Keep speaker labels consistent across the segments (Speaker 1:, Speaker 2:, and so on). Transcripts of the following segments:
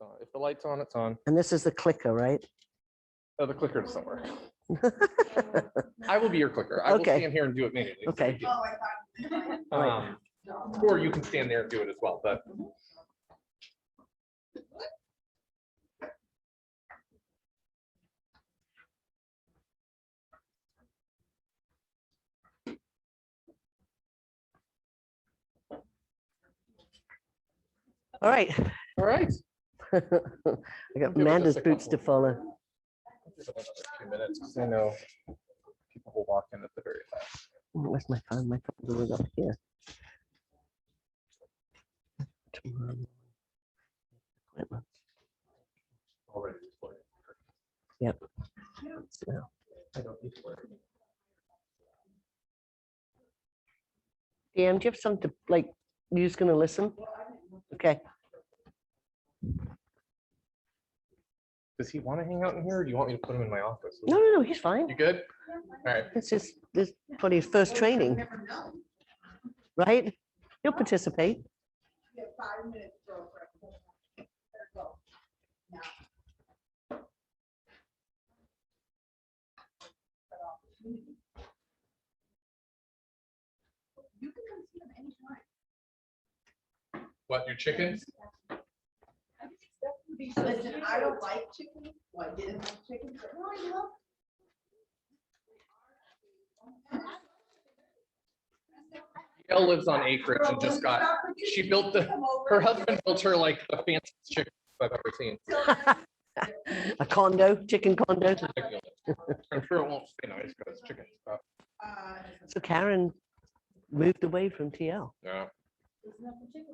Speaker 1: on. If the light's on, it's on.
Speaker 2: And this is the clicker, right?
Speaker 1: Oh, the clicker doesn't work. I will be your clicker. I will
Speaker 2: Okay.
Speaker 1: stand here and do it manually.
Speaker 2: Okay.
Speaker 1: Or you can stand there and do it as well, but.
Speaker 2: All right.
Speaker 1: All right.
Speaker 2: I got Amanda's boots to follow.
Speaker 1: Give it another 2 minutes because I know people will walk in at the very last.
Speaker 2: Where's my phone? My phone was up here. Tomorrow. Equipment.
Speaker 1: Already displayed.
Speaker 2: Yep. So,
Speaker 1: I don't need to worry.
Speaker 2: DM, do you have something to, like, you're just gonna listen? Okay.
Speaker 1: Does he want to hang out in here or do you want me to put him in my office?
Speaker 2: No, he's fine.
Speaker 1: You good? All right.
Speaker 2: It's just this probably his first training, right? He'll participate.
Speaker 1: What, your chickens?
Speaker 3: Listen, I don't like chicken. Well, I didn't like chicken, but no, I love.
Speaker 1: Elle lives on acreage and just got, she built her husband built her like the fanciest chicken I've ever seen.
Speaker 2: A condo, chicken condo.
Speaker 1: I'm sure it won't stay nice because it's chicken stuff.
Speaker 2: So Karen moved away from TL.
Speaker 1: Yeah.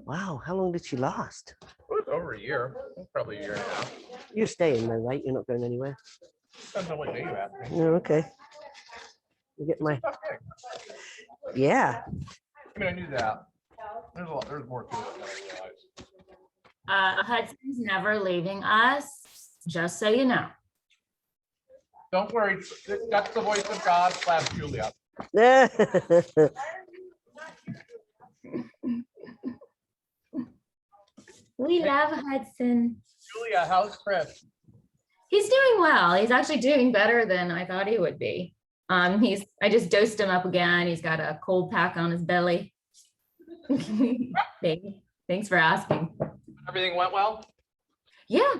Speaker 2: Wow, how long did she last?
Speaker 1: It was over a year, probably a year and a half.
Speaker 2: You're staying though, right? You're not going anywhere.
Speaker 1: Depends on what day you ask me.
Speaker 2: Oh, okay. You get my, yeah.
Speaker 1: I mean, I knew that. There's a lot, there's more to it than I realized.
Speaker 4: Hudson's never leaving us, just so you know.
Speaker 1: Don't worry, that's the voice of God / Julia.
Speaker 4: We love Hudson.
Speaker 1: Julia, how's Chris?
Speaker 4: He's doing well. He's actually doing better than I thought he would be. I just dosed him up again. He's got a cold pack on his belly. Thanks for asking.
Speaker 1: Everything went well?
Speaker 4: Yeah.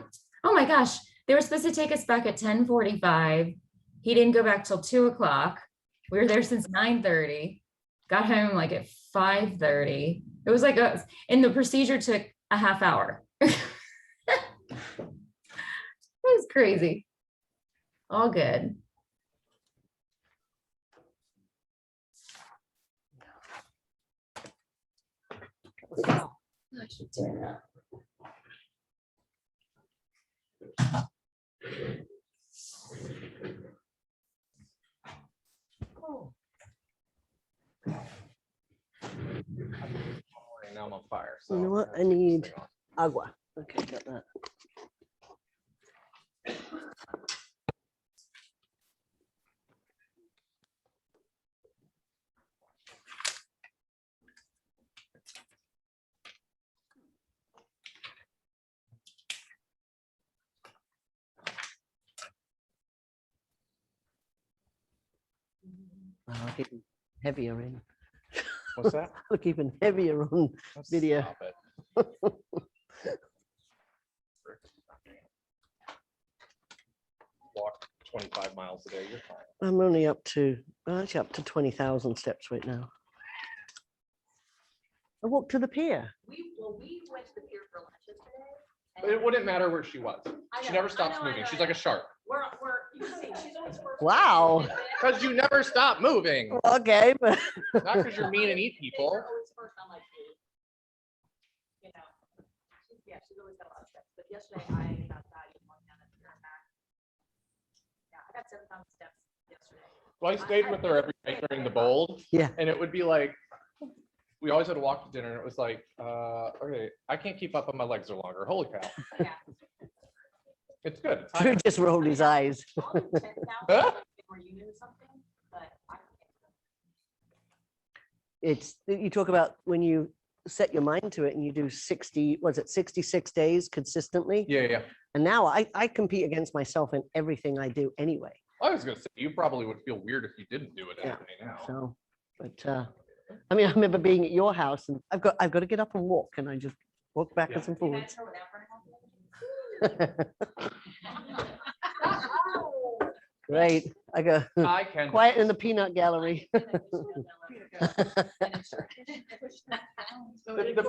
Speaker 4: Oh my gosh. They were supposed to take us back at 10:45. He didn't go back till 2 o'clock. We were there since 9:30. Got home like at 5:30. It was like and the procedure took a half hour. It was crazy. All good. I should do that.
Speaker 1: Now I'm on fire. So
Speaker 2: You know what? I need agua. Okay, got that. I'll keep him heavier in.
Speaker 1: What's that?
Speaker 2: I'll keep him heavier on video.
Speaker 1: Stop it. Walk 25 miles a day, you're fine.
Speaker 2: I'm only up to, actually up to 20,000 steps right now. I walked to the pier.
Speaker 3: We went to the pier for lunch yesterday.
Speaker 1: But it wouldn't matter where she was.
Speaker 3: I
Speaker 1: She
Speaker 3: know,
Speaker 1: never
Speaker 3: I
Speaker 1: stops
Speaker 3: know, I
Speaker 1: moving.
Speaker 3: know,
Speaker 1: She's
Speaker 3: I
Speaker 1: like a shark.
Speaker 3: You see, she's always first.
Speaker 2: Wow.
Speaker 1: Because you never stop moving.
Speaker 2: Okay, but
Speaker 1: Not because you're mean and eat people.
Speaker 3: You're always first on my feet. You know, she's always got a lot of steps, but yesterday I got that, going down and back. Yeah, I got 7,000 steps yesterday.
Speaker 1: Well, I stayed with her every night during the bold.
Speaker 2: Yeah.
Speaker 1: And it would be like, we always had to walk to dinner. And it was like, okay, I can't keep up and my legs are longer. Holy cow.
Speaker 3: Yeah.
Speaker 1: It's good. It's
Speaker 2: Drew
Speaker 1: high.
Speaker 2: just rolled his eyes.
Speaker 3: 10,000
Speaker 1: Huh?
Speaker 3: or you knew something, but I can't.
Speaker 2: It's, you talk about when you set your mind to it and you do 66 days consistently.
Speaker 1: Yeah.
Speaker 2: And now I compete against myself in everything I do anyway.
Speaker 1: I was gonna say, you probably would feel weird if you didn't do it
Speaker 2: Yeah.
Speaker 1: every day now.
Speaker 2: So, but I mean, I remember being at your house and I've got to get up and walk, and I just walk backwards and forwards. Great. I go
Speaker 1: I can.
Speaker 2: quiet in the peanut gallery.
Speaker 1: The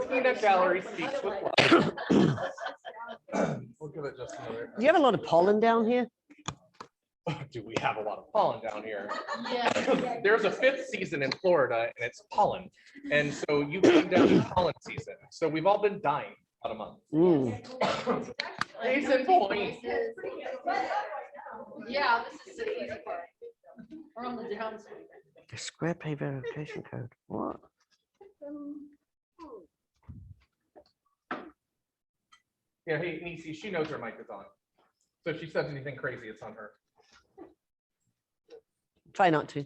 Speaker 1: peanut gallery speaks with love. We'll give it just another.
Speaker 2: Do you have a lot of pollen down here?
Speaker 1: Do we have a lot of pollen down here? There's a 5th season in Florida and it's pollen. And so you came down to pollen season. So we've all been dying about a month. Case in point.
Speaker 3: Yeah, this is the easy part. We're on the downside.
Speaker 2: The square pay verification code. What?
Speaker 1: Yeah, hey, Nisi, she knows her mic is on. So if she says anything crazy, it's on her.
Speaker 2: Try not to.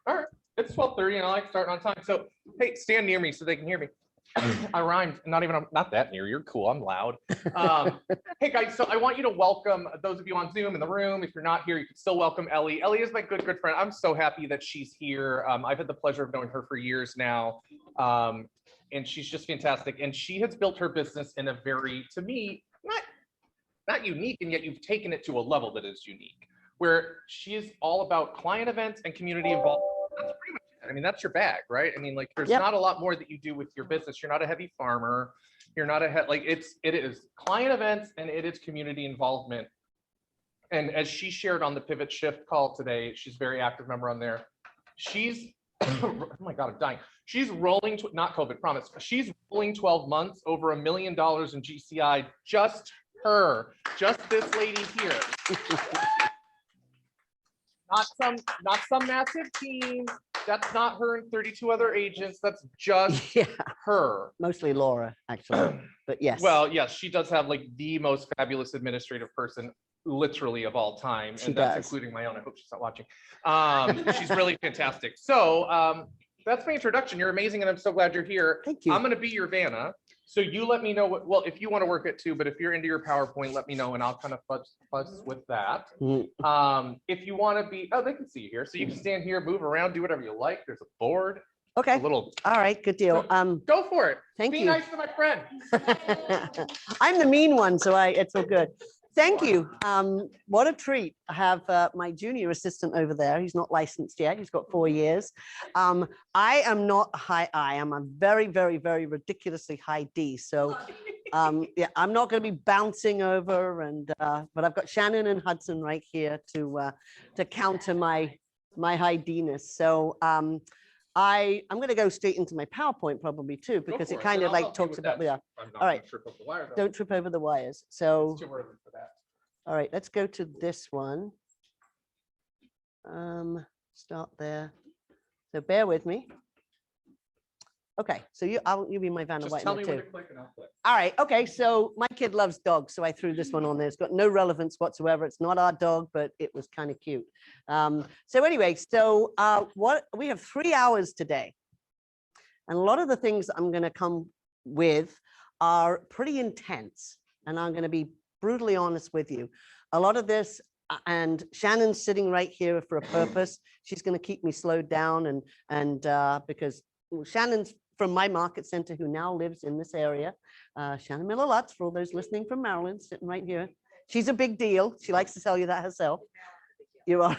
Speaker 1: All right, it's 12:30 and I like starting on time. So, hey, stand near me so they can hear me. I rhymed, not that near. You're cool. I'm loud. Hey guys, so I want you to welcome those of you on Zoom in the room. If you're not here, you can still welcome Ellie. Ellie is my good friend. I'm so happy that she's here. I've had the pleasure of knowing her for years now. And she's just fantastic. And she has built her business in a very, to me, not unique, and yet you've taken it to a level that is unique, where she's all about client events and community involvement. That's pretty much it. I mean, that's your bag, right? I mean, like, there's
Speaker 2: Yep.
Speaker 1: not a lot more that you do with your business. You're not a heavy farmer. You're not it is client events and it is community involvement. And as she shared on the Pivot Shift call today, she's a very active member on there. She's, oh my God, I'm dying. She's rolling, not COVID, promise. She's rolling 12 months, over $1 million in GCI, just her, just this lady here. Not some massive team. That's not her and 32 other agents. That's just
Speaker 2: Yeah,
Speaker 1: her.
Speaker 2: mostly Laura, actually. But yes.
Speaker 1: Well, yes, she does have like the most fabulous administrative person literally of all time.
Speaker 2: She
Speaker 1: And that's
Speaker 2: does.
Speaker 1: including my own. I hope she's not watching. She's really fantastic. So that's my introduction. You're amazing. And I'm so glad you're here.
Speaker 2: Thank you.
Speaker 1: I'm going to be your Vanna. So you let me know what, well, if you want to work it too, but if you're into your PowerPoint, let me know and I'll kind of fuzz with that. If you want to be, oh, they can see you here. So you can stand here, move around, do whatever you like. There's a board,
Speaker 2: Okay.
Speaker 1: a little,
Speaker 2: All right. Good deal.
Speaker 1: go for it.
Speaker 2: Thank
Speaker 1: Be
Speaker 2: you.
Speaker 1: nice to my friend.
Speaker 2: I'm the mean one, so it's all good. Thank you. What a treat. I have my junior assistant over there. He's not licensed yet. He's got 4 years. I am not a high I. I'm a very, very, very ridiculously high D. So yeah, I'm not going to be bouncing over. And but I've got Shannon and Hudson right here to counter my high D-ness. So I'm going to go straight into my PowerPoint probably too, because it kind of like talks about the. All right. Don't trip over the wires. So, all right, let's go to this one. Start there. So bear with me. Okay, so you'll be my Vanna
Speaker 1: Just
Speaker 2: White
Speaker 1: tell
Speaker 2: in
Speaker 1: me
Speaker 2: there
Speaker 1: when
Speaker 2: too.
Speaker 1: to click and I'll click.
Speaker 2: All right, okay, so my kid loves dogs, so I threw this one on there. It's got no relevance whatsoever. It's not our dog, but it was kind of cute. So anyway, so what we have 3 hours today. And a lot of the things I'm going to come with are pretty intense. And I'm going to be brutally honest with you. A lot of this, and Shannon's sitting right here for a purpose. She's going to keep me slowed down and because Shannon's from my market center who now lives in this area. Shannon Miller Lutz, for all those listening from Maryland, sitting right here. She's a big deal. She likes to tell you that herself. You are.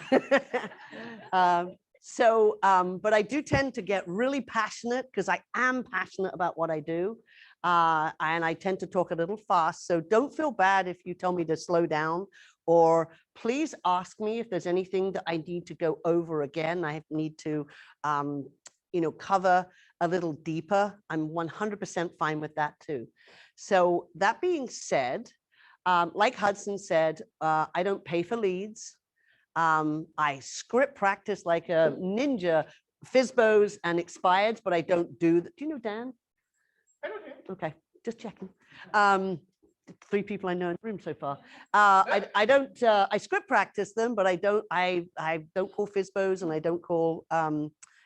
Speaker 2: But I do tend to get really passionate because I am passionate about what I do. And I tend to talk a little fast. So don't feel bad if you tell me to slow down, or please ask me if there's anything that I need to go over again. I need to, cover a little deeper. I'm 100% fine with that too. So that being said, like Hudson said, I don't pay for leads. I script practice like a ninja, FISBOs and expireds, but I don't do that. Do you know Dan?
Speaker 1: I don't know.
Speaker 2: Okay, just checking. 3 people I know in the room so far. I don't. I script practice them, but I don't. I don't call FISBOs and I don't call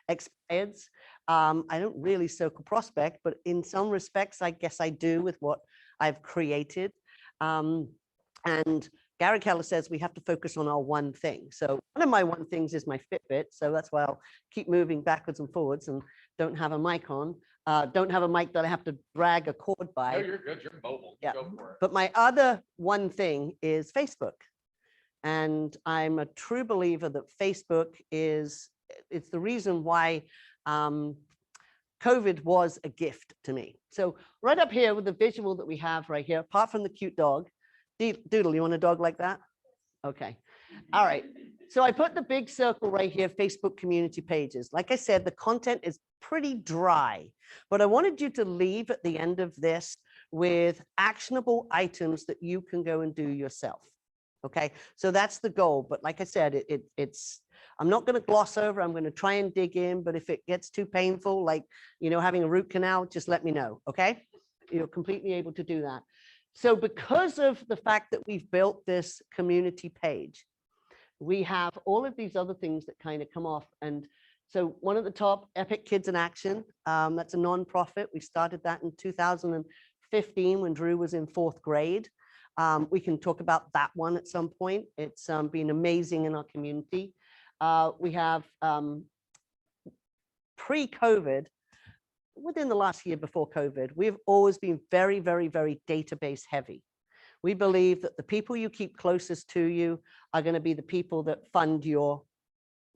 Speaker 2: expireds. I don't really circle prospect, but in some respects, I guess I do with what I've created. And Gary Keller says we have to focus on our one thing. So one of my one things is my Fitbit. So that's why I'll keep moving backwards and forwards and don't have a mic on. Don't have a mic that I have to drag a cord by.
Speaker 1: No, you're good. You're mobile.
Speaker 2: Yeah.
Speaker 1: Go for it.
Speaker 2: But my other one thing is Facebook. And I'm a true believer that Facebook it's the reason why COVID was a gift to me. So right up here with the visual that we have right here, apart from the cute dog, Doodle, you want a dog like that? Okay. All right. So I put the big circle right here, Facebook community pages. Like I said, the content is pretty dry, but I wanted you to leave at the end of this with actionable items that you can go and do yourself. Okay. So that's the goal. But like I said, I'm not going to gloss over. I'm going to try and dig in, but if it gets too painful, like, having a root canal, just let me know. Okay. You're completely able to do that. So because of the fact that we've built this community page, we have all of these other things that kind of come off. And so one at the top, Epic Kids in Action. That's a nonprofit. We started that in 2015 when Drew was in 4th grade. We can talk about that one at some point. It's been amazing in our community. We have pre-COVID, within the last year before COVID, we've always been very, very, very database heavy. We believe that the people you keep closest to you are going to be the people that fund your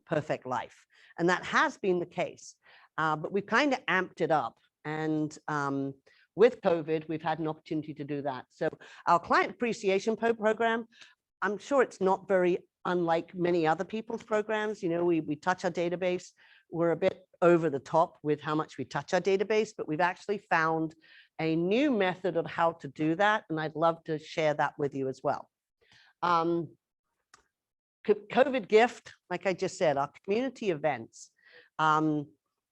Speaker 2: perfect life. And that has been the case, but we've kind of amped it up. And with COVID, we've had an opportunity to do that. So our client appreciation program, I'm sure it's not very unlike many other people's programs. We touch our database. We're a bit over the top with how much we touch our database, but we've actually found a new method of how to do that. And I'd love to share that with you as well. COVID gift, like I just said, our community events. When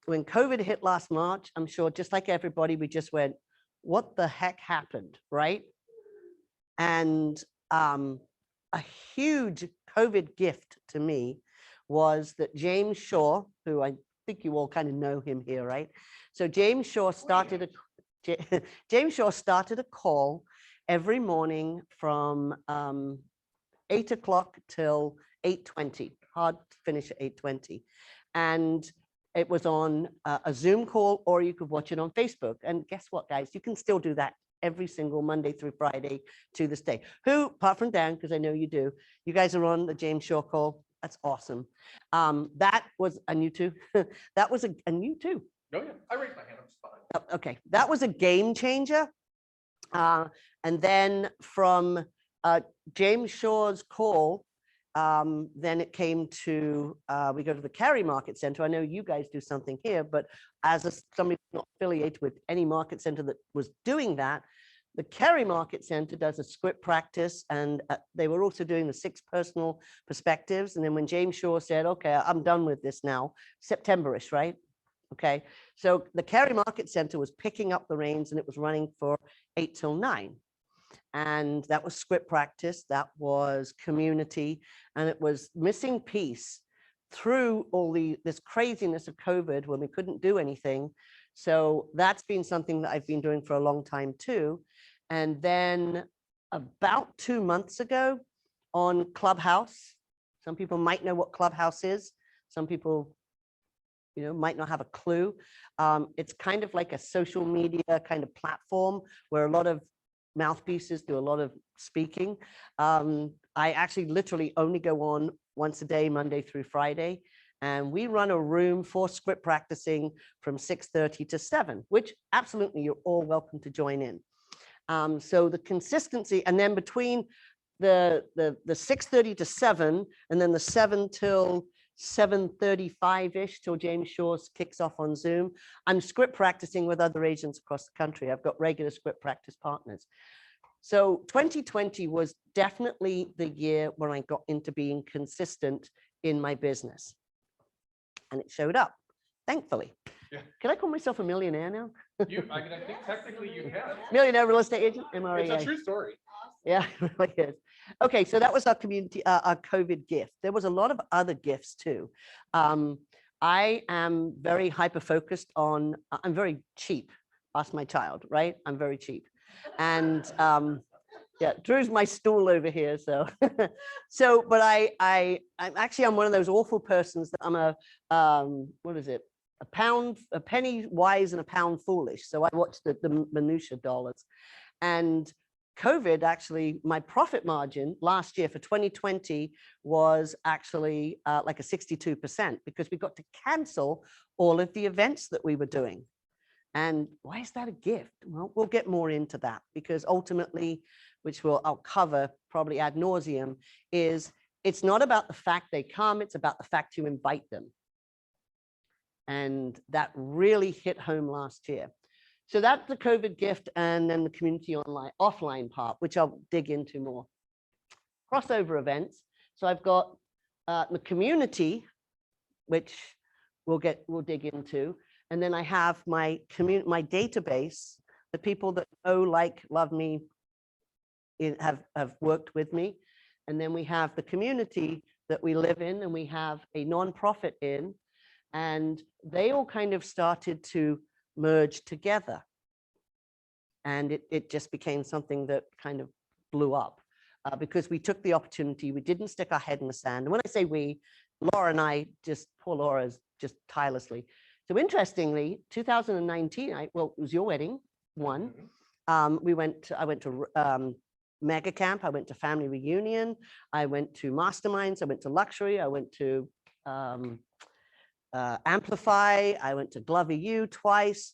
Speaker 2: COVID hit last March, I'm sure just like everybody, we just went, what the heck happened, right? And a huge COVID gift to me was that James Shaw, who I think you all kind of know him here, right? So James Shaw started a call every morning from 8 o'clock till 8:20. Hard to finish at 8:20, and it was on a Zoom call, or you could watch it on Facebook. And guess what, guys? You can still do that every single Monday through Friday to this day. Who, apart from Dan, because I know you do, you guys are on the James Shaw call. That's awesome. That was a new too. That was a new too.
Speaker 1: Oh, yeah. I raised my hand. I'm just fine.
Speaker 2: Okay, that was a game changer. And then from James Shaw's call, then it came to, we go to the Cary Market Center. I know you guys do something here, but as somebody not affiliated with any market center that was doing that, the Cary Market Center does a script practice, and they were also doing the 6 personal perspectives. And then when James Shaw said, okay, I'm done with this now, September-ish, right? Okay, so the Cary Market Center was picking up the reins, and it was running for 8 till 9. And that was script practice, that was community, and it was missing piece through all this craziness of COVID when we couldn't do anything. So that's been something that I've been doing for a long time too. And then about 2 months ago on Clubhouse, some people might know what Clubhouse is. Some people, might not have a clue. It's kind of like a social media kind of platform where a lot of mouthpieces do a lot of speaking. I actually literally only go on once a day, Monday through Friday. And we run a room for script practicing from 6:30 to 7, which absolutely you're all welcome to join in. So the consistency, and then between the 6:30 to 7, and then the 7 till 7:35-ish till James Shaw's kicks off on Zoom, I'm script practicing with other agents across the country. I've got regular script practice partners. So 2020 was definitely the year when I got into being consistent in my business. And it showed up, thankfully.
Speaker 1: Yeah.
Speaker 2: Can I call myself a millionaire now?
Speaker 1: I think technically you can.
Speaker 2: Millionaire real estate agent, MREA.
Speaker 1: It's a true story.
Speaker 2: Yeah, it really is. Okay, so that was our community, our COVID gift. There was a lot of other gifts too. I am very hyper-focused on, I'm very cheap. Ask my child, right? I'm very cheap. And yeah, Drew's my stool over here. So, but I'm actually, I'm one of those awful persons that I'm what is it? A penny wise and a pound foolish. So I watch the minutia dollars. And COVID, actually, my profit margin last year for 2020 was actually like a 62% because we got to cancel all of the events that we were doing. And why is that a gift? Well, we'll get more into that because ultimately, which I'll cover probably ad nauseum, is it's not about the fact they come, it's about the fact you invite them. And that really hit home last year. So that's the COVID gift, and then the community offline part, which I'll dig into more. Crossover events. So I've got the community, which we'll dig into. And then I have my database, the people that know, like, love me, have worked with me. And then we have the community that we live in, and we have a nonprofit in, and they all kind of started to merge together. And it just became something that kind of blew up because we took the opportunity. We didn't stick our head in the sand. And when I say we, Laura and I, poor Laura's just tirelessly. So interestingly, 2019, well, it was your wedding, one. I went to Mega Camp. I went to Family Reunion. I went to Masterminds. I went to Luxury. I went to Amplify. I went to Glover U twice.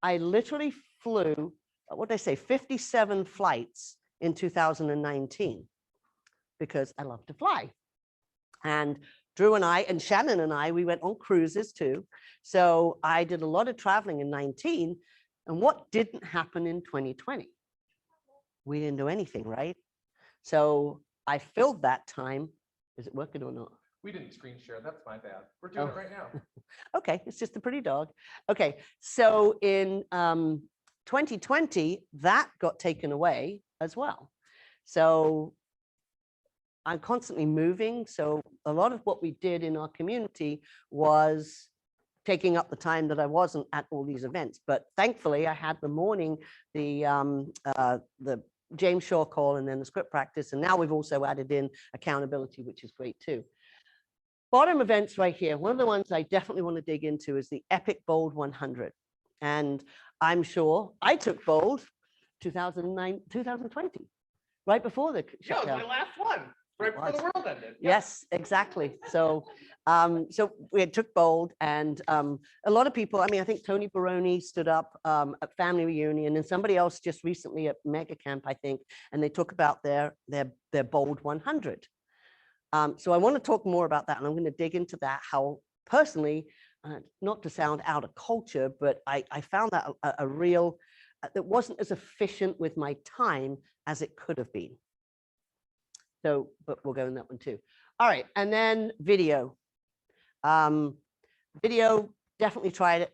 Speaker 2: I literally flew, what did I say, 57 flights in 2019 because I love to fly. And Drew and I, and Shannon and I, we went on cruises too. So I did a lot of traveling in 19. And what didn't happen in 2020? We didn't do anything, right? So I filled that time. Is it working or not?
Speaker 1: We didn't screen share. That's my bad. We're doing it right now.
Speaker 2: Okay, it's just a pretty dog. Okay, so in 2020, that got taken away as well. So I'm constantly moving. So a lot of what we did in our community was taking up the time that I wasn't at all these events. But thankfully, I had the morning, the James Shaw call, and then the script practice. And now we've also added in accountability, which is great too. Bottom events right here. One of the ones I definitely want to dig into is the Epic Bold 100. And I'm sure I took Bold 2020, right before the
Speaker 1: Yeah, it
Speaker 2: shutdown.
Speaker 1: was my last one, right before the world ended. Yeah.
Speaker 2: Yes, exactly. So, so we had took Bold, and a lot of people, I mean, I think Tony Baroni stood up at Family Reunion, and somebody else just recently at Mega Camp, I think, and they talk about their Bold 100. So I want to talk more about that, and I'm going to dig into that, how personally, not to sound out of culture, but I found that a real, that wasn't as efficient with my time as it could have been. So, but we'll go in that one too. All right, and then video. Video, definitely tried it.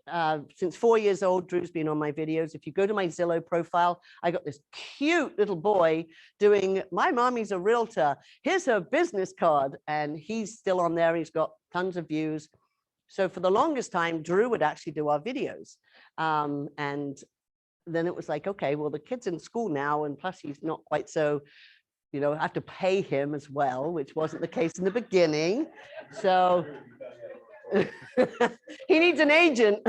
Speaker 2: Since 4 years old, Drew's been on my videos. If you go to my Zillow profile, I got this cute little boy doing, my mommy's a realtor, here's her business card, and he's still on there. He's got tons of views. So for the longest time, Drew would actually do our videos. And then it was like, okay, well, the kid's in school now, and plus he's not quite so, you know, I have to pay him as well, which wasn't the case in the beginning. So he needs an agent.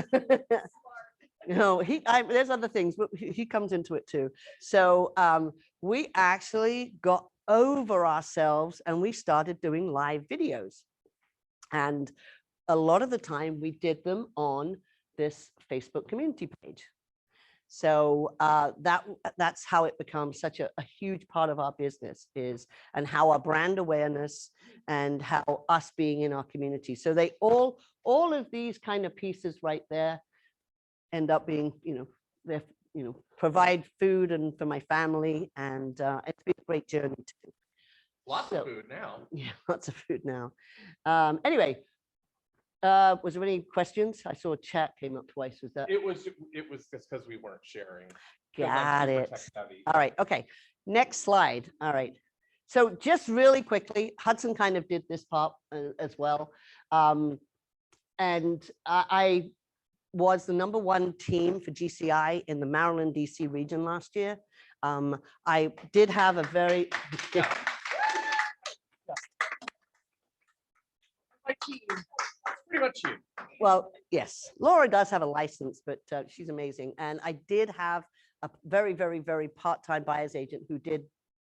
Speaker 2: No, there's other things, but he comes into it too. So we actually got over ourselves and we started doing live videos. And a lot of the time we did them on this Facebook community page. So that's how it becomes such a huge part of our business is, and how our brand awareness and how us being in our community. So they all of these kind of pieces right there end up being, they provide food and for my family, and it's been a great journey too.
Speaker 1: Lots of food now.
Speaker 2: Yeah, lots of food now. Anyway. Was there any questions? I saw a chat came up twice. Was that?
Speaker 1: It was just because we weren't sharing.
Speaker 2: Got it. All right. Okay. Next slide. All right. So just really quickly, Hudson kind of did this part as well. and I was the #1 team for GCI in the Maryland, DC region last year. I did have a very,
Speaker 1: My team. Pretty much you.
Speaker 2: well, yes, Laura does have a license, but she's amazing. And I did have a very, very, very part-time buyer's agent who did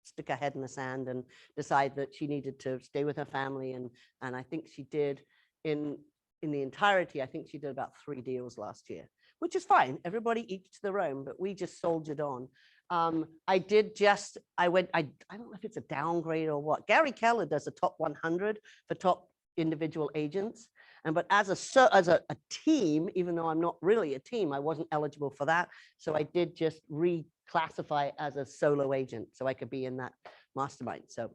Speaker 2: stick her head in the sand and decide that she needed to stay with her family. And I think she did in the entirety, I think she did about 3 deals last year, which is fine. Everybody each to their own, but we just soldiered on. I don't know if it's a downgrade or what. Gary Keller does a top 100 for top individual agents. But as a team, even though I'm not really a team, I wasn't eligible for that. So I did just reclassify as a solo agent so I could be in that mastermind. So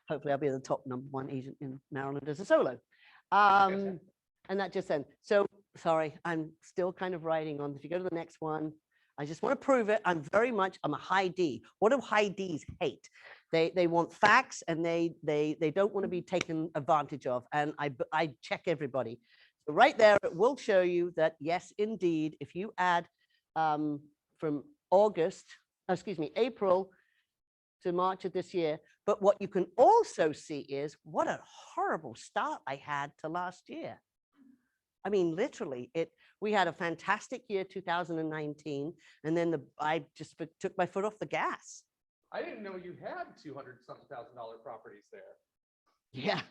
Speaker 2: hopefully I'll be the top #1 agent in Maryland as a solo. And that just then. So sorry, I'm still kind of writing on. If you go to the next one, I just want to prove it. I'm a high D. What do high Ds hate? They want facts and they don't want to be taken advantage of. And I check everybody. So right there, it will show you that yes, indeed, if you add from April to March of this year. But what you can also see is what a horrible start I had to last year. I mean, literally, we had a fantastic year, 2019, and then I just took my foot off the gas.
Speaker 1: I didn't know you had $200,000 properties there.
Speaker 2: Yeah,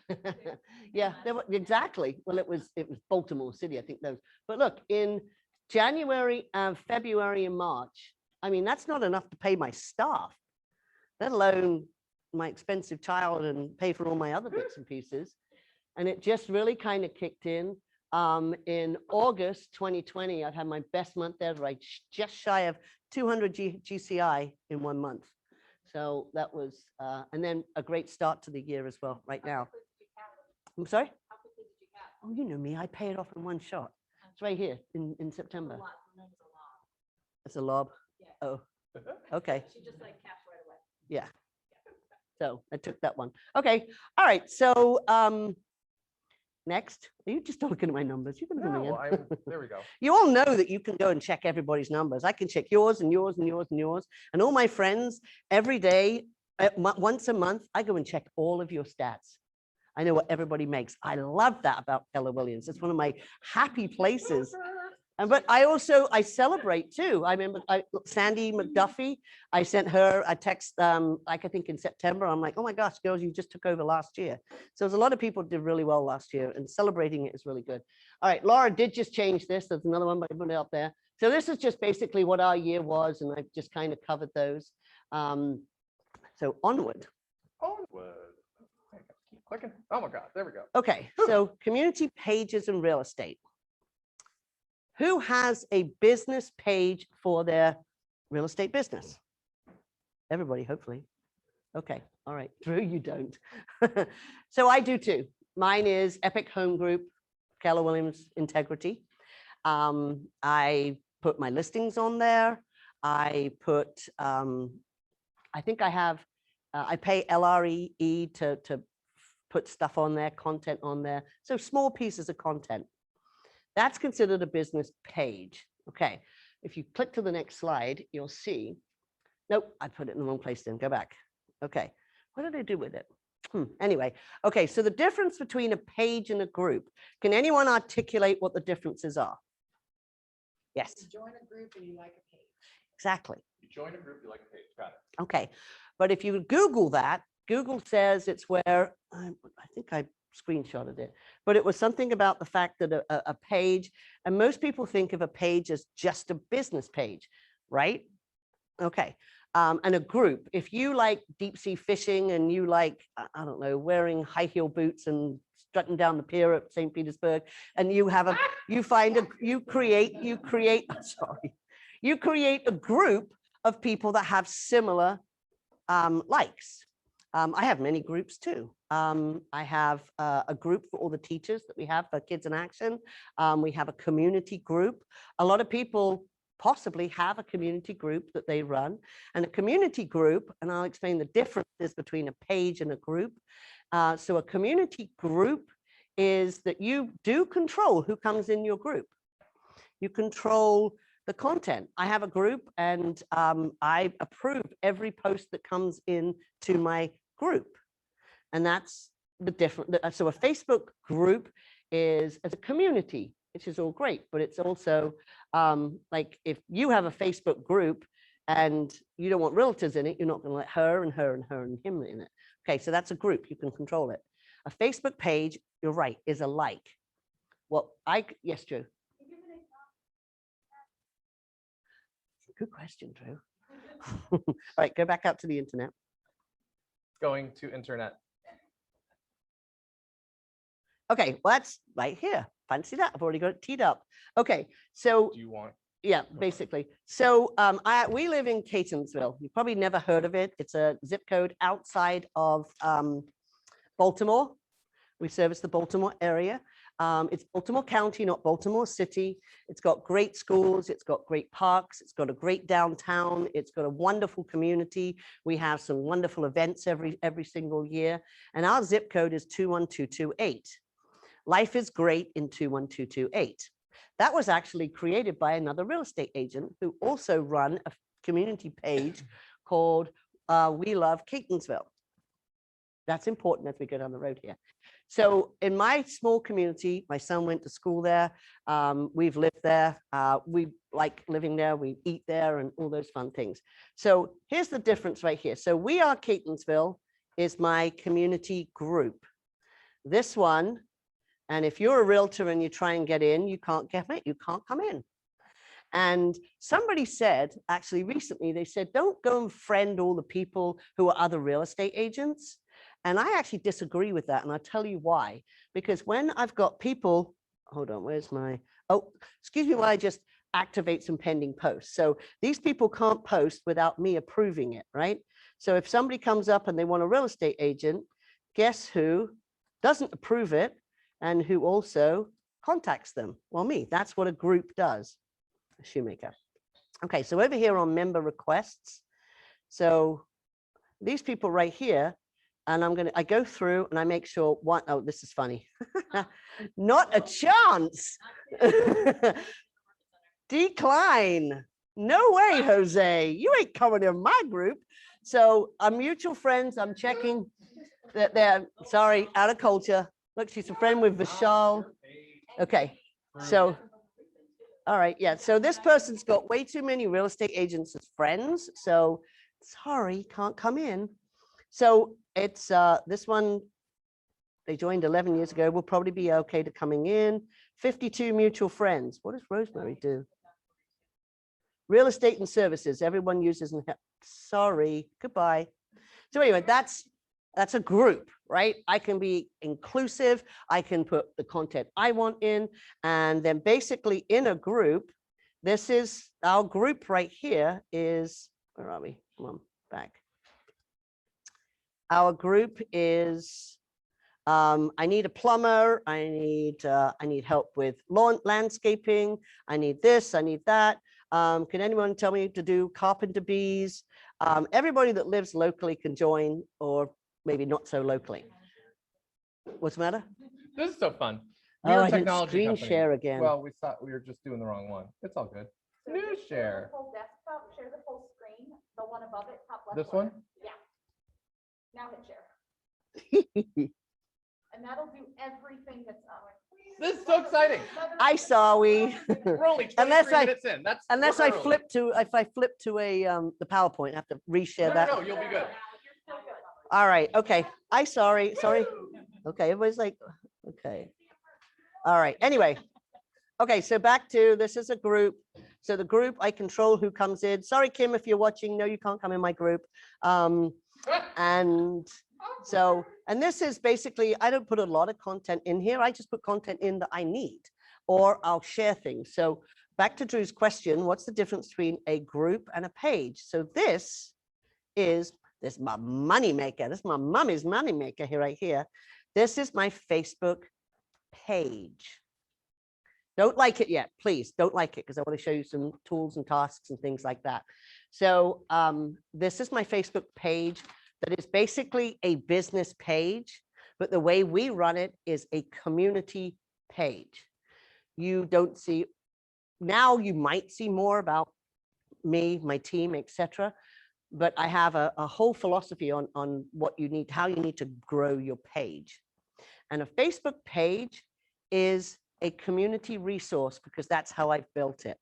Speaker 2: yeah, exactly. Well, it was Baltimore City, I think those. But look, in January, February, and March, I mean, that's not enough to pay my staff, let alone my expensive child and pay for all my other bits and pieces. And it just really kind of kicked in. In August 2020, I've had my best month ever, just shy of 200 GCI in 1 month. So that was, and then a great start to the year as well, right now. I'm sorry?
Speaker 3: How quickly did you cap?
Speaker 2: Oh, you know me, I pay it off in one shot. It's right here in September. It's a lob.
Speaker 3: Yeah.
Speaker 2: Oh, okay.
Speaker 3: She just like caps right away.
Speaker 2: Yeah. So I took that one. Okay. All right. So next, are you just looking at my numbers? You can look at me again.
Speaker 1: There we go.
Speaker 2: You all know that you can go and check everybody's numbers. I can check yours and yours and yours and yours. And all my friends, every day, once a month, I go and check all of your stats. I know what everybody makes. I love that about Keller Williams. It's one of my happy places. But I celebrate too. I remember Sandy McDuffie, I sent her a text, like I think in September. I'm like, oh my gosh, girls, you just took over last year. So there's a lot of people did really well last year, and celebrating it is really good. All right, Laura did just change this. There's another one, but I put it up there. So this is just basically what our year was, and I've just kind of covered those. So onward.
Speaker 1: Onward. Keep clicking. Oh my God, there we go.
Speaker 2: Okay, so community pages and real estate. Who has a business page for their real estate business? Everybody, hopefully. Okay, all right. Drew, you don't. So I do too. Mine is Epic Home Group, Keller Williams Integrity. I put my listings on there. I put, I think I have, I pay LRE to put stuff on there, content on there. So small pieces of content. That's considered a business page. Okay, if you click to the next slide, you'll see, nope, I put it in the wrong place then, go back. Okay, what did I do with it? Anyway, okay, so the difference between a page and a group. Can anyone articulate what the differences are? Yes.
Speaker 3: You join a group and you like a page.
Speaker 2: Exactly.
Speaker 1: You join a group, you like a page. Got it.
Speaker 2: Okay, but if you Google that, Google says it's where, I think I screenshotted it, but it was something about the fact that a page, and most people think of a page as just a business page, right? Okay, and a group, if you like deep sea fishing and you like, I don't know, wearing high heel boots and strutting down the pier at St. Petersburg, and you have you create a group of people that have similar likes. I have many groups too. I have a group for all the teachers that we have for Kids in Action. We have a community group. A lot of people possibly have a community group that they run. And a community group, and I'll explain the differences between a page and a group. So a community group is that you do control who comes in your group. You control the content. I have a group and I approve every post that comes in to my group. And that's the different. So a Facebook group is as a community, which is all great, but it's also like if you have a Facebook group and you don't want realtors in it, you're not going to let her and her and her and him in it. Okay, so that's a group. You can control it. A Facebook page, you're right, is a like. Well, yes, Drew. Good question, Drew. All right, go back out to the internet.
Speaker 1: Going to internet.
Speaker 2: Okay, well, that's right here. Fancy that. I've already got it teed up. Okay, so
Speaker 1: Do you want?
Speaker 2: yeah, basically. So we live in Catonsville. You've probably never heard of it. It's a zip code outside of Baltimore. We service the Baltimore area. It's Baltimore County, not Baltimore City. It's got great schools. It's got great parks. It's got a great downtown. It's got a wonderful community. We have some wonderful events every single year. And our zip code is 21228. Life is great in 21228. That was actually created by another real estate agent who also run a community page called We Love Catonsville. That's important as we go down the road here. So in my small community, my son went to school there. We've lived there. We like living there. We eat there and all those fun things. So here's the difference right here. So We Are Catonsville is my community group. This one, and if you're a realtor and you try and get in, you can't get it. You can't come in. And somebody said, actually recently, they said, don't go and friend all the people who are other real estate agents. And I actually disagree with that. And I'll tell you why. Because when I've got people, hold on, where's my, oh, excuse me while I just activate some pending posts. So these people can't post without me approving it, right? So if somebody comes up and they want a real estate agent, guess who doesn't approve it and who also contacts them? Well, me. That's what a group does. A shoemaker. Okay, so over here on member requests. So these people right here, and I go through and I make sure one, oh, this is funny. Not a chance. Decline. No way, Jose. You ain't coming in my group. So our mutual friends, I'm checking that they're, sorry, out of culture. Look, she's a friend with Vishal. Okay, so, all right, yeah. So this person's got way too many real estate agents as friends. So sorry, can't come in. So it's this one, they joined 11 years ago, will probably be okay to coming in. 52 mutual friends. What does Rosemary do? Real estate and services, everyone uses, and sorry, goodbye. So anyway, that's a group, right? I can be inclusive. I can put the content I want in. And then basically in a group, this is our group right here is, where are we? Come on, back. Our group is, I need a plumber. I need help with lawn landscaping. I need this, I need that. Can anyone tell me to do carpenter bees? Everybody that lives locally can join, or maybe not so locally. What's the matter?
Speaker 1: This is so fun.
Speaker 2: Oh, I didn't
Speaker 1: technology
Speaker 2: screen
Speaker 1: company.
Speaker 2: share again.
Speaker 1: Well, we thought we were just doing the wrong one. It's all good.
Speaker 3: So
Speaker 1: New
Speaker 3: share the
Speaker 1: share.
Speaker 3: Whole desktop, share the whole screen, the one above it, top left.
Speaker 1: This
Speaker 3: corner.
Speaker 1: one?
Speaker 3: Yeah. Now hit share. And that'll do everything that's on.
Speaker 1: This is so exciting.
Speaker 2: I saw we.
Speaker 1: We're only 23
Speaker 2: Unless I-
Speaker 1: minutes in. That's
Speaker 2: Unless
Speaker 1: we're
Speaker 2: I
Speaker 1: early.
Speaker 2: flip to, if I flip to a the PowerPoint, I have to reshare that.
Speaker 1: No, you'll be good.
Speaker 2: All right, okay. Sorry. Okay, everybody's like, okay. All right, anyway. Okay, so back to, this is a group. So the group, I control who comes in. Sorry, Kim, if you're watching, no, you can't come in my group. And so, and this is basically, I don't put a lot of content in here. I just put content in that I need, or I'll share things. So back to Drew's question, what's the difference between a group and a page? So this is my money maker. This is my mommy's money maker here, right here. This is my Facebook page. Don't like it yet, please. Don't like it, because I want to show you some tools and tasks and things like that. So this is my Facebook page that is basically a business page, but the way we run it is a community page. You don't see, now you might see more about me, my team, etc. But I have a whole philosophy on what you need, how you need to grow your page. And a Facebook page is a community resource because that's how I've built it.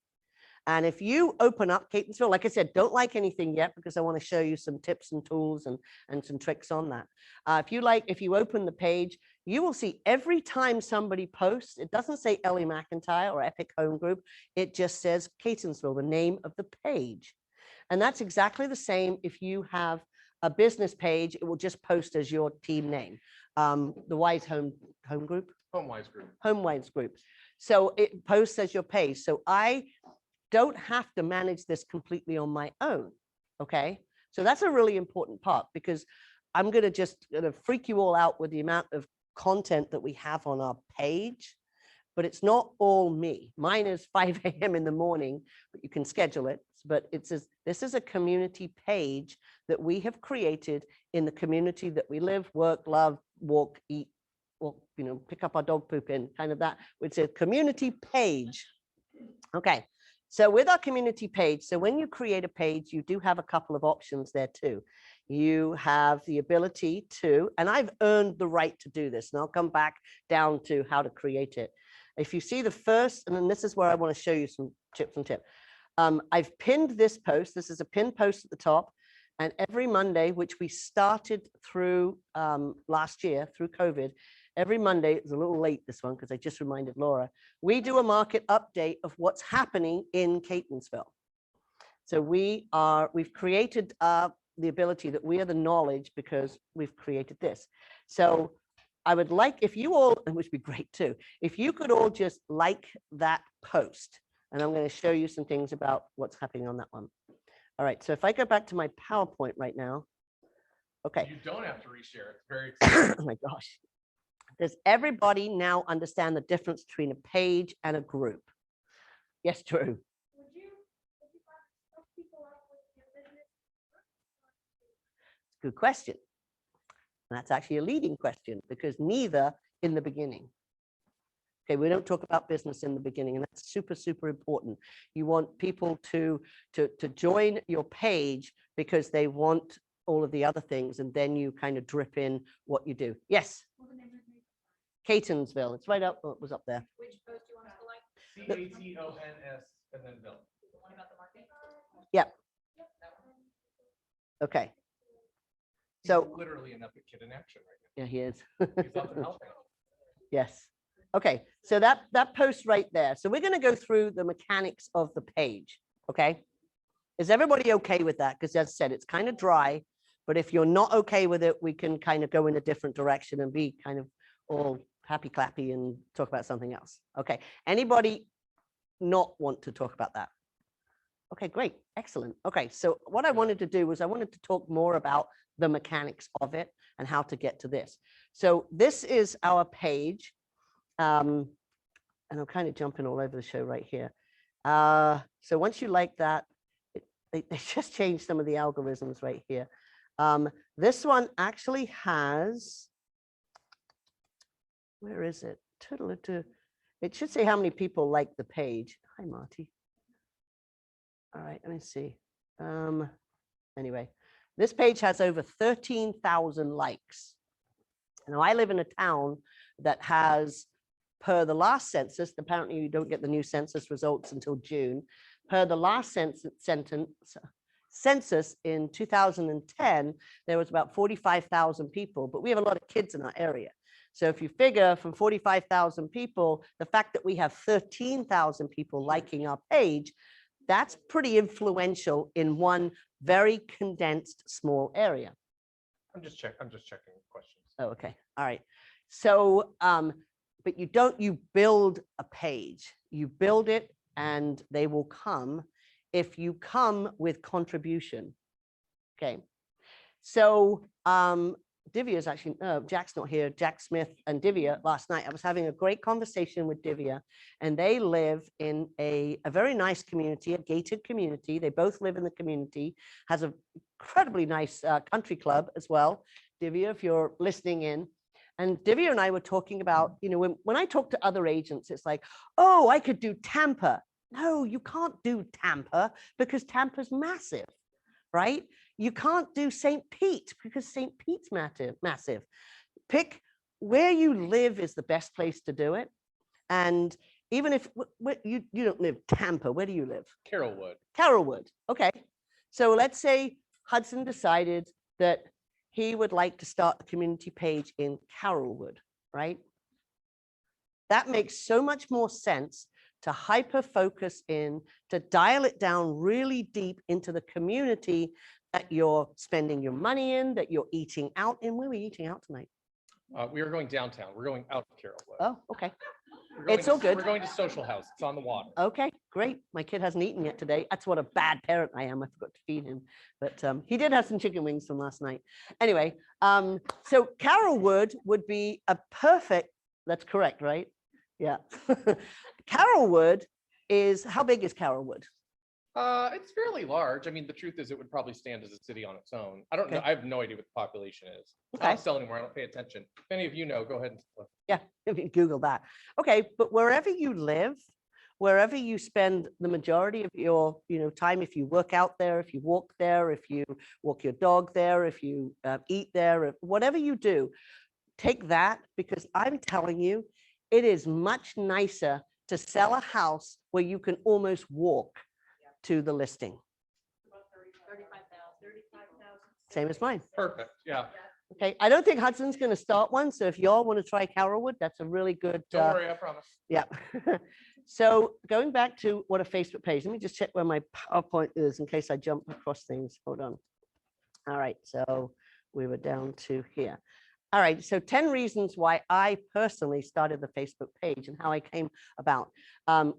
Speaker 2: And if you open up Catonsville, like I said, don't like anything yet because I want to show you some tips and tools and some tricks on that. If you open the page, you will see every time somebody posts, it doesn't say Ellie McIntire or Epic Home Group. It just says Catonsville, the name of the page. And that's exactly the same if you have a business page, it will just post as your team name. The Wise Home Group?
Speaker 1: HomeWise Group.
Speaker 2: HomeWise Group. So it posts as your page. So I don't have to manage this completely on my own, okay? So that's a really important part because I'm gonna just freak you all out with the amount of content that we have on our page, but it's not all me. Mine is 5 a.m. in the morning, but you can schedule it. But this is a community page that we have created in the community that we live, work, love, walk, eat, or pick up our dog poop in, kind of that. It's a community page. Okay, so with our community page, so when you create a page, you do have a couple of options there too. You have the ability to, and I've earned the right to do this, and I'll come back down to how to create it. If you see the first, and then this is where I want to show you some tips and tips. I've pinned this post. This is a pinned post at the top. And every Monday, which we started through last year, through COVID, every Monday, it's a little late this one because I just reminded Laura, we do a market update of what's happening in Catonsville. So we've created the ability that we are the knowledge because we've created this. So I would like if you all, and which would be great too, if you could all just like that post. And I'm going to show you some things about what's happening on that one. All right, so if I go back to my PowerPoint right now. Okay.
Speaker 1: You don't have to reshare. It's very exciting.
Speaker 2: Oh my gosh. Does everybody now understand the difference between a page and a group? Yes, Drew. Good question. And that's actually a leading question because neither in the beginning. Okay, we don't talk about business in the beginning, and that's super, super important. You want people to join your page because they want all of the other things, and then you kind of drip in what you do. Yes? Catonsville. It's right up, oh, it was up there.
Speaker 3: Which post do you want us to like?
Speaker 1: CATONS and then Bill.
Speaker 3: The one about the market?
Speaker 2: Yep.
Speaker 3: That one.
Speaker 2: Okay.
Speaker 1: He's
Speaker 2: So
Speaker 1: literally an epic kid in action right
Speaker 2: yeah, he is.
Speaker 1: now. He's up and helping.
Speaker 2: Yes. Okay, so that post right there. So we're going to go through the mechanics of the page. Okay. Is everybody okay with that? Because as I said, it's kind of dry, but if you're not okay with it, we can kind of go in a different direction and be kind of all happy clappy and talk about something else. Okay. Anybody not want to talk about that? Okay, great. Excellent. Okay. So what I wanted to do was I wanted to talk more about the mechanics of it and how to get to this. So this is our page. And I'm kind of jumping all over the show right here. So once you like that, they just changed some of the algorithms right here. This one actually has, where is it? It should say how many people like the page. Hi, Marty. All right, let me see. Anyway, this page has over 13,000 likes. Now, I live in a town that has, per the last census, apparently you don't get the new census results until June. Per the last census in 2010, there was about 45,000 people, but we have a lot of kids in our area. So if you figure from 45,000 people, the fact that we have 13,000 people liking our page, that's pretty influential in one very condensed small area.
Speaker 1: I'm just checking questions.
Speaker 2: Oh, okay. All right. So, but you build a page, you build it and they will come if you come with contribution. Okay. So, Divya is actually, Jack's not here, Jack Smith and Divya last night. I was having a great conversation with Divya and they live in a very nice community, a gated community. They both live in the community, has an incredibly nice country club as well. Divya, if you're listening in. And Divya and I were talking about, when I talk to other agents, it's like, oh, I could do Tampa. No, you can't do Tampa because Tampa's massive, right? You can't do St. Pete because St. Pete's massive. Pick where you live is the best place to do it. And even if you don't live Tampa, where do you live?
Speaker 1: Carrollwood.
Speaker 2: Carrollwood. Okay. So let's say Hudson decided that he would like to start the community page in Carrollwood, right? That makes so much more sense to hyper focus in, to dial it down really deep into the community that you're spending your money in, that you're eating out in. Where are we eating out tonight?
Speaker 1: We are going downtown. We're going out to Carrollwood.
Speaker 2: Oh, okay.
Speaker 1: We're going
Speaker 2: It's all good.
Speaker 1: We're going to Social House. It's on the water.
Speaker 2: Okay, great. My kid hasn't eaten yet today. That's what a bad parent I am. I forgot to feed him, but he did have some chicken wings from last night. Anyway, so Carrollwood would be a perfect, that's correct, right? Yeah. Carrollwood is, how big is Carrollwood?
Speaker 1: It's fairly large. I mean, the truth is it would probably stand as a city on its own. I don't know.
Speaker 2: Okay.
Speaker 1: I have no idea what the population is. I
Speaker 2: Okay.
Speaker 1: don't sell anymore. I don't pay attention. If any of you know, go ahead and look.
Speaker 2: Yeah, if you Google that. Okay, but wherever you live, wherever you spend the majority of your time, if you work out there, if you walk there, if you walk your dog there, if you eat there, if, whatever you do, take that, because I'm telling you, it is much nicer to sell a house where you can almost walk to the listing.
Speaker 3: 35,000.
Speaker 2: Same as mine.
Speaker 1: Perfect. Yeah.
Speaker 2: Okay, I don't think Hudson's going to start one. So if y'all want to try Carrollwood, that's a really good.
Speaker 1: Don't worry, I promise.
Speaker 2: Yeah. So going back to what a Facebook page, let me just check where my PowerPoint is in case I jump across things. Hold on. All right, so we were down to here. All right, so 10 reasons why I personally started the Facebook page and how I came about.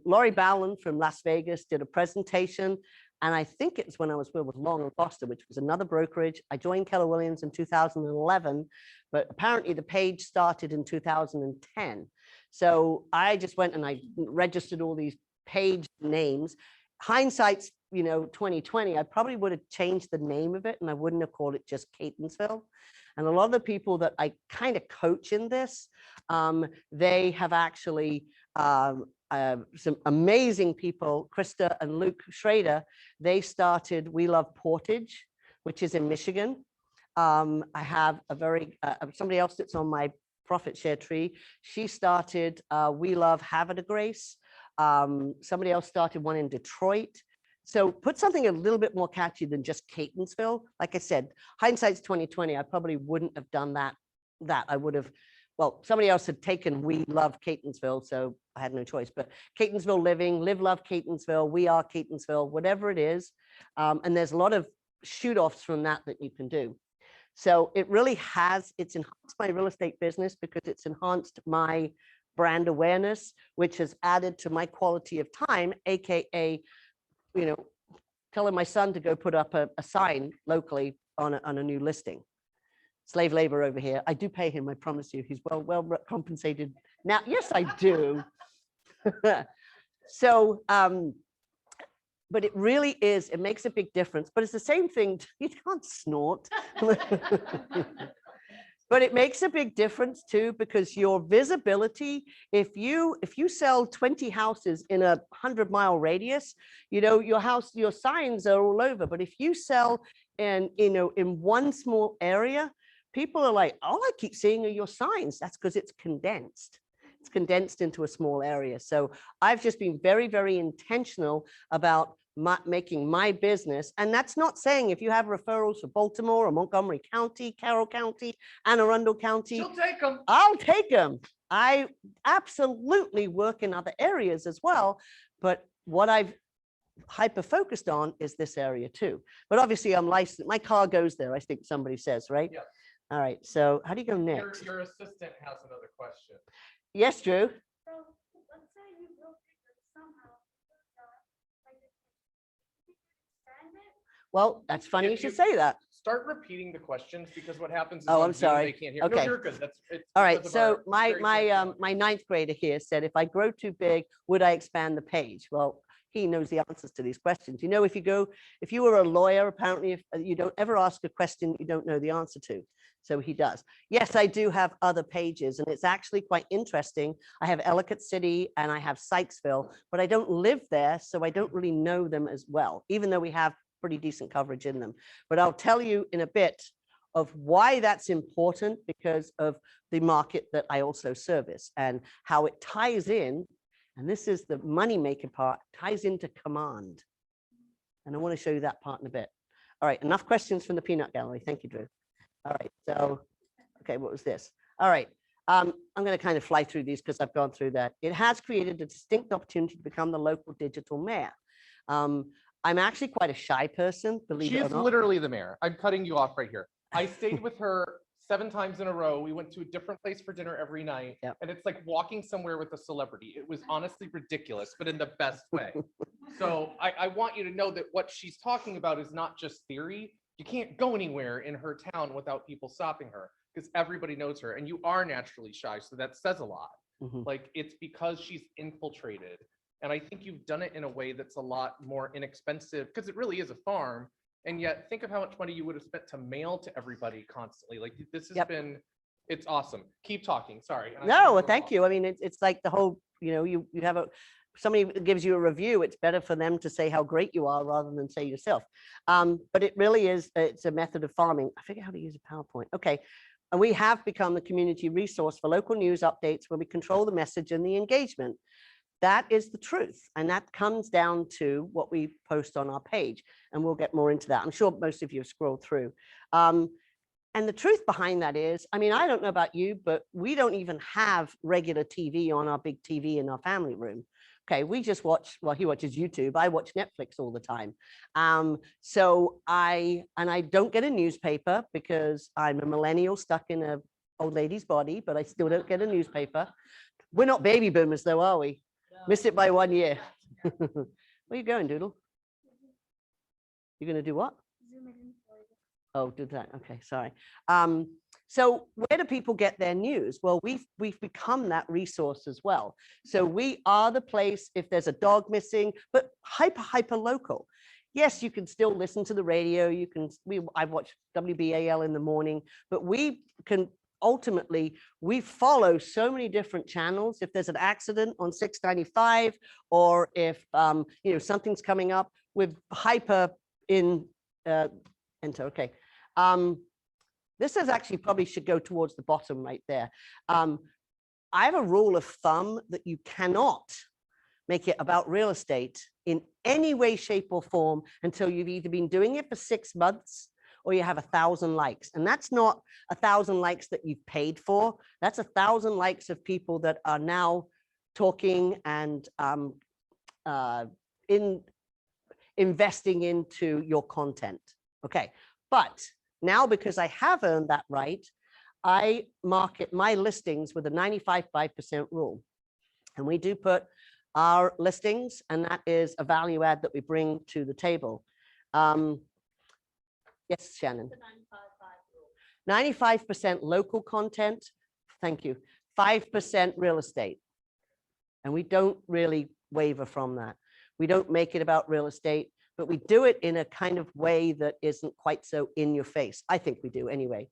Speaker 2: Laurie Bowland from Las Vegas did a presentation, and I think it's when I was with Long and Foster, which was another brokerage. I joined Keller Williams in 2011, but apparently the page started in 2010. So I just went and I registered all these page names. Hindsight's 2020, I probably would have changed the name of it and I wouldn't have called it just Catonsville. And a lot of the people that I kind of coach in this, they have actually some amazing people, Krista and Luke Schrader. They started We Love Portage, which is in Michigan. I have a very somebody else that's on my profit share tree. She started We Love Havre de Grace. Somebody else started one in Detroit. So put something a little bit more catchy than just Catonsville. Like I said, hindsight's 2020. I probably wouldn't have done that. I would have, well, somebody else had taken We Love Catonsville, so I had no choice. But Catonsville Living, Live Love Catonsville, We Are Catonsville, whatever it is. And there's a lot of shoot-offs from that you can do. So it really has, it's enhanced my real estate business because it's enhanced my brand awareness, which has added to my quality of time, AKA, telling my son to go put up a sign locally on a new listing. Slave labor over here. I do pay him, I promise you. He's well compensated now. Yes, I do. So, but it really is, it makes a big difference, but it's the same thing. You can't snort. But it makes a big difference too, because your visibility, if you sell 20 houses in a 100-mile radius, your house, your signs are all over. But if you sell in one small area, people are like, all I keep seeing are your signs. That's because it's condensed. It's condensed into a small area. So I've just been very, very intentional about making my business. And that's not saying if you have referrals for Baltimore or Montgomery County, Carroll County, Anne Arundel County,
Speaker 1: She'll take them.
Speaker 2: I'll take them. I absolutely work in other areas as well. But what I've hyper focused on is this area too. But obviously I'm licensed. My car goes there, I think somebody says, right?
Speaker 1: Yes.
Speaker 2: All right. So how do you go next?
Speaker 1: Your assistant has another question.
Speaker 2: Yes, Drew.
Speaker 3: So let's say you broke it somehow. Expand it.
Speaker 2: Well, that's funny you
Speaker 1: If
Speaker 2: should
Speaker 1: you-
Speaker 2: say that.
Speaker 1: Start repeating the questions because what happens is
Speaker 2: Oh,
Speaker 1: on
Speaker 2: I'm
Speaker 1: Zoom,
Speaker 2: sorry.
Speaker 1: they can't hear.
Speaker 2: Okay.
Speaker 1: No, you're good. It's
Speaker 2: All right,
Speaker 1: because of
Speaker 2: so
Speaker 1: our very sensitive-
Speaker 2: my ninth grader here said, if I grow too big, would I expand the page? Well, he knows the answers to these questions. You know, if you were a lawyer, apparently if you don't ever ask a question you don't know the answer to. So he does. Yes, I do have other pages, and it's actually quite interesting. I have Ellicott City and I have Sykesville, but I don't live there, so I don't really know them as well, even though we have pretty decent coverage in them. But I'll tell you in a bit of why that's important because of the market that I also service and how it ties in. And this is the money making part, ties into command. And I want to show you that part in a bit. All right, enough questions from the peanut gallery. Thank you, Drew. All right, so, okay, what was this? All right, I'm going to kind of fly through these because I've gone through that. It has created a distinct opportunity to become the local digital mayor. I'm actually quite a shy person, believe
Speaker 1: She
Speaker 2: it or
Speaker 1: is
Speaker 2: not.
Speaker 1: literally the mayor. I'm cutting you off right here. I stayed with her 7 times in a row. We went to a different place for dinner every night.
Speaker 2: Yep.
Speaker 1: And it's like walking somewhere with a celebrity. It was honestly ridiculous, but in the best way. So I want you to know that what she's talking about is not just theory. You can't go anywhere in her town without people stopping her because everybody knows her, and you are naturally shy. So that says a lot.
Speaker 2: Mhm.
Speaker 1: Like it's because she's infiltrated. And I think you've done it in a way that's a lot more inexpensive because it really is a farm. And yet think of how much money you would have spent to mail to everybody constantly. Like this has
Speaker 2: Yep.
Speaker 1: been, it's awesome. Keep talking. Sorry. And I
Speaker 2: No,
Speaker 1: didn't
Speaker 2: well,
Speaker 1: move
Speaker 2: thank
Speaker 1: off.
Speaker 2: you. I mean, it's like the whole, you know, you have somebody gives you a review, it's better for them to say how great you are rather than say yourself. But it really is, it's a method of farming. I forget how to use a PowerPoint. Okay. And we have become the community resource for local news updates where we control the message and the engagement. That is the truth. And that comes down to what we post on our page. And we'll get more into that. I'm sure most of you have scrolled through. And the truth behind that is, I mean, I don't know about you, but we don't even have regular TV on our big TV in our family room. Okay, we just watch, well, he watches YouTube. I watch Netflix all the time. So I don't get a newspaper because I'm a millennial stuck in an old lady's body, but I still don't get a newspaper. We're not baby boomers though, are we? Missed it by 1 year. Where are you going, Doodle? You're going to do what? Oh, do that. Okay, sorry. So where do people get their news? Well, we've become that resource as well. So we are the place if there's a dog missing, but hyper local. Yes, you can still listen to the radio. You can. I watch WBAL in the morning, but we can ultimately we follow so many different channels. If there's an accident on 695, or if you know something's coming up, we're hyper in. Enter. Okay. This is actually probably should go towards the bottom right there. I have a rule of thumb that you cannot make it about real estate in any way, shape, or form until you've either been doing it for 6 months or you have 1,000 likes. And that's not 1,000 likes that you've paid for. That's 1,000 likes of people that are now talking and investing into your content. Okay, but now because I have earned that right, I market my listings with a 95% rule. And we do put our listings, and that is a value add that we bring to the table. Yes, Shannon. 95% local content. Thank you. 5% real estate. And we don't really waver from that. We don't make it about real estate, but we do it in a kind of way that isn't quite so in your face. I think we do anyway.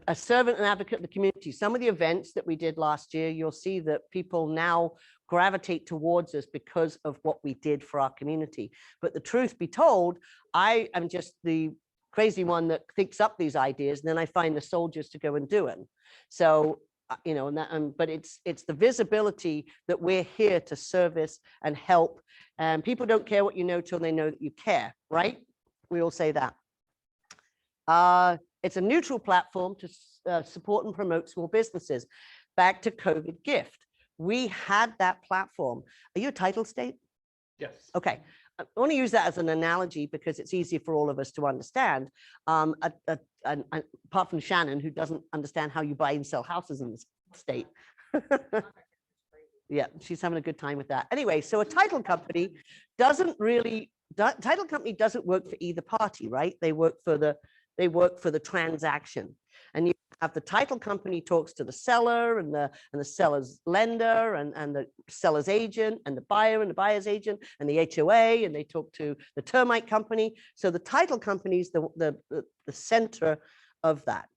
Speaker 2: A servant and advocate of the community. Some of the events that we did last year, you'll see that people now gravitate towards us because of what we did for our community. But the truth be told, I am just the crazy one that thinks up these ideas, and then I find the soldiers to go and do it. So, you know, and that, but it's the visibility that we're here to service and help. And people don't care what you know till they know that you care, right? We all say that. It's a neutral platform to support and promote small businesses. Back to COVID gift. We had that platform. Are you a title state?
Speaker 1: Yes.
Speaker 2: Okay. I want to use that as an analogy because it's easy for all of us to understand. Apart from Shannon, who doesn't understand how you buy and sell houses in this state. Yeah, she's having a good time with that. Anyway, so a title company doesn't work for either party, right? They work for the transaction. And you have the title company talks to the seller and the seller's lender and the seller's agent and the buyer and the buyer's agent and the HOA, and they talk to the termite company. So the title company is the center of that.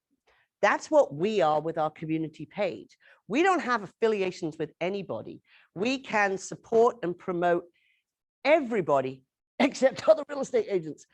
Speaker 2: That's what we are with our community page. We don't have affiliations with anybody. We can support and promote everybody except other real estate agents.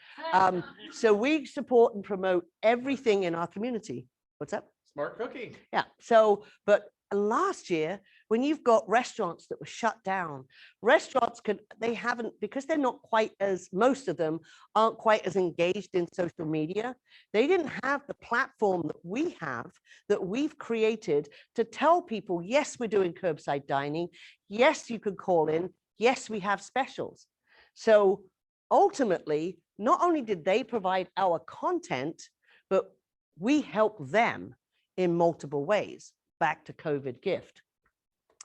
Speaker 2: So we support and promote everything in our community. What's up?
Speaker 1: Smart cookie.
Speaker 2: Yeah. So, but last year, when you've got restaurants that were shut down, restaurants they haven't, because they're not quite as, most of them aren't quite as engaged in social media. They didn't have the platform that we have, that we've created to tell people, yes, we're doing curbside dining. Yes, you can call in. Yes, we have specials. So ultimately, not only did they provide our content, but we help them in multiple ways. Back to COVID gift.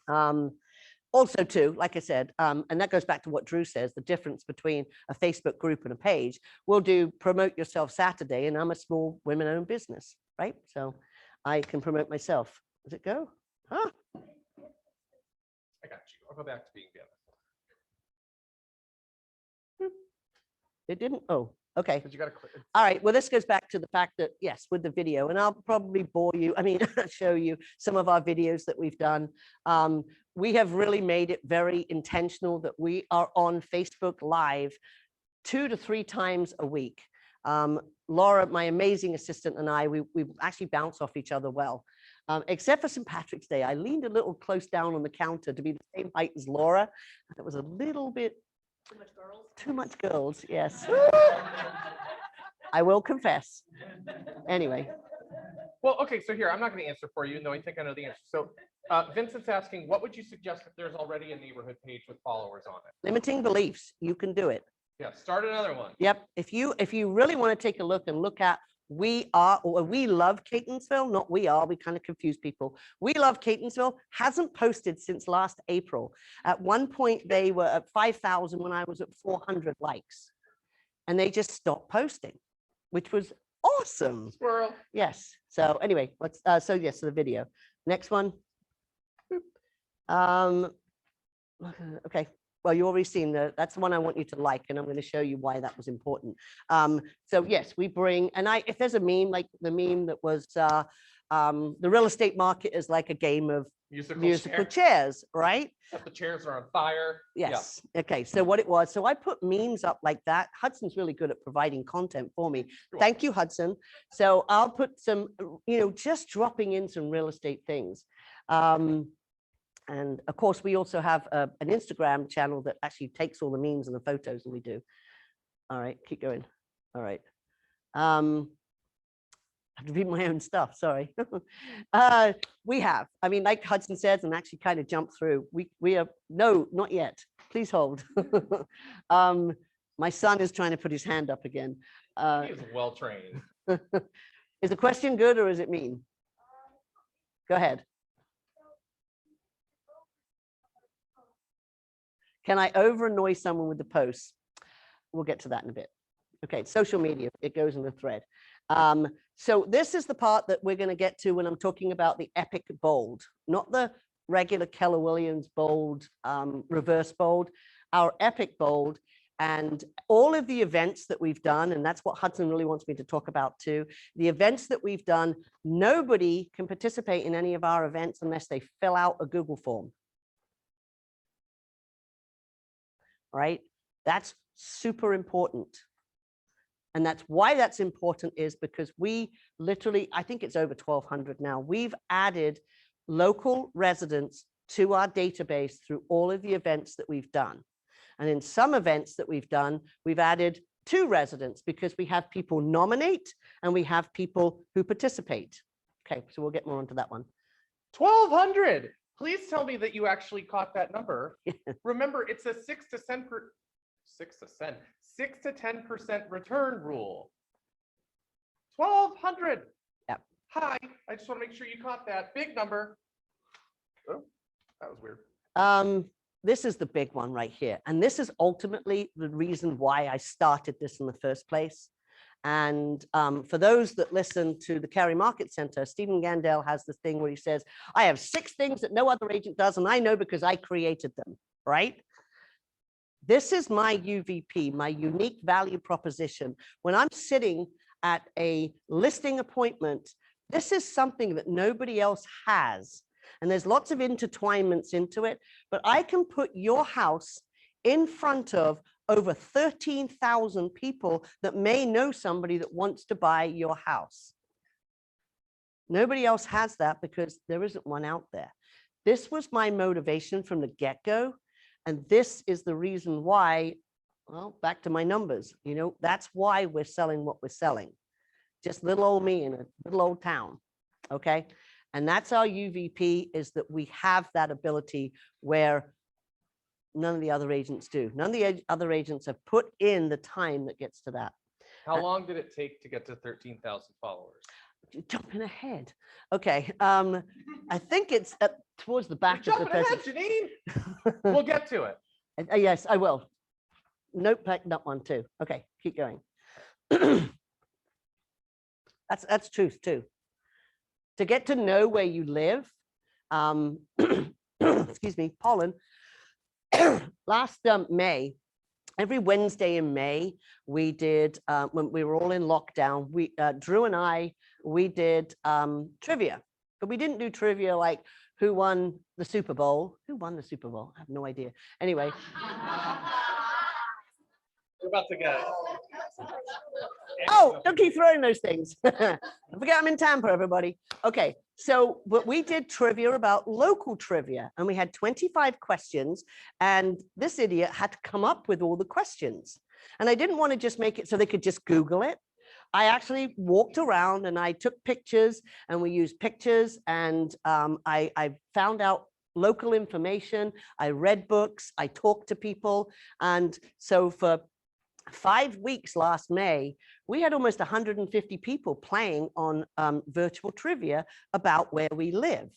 Speaker 2: Also too, like I said, and that goes back to what Drew says, the difference between a Facebook group and a page. We'll do Promote Yourself Saturday, and I'm a small women-owned business, right? So I can promote myself. Does it go? Huh?
Speaker 1: I got you. I'll go back to being the
Speaker 2: It didn't? Oh, okay.
Speaker 1: because you got to click.
Speaker 2: All right, well, this goes back to the fact that, yes, with the video, and I'll probably bore you, I mean, show you some of our videos that we've done. We have really made it very intentional that we are on Facebook Live 2 to 3 times a week. Laura, my amazing assistant, and I, we actually bounce off each other well. Except for St. Patrick's Day, I leaned a little close down on the counter to be the same height as Laura. It was a little bit
Speaker 3: Too much girls.
Speaker 2: too much girls, yes. I will confess. Anyway,
Speaker 1: Well, okay, so here, I'm not going to answer for you, though I think I know the answer. So Vincent's asking, what would you suggest if there's already a neighborhood page with followers on it?
Speaker 2: limiting beliefs, you can do it.
Speaker 1: Yeah, start another one.
Speaker 2: Yep. If you really want to take a look at we love Catonsville, not we are, we kind of confuse people. We love Catonsville hasn't posted since last April. At one point they were at 5,000 when I was at 400 likes, and they just stopped posting, which was awesome.
Speaker 1: Squirrel.
Speaker 2: Yes. So anyway, let's so yes, the video. Next one. Okay. Well, you already seen that's the one I want you to like, and I'm going to show you why that was important. So yes, we bring, and if there's a meme, like the meme that was the real estate market is like a game of musical chairs, right?
Speaker 1: Except the chairs are on fire.
Speaker 2: Yes. Okay. So what it was, so I put memes up like that. Hudson's really good at providing content for me. Thank you, Hudson. So I'll put some, just dropping in some real estate things. And of course, we also have an Instagram channel that actually takes all the memes and the photos that we do. All right, keep going. All right. I have to read my own stuff, sorry. We have, I mean, like Hudson says, and actually kind of jump through, we have, no, not yet. Please hold. My son is trying to put his hand up again.
Speaker 1: He is well trained.
Speaker 2: Is the question good or is it mean? Go ahead. Can I over-annoy someone with the posts? We'll get to that in a bit. Okay, social media, it goes in the thread. So this is the part that we're going to get to when I'm talking about the epic bold, not the regular Keller Williams bold, reverse bold, our epic bold, and all of the events that we've done, and that's what Hudson really wants me to talk about too. The events that we've done, nobody can participate in any of our events unless they fill out a Google form. Right? That's super important. And that's why that's important is because we literally, I think it's over 1,200 now. We've added local residents to our database through all of the events that we've done. And in some events that we've done, we've added 2 residents because we have people nominate and we have people who participate. Okay, so we'll get more onto that one.
Speaker 1: 1,200. Please tell me that you actually caught that number. Remember, it's a 6 to 10% return rule. 1,200.
Speaker 2: Yep.
Speaker 1: Hi, I just want to make sure you caught that big number. Oh, that was weird.
Speaker 2: This is the big one right here. And this is ultimately the reason why I started this in the first place. And for those that listen to the Cary Market Center, Stephen Gandel has this thing where he says, I have 6 things that no other agent does, and I know because I created them, right? This is my UVP, my unique value proposition. When I'm sitting at a listing appointment, this is something that nobody else has. And there's lots of intertwinements into it, but I can put your house in front of over 13,000 people that may know somebody that wants to buy your house. Nobody else has that because there isn't one out there. This was my motivation from the get-go. And this is the reason why, well, back to my numbers, you know, that's why we're selling what we're selling. Just little old me in a little old town, okay? And that's our UVP, is that we have that ability where none of the other agents do. None of the other agents have put in the time that gets to that.
Speaker 1: How long did it take to get to 13,000 followers?
Speaker 2: You're jumping ahead. Okay, I think it's towards the back
Speaker 1: You're
Speaker 2: of the
Speaker 1: jumping ahead, Janine. We'll get to it.
Speaker 2: Yes, I will. Note that one too. Okay, keep going. That's truth too. To get to know where you live, excuse me, pollen. Last May, every Wednesday in May, we did, when we were all in lockdown, we, Drew and I, we did trivia, but we didn't do trivia like who won the Super Bowl. Who won the Super Bowl? I have no idea. Anyway.
Speaker 1: We're about to get.
Speaker 2: Oh, don't keep throwing those things. Don't forget I'm in Tampa, everybody. Okay, so but we did trivia about local trivia, and we had 25 questions, and this idiot had to come up with all the questions. And I didn't want to just make it so they could just Google it. I actually walked around and I took pictures, and we used pictures, and I found out local information. I read books, I talked to people. And so for 5 weeks last May, we had almost 150 people playing on virtual trivia about where we live.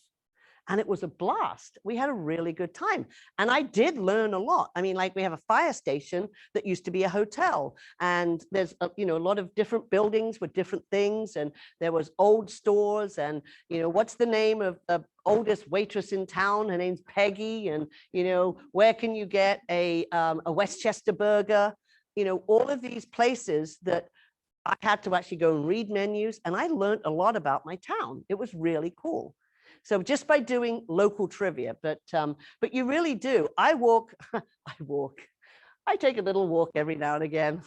Speaker 2: And it was a blast. We had a really good time. And I did learn a lot. I mean, like we have a fire station that used to be a hotel. And there's, you know, a lot of different buildings with different things. And there was old stores and, you know, what's the name of the oldest waitress in town? Her name's Peggy. And, you know, where can you get a Westchester burger? You know, all of these places that I had to actually go and read menus. And I learned a lot about my town. It was really cool. So just by doing local trivia, but you really do. I take a little walk every now and again.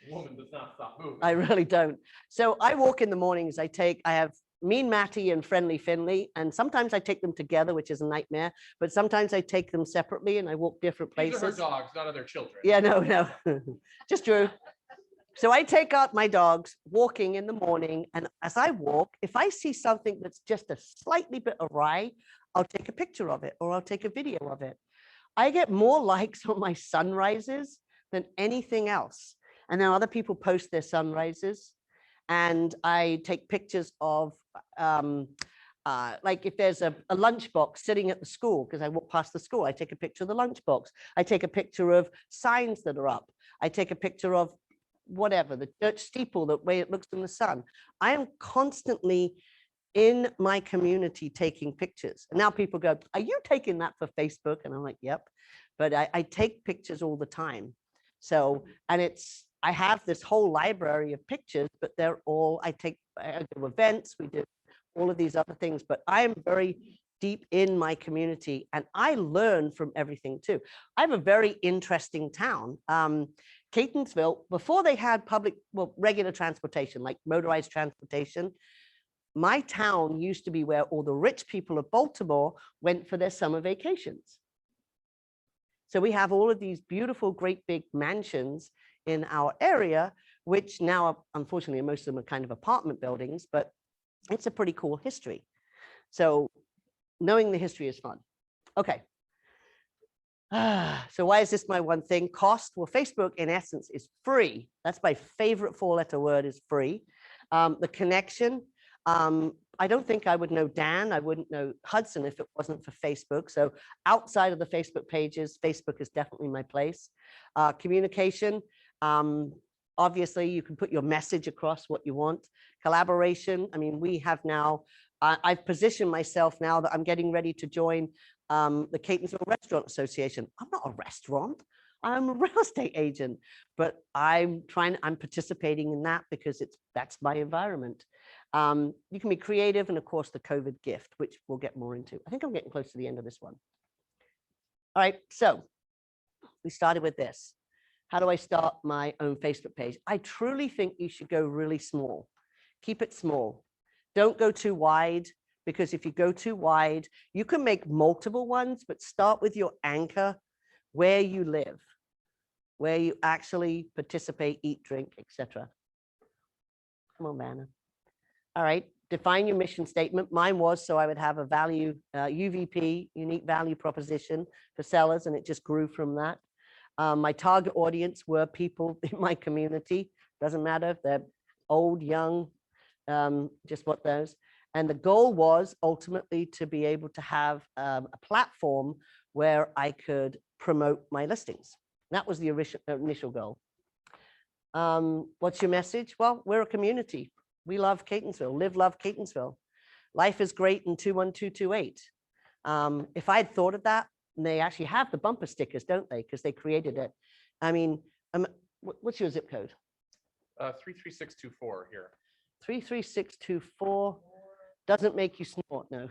Speaker 1: Woman does not stop moving.
Speaker 2: I really don't. So I walk in the mornings. I have Mean Matty and Friendly Finley, and sometimes I take them together, which is a nightmare, but sometimes I take them separately and I walk different places.
Speaker 1: These are her dogs, not other children.
Speaker 2: Yeah, no, just Drew. So I take out my dogs walking in the morning, and as I walk, if I see something that's just a slightly bit awry, I'll take a picture of it or I'll take a video of it. I get more likes on my sunrises than anything else. And then other people post their sunrises, and I take pictures of like if there's a lunchbox sitting at the school, because I walk past the school, I take a picture of the lunchbox. I take a picture of signs that are up. I take a picture of whatever, the church steeple, the way it looks in the sun. I am constantly in my community taking pictures. And now people go, are you taking that for Facebook? And I'm like, yep. But I take pictures all the time. So, and I have this whole library of pictures, but they're all, I do events, we do all of these other things, but I am very deep in my community and I learn from everything too. I have a very interesting town. Catonsville, before they had regular transportation, like motorized transportation, my town used to be where all the rich people of Baltimore went for their summer vacations. So we have all of these beautiful, great big mansions in our area, which now, unfortunately, most of them are kind of apartment buildings, but it's a pretty cool history. So knowing the history is fun. Okay. So why is this my one thing? Cost? Well, Facebook in essence is free. That's my favorite 4-letter word, is free. The connection, I don't think I would know Dan. I wouldn't know Hudson if it wasn't for Facebook. So outside of the Facebook pages, Facebook is definitely my place. Communication, Obviously, you can put your message across what you want. Collaboration. I mean, we have now, I've positioned myself now that I'm getting ready to join the Catonsville Restaurant Association. I'm not a restaurant. I'm a real estate agent, but I'm participating in that because that's my environment. You can be creative, and of course the COVID gift, which we'll get more into. I think I'm getting close to the end of this one. All right, so we started with this. How do I start my own Facebook page? I truly think you should go really small. Keep it small. Don't go too wide, because if you go too wide, you can make multiple ones, but start with your anchor, where you live, where you actually participate, eat, drink, etc. Come on, Vanna. All right, define your mission statement. Mine was so I would have a value, UVP, unique value proposition for sellers, and it just grew from that. My target audience were people in my community. Doesn't matter if they're old, young, just what those. And the goal was ultimately to be able to have a platform where I could promote my listings. That was the initial goal. What's your message? Well, we're a community. We love Catonsville, live, love Catonsville. Life is great in 21228. If I had thought of that, and they actually have the bumper stickers, don't they? Because they created it. I mean, what's your zip code?
Speaker 1: 33624 here.
Speaker 2: 33624 doesn't make you snort, no.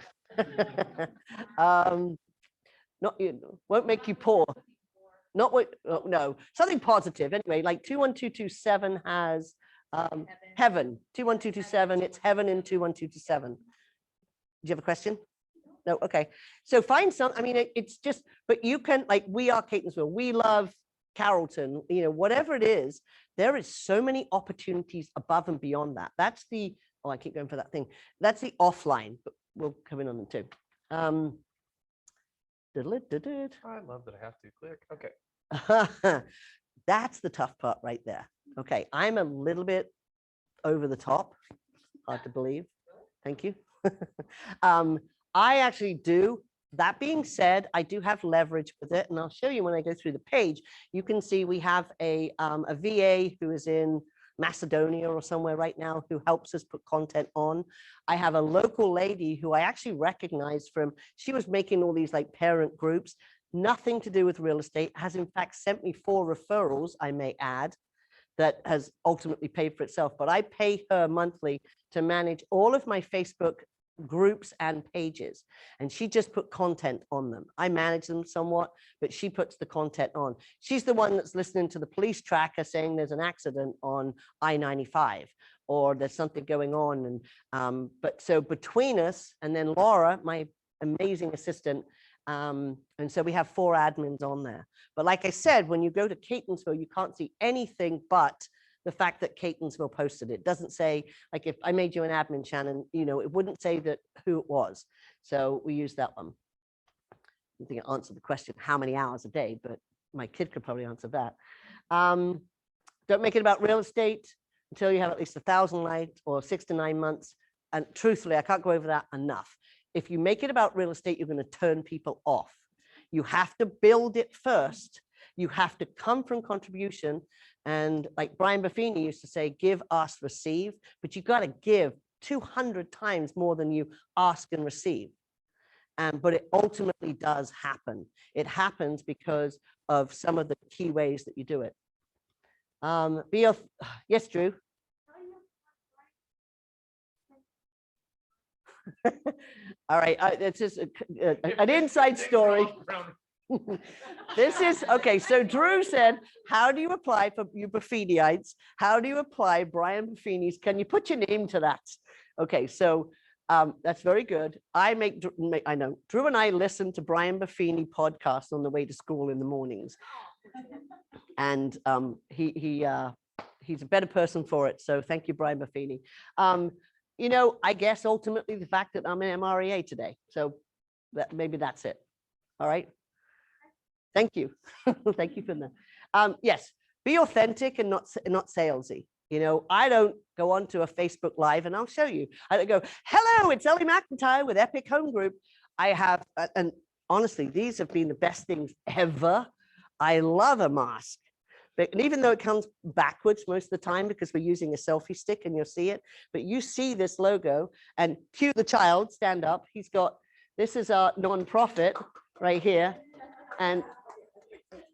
Speaker 2: Won't make you poor. Not what, oh, no, something positive. Anyway, like 21227 has heaven. 21227, it's heaven in 21227. Do you have a question? No, okay. So find some, I mean, it's just, but you can, like, we are Catonsville, we love Carrollton, you know, whatever it is, there is so many opportunities above and beyond that. That's the, oh, I keep going for that thing. That's the offline, but we'll come in on them too.
Speaker 1: I love that I have to click. Okay.
Speaker 2: That's the tough part right there. Okay, I'm a little bit over the top. Hard to believe. Thank you. I actually do. That being said, I do have leverage with it, and I'll show you when I go through the page. You can see we have a VA who is in Macedonia or somewhere right now who helps us put content on. I have a local lady who I actually recognize from, she was making all these like parent groups, nothing to do with real estate, has in fact sent me 4 referrals, I may add, that has ultimately paid for itself. But I pay her monthly to manage all of my Facebook groups and pages, and she just put content on them. I manage them somewhat, but she puts the content on. She's the one that's listening to the police tracker saying there's an accident on I-95 or there's something going on. And but so between us, and then Laura, my amazing assistant, and so we have 4 admins on there. But like I said, when you go to Catonsville, you can't see anything but the fact that Catonsville posted it. It doesn't say, like, if I made you an admin, Shannon, you know, it wouldn't say that who it was. So we use that one. I think it answered the question, how many hours a day, but my kid could probably answer that. Don't make it about real estate until you have at least 1,000 likes or 6 to 9 months. And truthfully, I can't go over that enough. If you make it about real estate, you're going to turn people off. You have to build it first. You have to come from contribution. And like Brian Buffini used to say, give, ask, receive, but you got to give 200 times more than you ask and receive. But it ultimately does happen. It happens because of some of the key ways that you do it. Yes, Drew. All right, it's just an inside story. This is, okay, so Drew said, how do you apply for you Buffiniites? How do you apply Brian Buffini's? Can you put your name to that? Okay, so that's very good. I know, Drew and I listen to Brian Buffini podcast on the way to school in the mornings. And he's a better person for it. So thank you, Brian Buffini. You know, I guess ultimately the fact that I'm an MREA today. So maybe that's it. All right. Thank you. Thank you for that. Yes, be authentic and not salesy. You know, I don't go onto a Facebook Live, and I'll show you. I don't go, hello, it's Ellie McIntire with Epic Home Group. I have, and honestly, these have been the best things ever. I love a mask, And even though it comes backwards most of the time because we're using a selfie stick and you'll see it, but you see this logo and cue the child, stand up. He's got, this is our nonprofit right here. And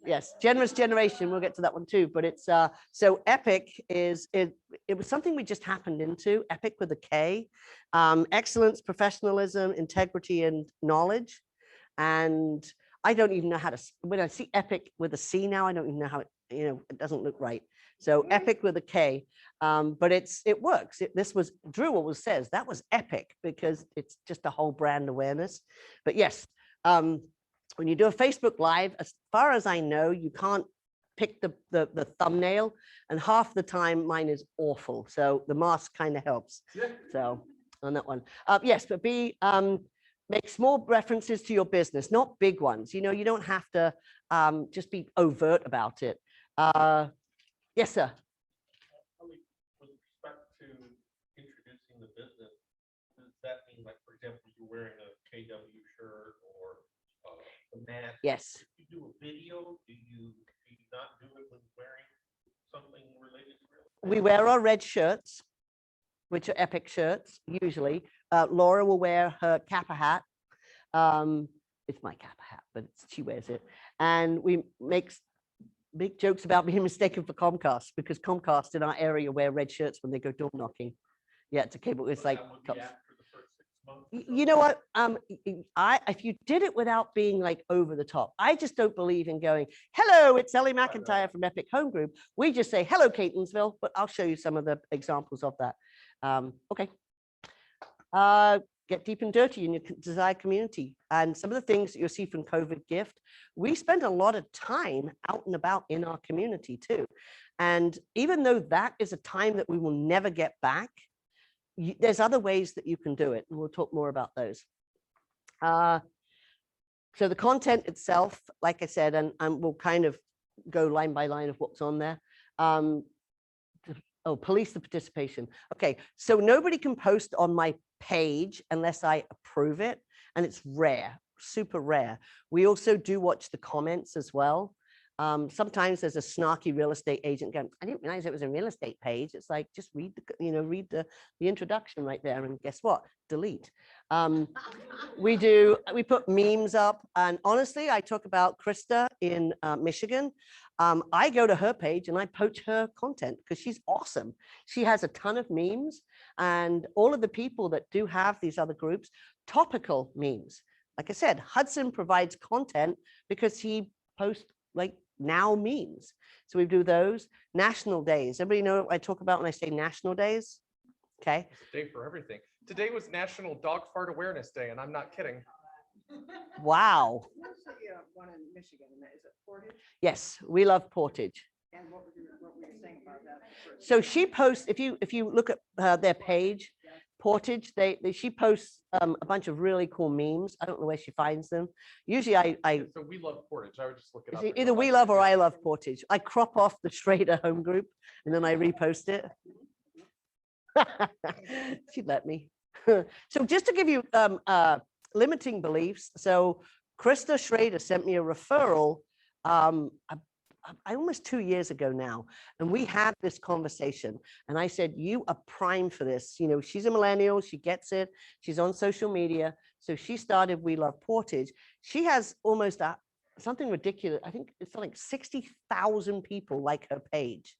Speaker 2: yes, Generous Generation, we'll get to that one too, but it's, so EPIC is, it was something we just happened into, EPIC with a K, excellence, professionalism, integrity, and knowledge. And I don't even know how to, when I see EPIC with a C now, I don't even know how it, it doesn't look right. So EPIC with a K, but it works. This was, Drew always says, that was epic because it's just a whole brand awareness. But yes, when you do a Facebook Live, as far as I know, you can't pick the thumbnail, and half the time mine is awful. So the mask kind of helps. So on that one, yes, but make small references to your business, not big ones. You don't have to just be overt about it. Yes, sir.
Speaker 5: With respect to introducing the business, does that mean, like, for example, you're wearing a KW shirt or a mask?
Speaker 2: Yes.
Speaker 5: If you do a video, do you not do it when wearing something related to real estate?
Speaker 2: We wear our red shirts, which are epic shirts, usually. Laura will wear her Kappa hat. It's my Kappa hat, but she wears it. And we make big jokes about being mistaken for Comcast, because Comcast in our area wear red shirts when they go door knocking. Yeah, it's a cable. It's like,
Speaker 5: That would be after the first 6 months or
Speaker 2: you know what? If you did it without being like over the top, I just don't believe in going, hello, it's Ellie McIntire from Epic Home Group. We just say, hello, Catonsville, but I'll show you some of the examples of that. Okay. Get deep and dirty in your desired community. And some of the things that you'll see from COVID Gift, we spend a lot of time out and about in our community too. And even though that is a time that we will never get back, there's other ways that you can do it. And we'll talk more about those. So the content itself, like I said, and we'll kind of go line by line of what's on there. Oh, police the participation. Okay, so nobody can post on my page unless I approve it, and it's rare, super rare. We also do watch the comments as well. Sometimes there's a snarky real estate agent going, I didn't realize it was a real estate page. It's like, just read the introduction right there, and guess what? Delete. We put memes up, and honestly, I talk about Krista in Michigan. I go to her page and I poach her content because she's awesome. She has a ton of memes, and all of the people that do have these other groups, topical memes. Like I said, Hudson provides content because he posts like now memes. So we do those. National days. Everybody know what I talk about when I say national days? Okay.
Speaker 1: It's a day for everything. Today was National Dog Fart Awareness Day, and I'm not kidding.
Speaker 2: Wow.
Speaker 6: One in Michigan, is it Portage?
Speaker 2: Yes, we love Portage.
Speaker 6: And what were you saying about that?
Speaker 2: So she posts, if you look at their page, Portage, she posts a bunch of really cool memes. I don't know where she finds them. Usually
Speaker 1: So we love Portage. I would just look it up.
Speaker 2: either we love or I love Portage. I crop off the Schrader home group and then I repost it. She'd let me. So just to give you limiting beliefs. So Krista Schrader sent me a referral almost 2 years ago now, and we had this conversation, and I said, you are prime for this. She's a millennial, she gets it, she's on social media, so she started We Love Portage. She has almost something ridiculous. I think it's like 60,000 people like her page.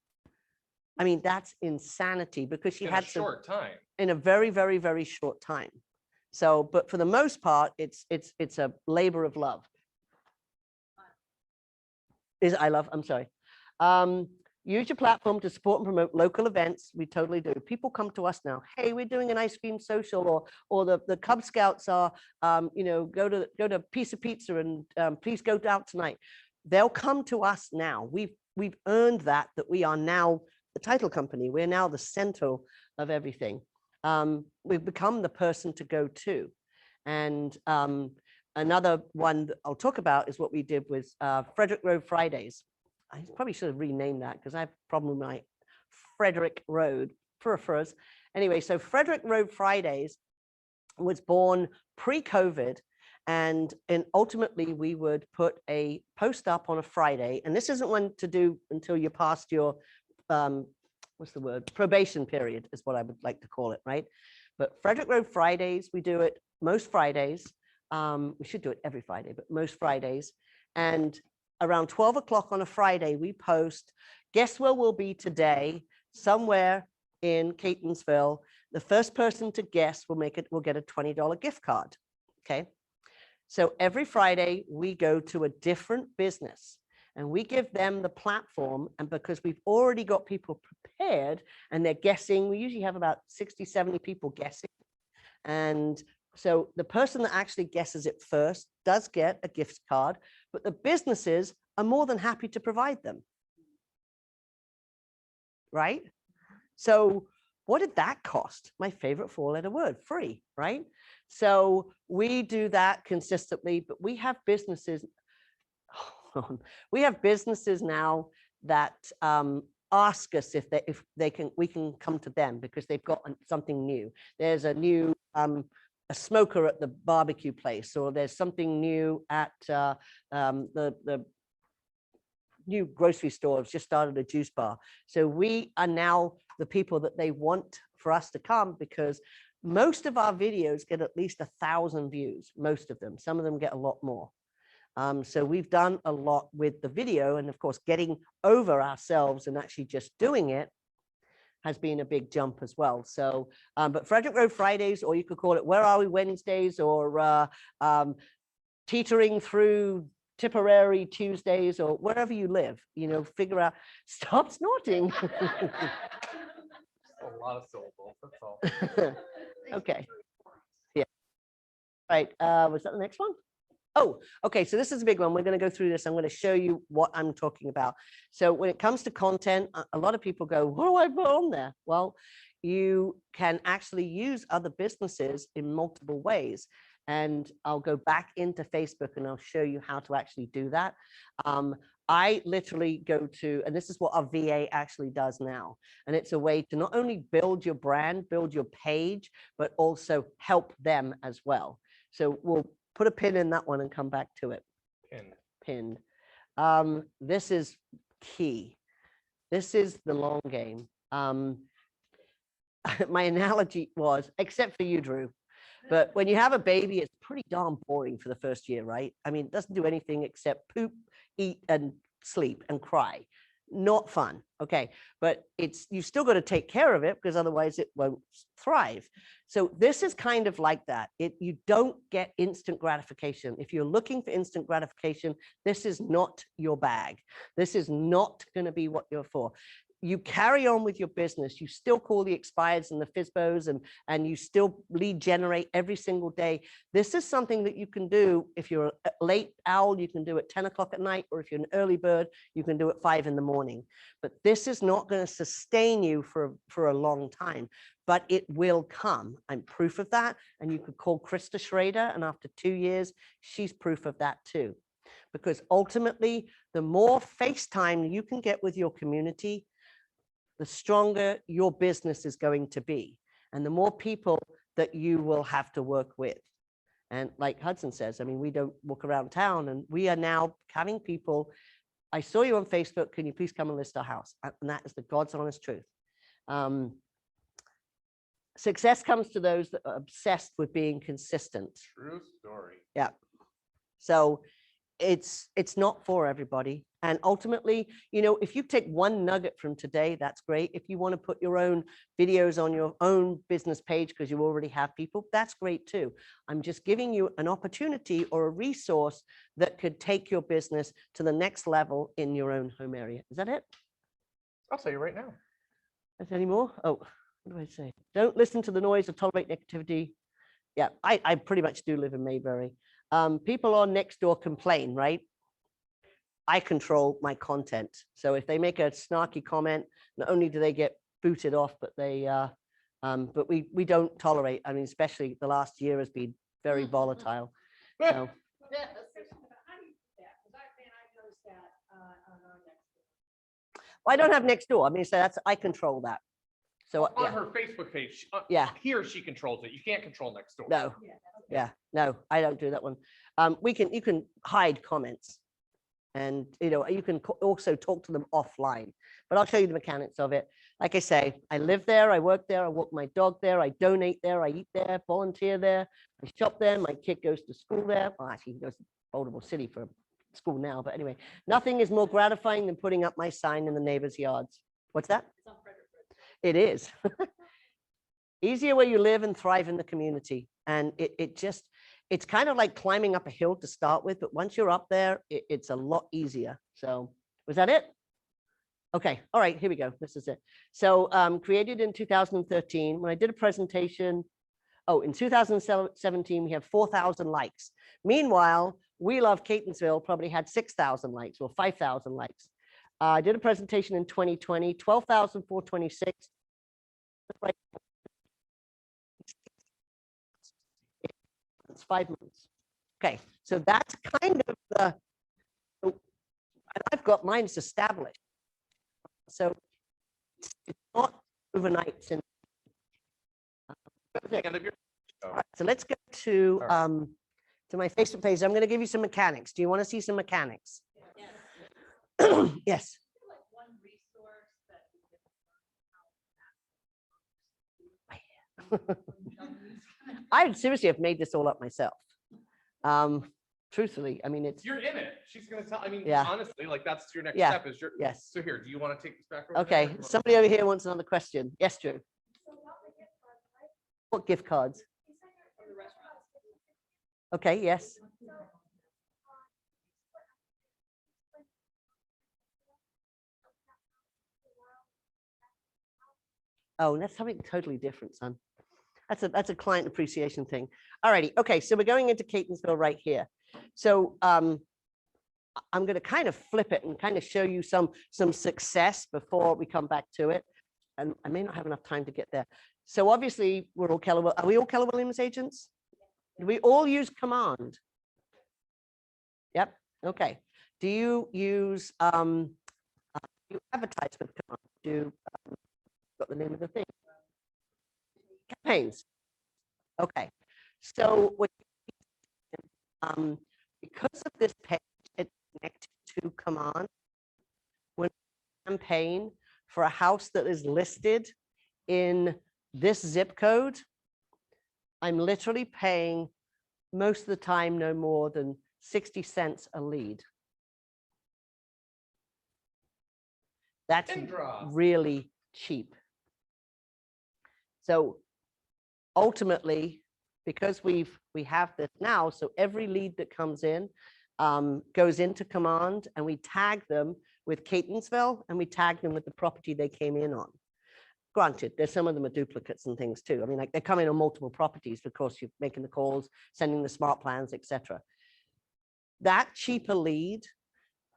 Speaker 2: I mean, that's insanity, because she had
Speaker 1: a short time.
Speaker 2: in a very, very, very short time. So, but for the most part, it's a labor of love. I'm sorry. Use your platform to support and promote local events. We totally do. People come to us now. Hey, we're doing an ice cream social, or the Cub Scouts are, go to Piece of Pizza and please go out tonight. They'll come to us now. We've earned that we are now the title company. We're now the center of everything. We've become the person to go to. And another one that I'll talk about is what we did with Frederick Road Fridays. I probably should have renamed that because I have a problem with my Frederick Road peripherals. Anyway, so Frederick Road Fridays was born pre-COVID, And ultimately we would put a post up on a Friday, and this isn't one to do until you're past your what's the word, probation period is what I would like to call it, right? But Frederick Road Fridays, we do it most Fridays. We should do it every Friday, but most Fridays. And around 12 o'clock on a Friday, we post, guess where we'll be today, somewhere in Catonsville. The first person to guess will get a $20 gift card. Okay. So every Friday we go to a different business and we give them the platform. And because we've already got people prepared and they're guessing, we usually have about 60, 70 people guessing. And so the person that actually guesses it first does get a gift card, but the businesses are more than happy to provide them. Right? So what did that cost? My favorite four-letter word, free, right? So we do that consistently, but we have businesses, now that ask us if we can come to them because they've got something new. There's a new a smoker at the barbecue place, or there's something new at the new grocery store has just started a juice bar. So we are now the people that they want for us to come, because most of our videos get at least 1,000 views, most of them. Some of them get a lot more. So we've done a lot with the video, and of course, getting over ourselves and actually just doing it has been a big jump as well. So, but Frederick Road Fridays, or you could call it Where Are We Wednesdays, or Teetering Through Tipperary Tuesdays, or wherever you live, figure out, stop snorting.
Speaker 1: A lot of syllables, that's all.
Speaker 2: Okay. Yeah. Right. Was that the next one? Oh, okay. So this is a big one. We're going to go through this. I'm going to show you what I'm talking about. So when it comes to content, a lot of people go, what do I put on there? Well, you can actually use other businesses in multiple ways. And I'll go back into Facebook and I'll show you how to actually do that. I literally go to, and this is what our VA actually does now. And it's a way to not only build your brand, build your page, but also help them as well. So we'll put a pin in that one and come back to it. Pinned. This is key. This is the long game. My analogy was, except for you, Drew, but when you have a baby, it's pretty darn boring for the first year, right? I mean, it doesn't do anything except poop, eat, and sleep and cry. Not fun. Okay. But you still got to take care of it, because otherwise it won't thrive. So this is kind of like that. You don't get instant gratification. If you're looking for instant gratification, this is not your bag. This is not going to be what you're for. You carry on with your business. You still call the expireds and the FISBOs, and you still lead generate every single day. This is something that you can do. If you're a late owl, you can do it 10 o'clock at night, or if you're an early bird, you can do it 5 in the morning. But this is not going to sustain you for a long time, but it will come. I'm proof of that. And you could call Krista Schrader, and after 2 years, she's proof of that too. Because ultimately, the more FaceTime you can get with your community, the stronger your business is going to be, and the more people that you will have to work with. And like Hudson says, I mean, we don't walk around town, and we are now having people, I saw you on Facebook, can you please come and list our house? And that is the God's honest truth. Success comes to those that are obsessed with being consistent.
Speaker 1: True story.
Speaker 2: Yeah. So it's not for everybody. And ultimately, if you take one nugget from today, that's great. If you want to put your own videos on your own business page because you already have people, that's great too. I'm just giving you an opportunity or a resource that could take your business to the next level in your own home area. Is that it?
Speaker 1: I'll tell you right now.
Speaker 2: Is there any more? Oh, what do I say? Don't listen to the noise or tolerate negativity. Yeah, I pretty much do live in Mayberry. People on Nextdoor complain, right? I control my content. So if they make a snarky comment, not only do they get booted off, but but we don't tolerate. I mean, especially the last year has been very volatile. So,
Speaker 6: How do you do that? Because I noticed that on our next.
Speaker 2: I don't have Nextdoor. I mean, so I control that. So,
Speaker 1: On
Speaker 2: yeah,
Speaker 1: her Facebook page,
Speaker 2: yeah,
Speaker 1: here she controls it. You can't control next door.
Speaker 2: no, yeah, no, I don't do that one. You can hide comments. And, you can also talk to them offline, but I'll show you the mechanics of it. Like I say, I live there, I work there, I walk my dog there, I donate there, I eat there, volunteer there, I shop there, my kid goes to school there. Well, actually, he goes to Baltimore City for school now, but anyway, nothing is more gratifying than putting up my sign in the neighbors' yards. What's that?
Speaker 3: It's on Frederick Road.
Speaker 2: It is. Easier where you live and thrive in the community. And it's kind of like climbing up a hill to start with, but once you're up there, it's a lot easier. So was that it? Okay, all right, here we go. This is it. So created in 2013, when I did a presentation, in 2017, we have 4,000 likes. Meanwhile, We Love Catonsville probably had 6,000 likes or 5,000 likes. I did a presentation in 2020, 12,426. It's 5 months. Okay, so that's kind of the, and I've got mine established. So it's not overnight. Since,
Speaker 1: End of your-
Speaker 2: all right, so let's go to
Speaker 1: All
Speaker 2: to my Facebook page. I'm going to give you some mechanics. Do you want to see some mechanics? Yes.
Speaker 3: Like one resource that we can
Speaker 2: I seriously have made this all up myself. Truthfully, I mean, it's
Speaker 1: You're in it. She's gonna tell. I mean,
Speaker 2: Yeah.
Speaker 1: honestly, like that's your next
Speaker 2: Yeah.
Speaker 1: step. Is your
Speaker 2: yes.
Speaker 1: So here, do you want to take this back? Over
Speaker 2: Okay,
Speaker 1: there?
Speaker 2: somebody over here wants another question. Yes, Drew. What gift cards?
Speaker 3: from the restaurant.
Speaker 2: Okay, yes. Oh, that's something totally different, son. That's a client appreciation thing. All righty. Okay, so we're going into Catonsville right here. So I'm going to kind of flip it and kind of show you some success before we come back to it. And I may not have enough time to get there. So obviously, we're all Keller. Are we all Keller Williams agents? Do we all use command? Yep. Okay. Do you use you advertise with command? Do you got the name of the thing? Campaigns. Okay. So what because of this page, it's connected to command. When campaign for a house that is listed in this zip code, I'm literally paying most of the time no more than 60 cents a lead. That's
Speaker 1: Pin drop.
Speaker 2: really cheap. So ultimately, because we have this now, so every lead that comes in goes into command, and we tag them with Catonsville, and we tag them with the property they came in on. Granted, there's some of them are duplicates and things too. I mean, like they come in on multiple properties, of course, you're making the calls, sending the smart plans, etc. That cheaper lead.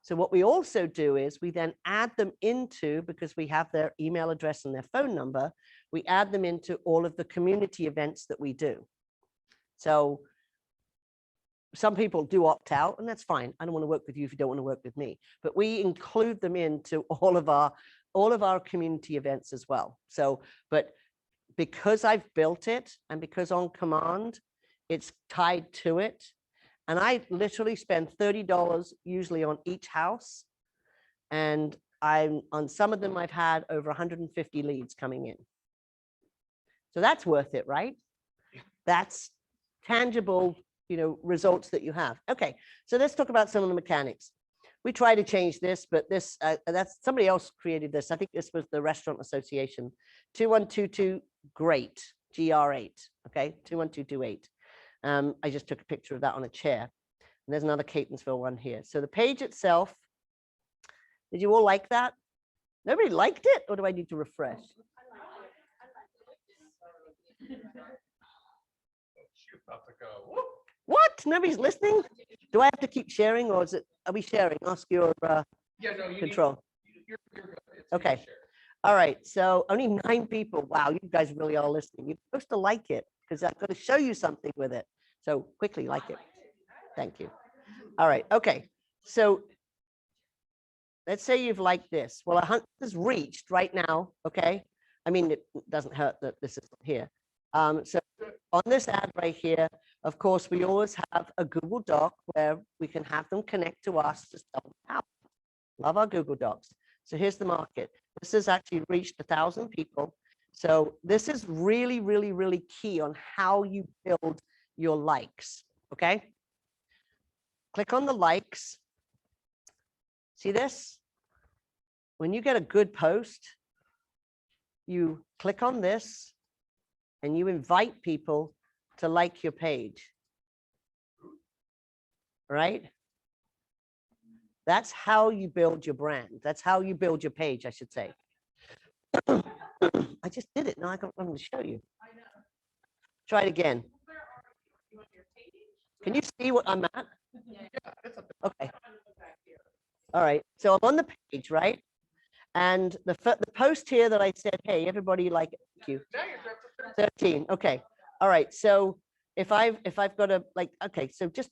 Speaker 2: So what we also do is we then add them into, because we have their email address and their phone number, we add them into all of the community events that we do. So some people do opt out, and that's fine. I don't want to work with you if you don't want to work with me, but we include them into all of our community events as well. So, but because I've built it and because on command, it's tied to it. And I literally spend $30 usually on each house. And on some of them, I've had over 150 leads coming in. So that's worth it, right? That's tangible, results that you have. Okay, so let's talk about some of the mechanics. We try to change this, but that's somebody else created this. I think this was the Restaurant Association. 2122 great, GR8. Okay, 21228. I just took a picture of that on a chair. And there's another Catonsville one here. So the page itself, did you all like that? Nobody liked it, or do I need to refresh?
Speaker 1: She's about to go. Whoop.
Speaker 2: What? Nobody's listening? Do I have to keep sharing, or are we sharing? Ask your
Speaker 1: Yeah, no, you
Speaker 2: control.
Speaker 1: You're good. It's
Speaker 2: Okay.
Speaker 1: easy to share.
Speaker 2: All right, so only 9 people. Wow, you guys really are listening. You're supposed to like it because I'm going to show you something with it. So quickly like it. Thank you. All right, okay. So let's say you've liked this. Well, 100 is reached right now, okay? I mean, it doesn't hurt that this is here. So on this ad right here, of course, we always have a Google Doc where we can have them connect to us to sell the house. Love our Google Docs. So here's the market. This has actually reached 1,000 people. So this is really, really, really key on how you build your likes, okay? Click on the likes. See this? When you get a good post, you click on this and you invite people to like your page, right? That's how you build your brand. That's how you build your page, I should say. I just did it. Now I'm going to show you. Try it again. Can you see what I'm at? Okay. All right. So I'm on the page, right? And the post here that I said, hey, everybody like it. Thank you. 13. Okay. All right. So if I've got a like, okay, so just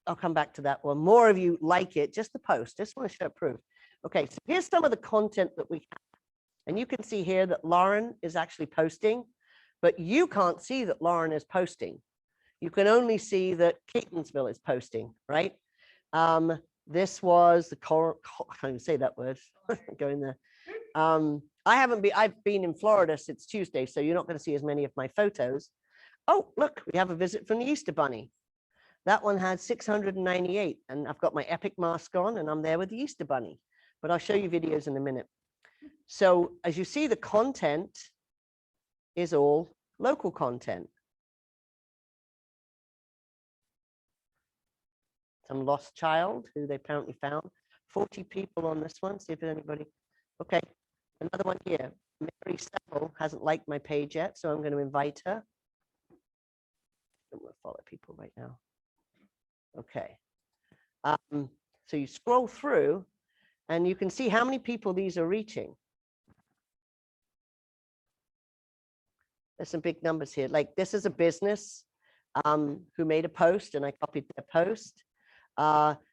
Speaker 2: I'll come back to that one. More of you like it, just the post. Just want to show proof. Okay, so here's some of the content that we have. And you can see here that Lauren is actually posting, but you can't see that Lauren is posting. You can only see that Catonsville is posting, right? This was the I can't even say that word. Go in there. I've been in Florida since Tuesday, so you're not going to see as many of my photos. Oh, look, we have a visit from the Easter Bunny. That one had 698, and I've got my epic mask on, and I'm there with the Easter Bunny. But I'll show you videos in a minute. So as you see, the content is all local content. Some lost child who they apparently found. 40 people on this one. See if there's anybody. Okay, another one here. Mary Seville hasn't liked my page yet, so I'm going to invite her. I'm going to follow people right now. Okay. So you scroll through and you can see how many people these are reaching. There's some big numbers here. Like this is a business who made a post and I copied their post.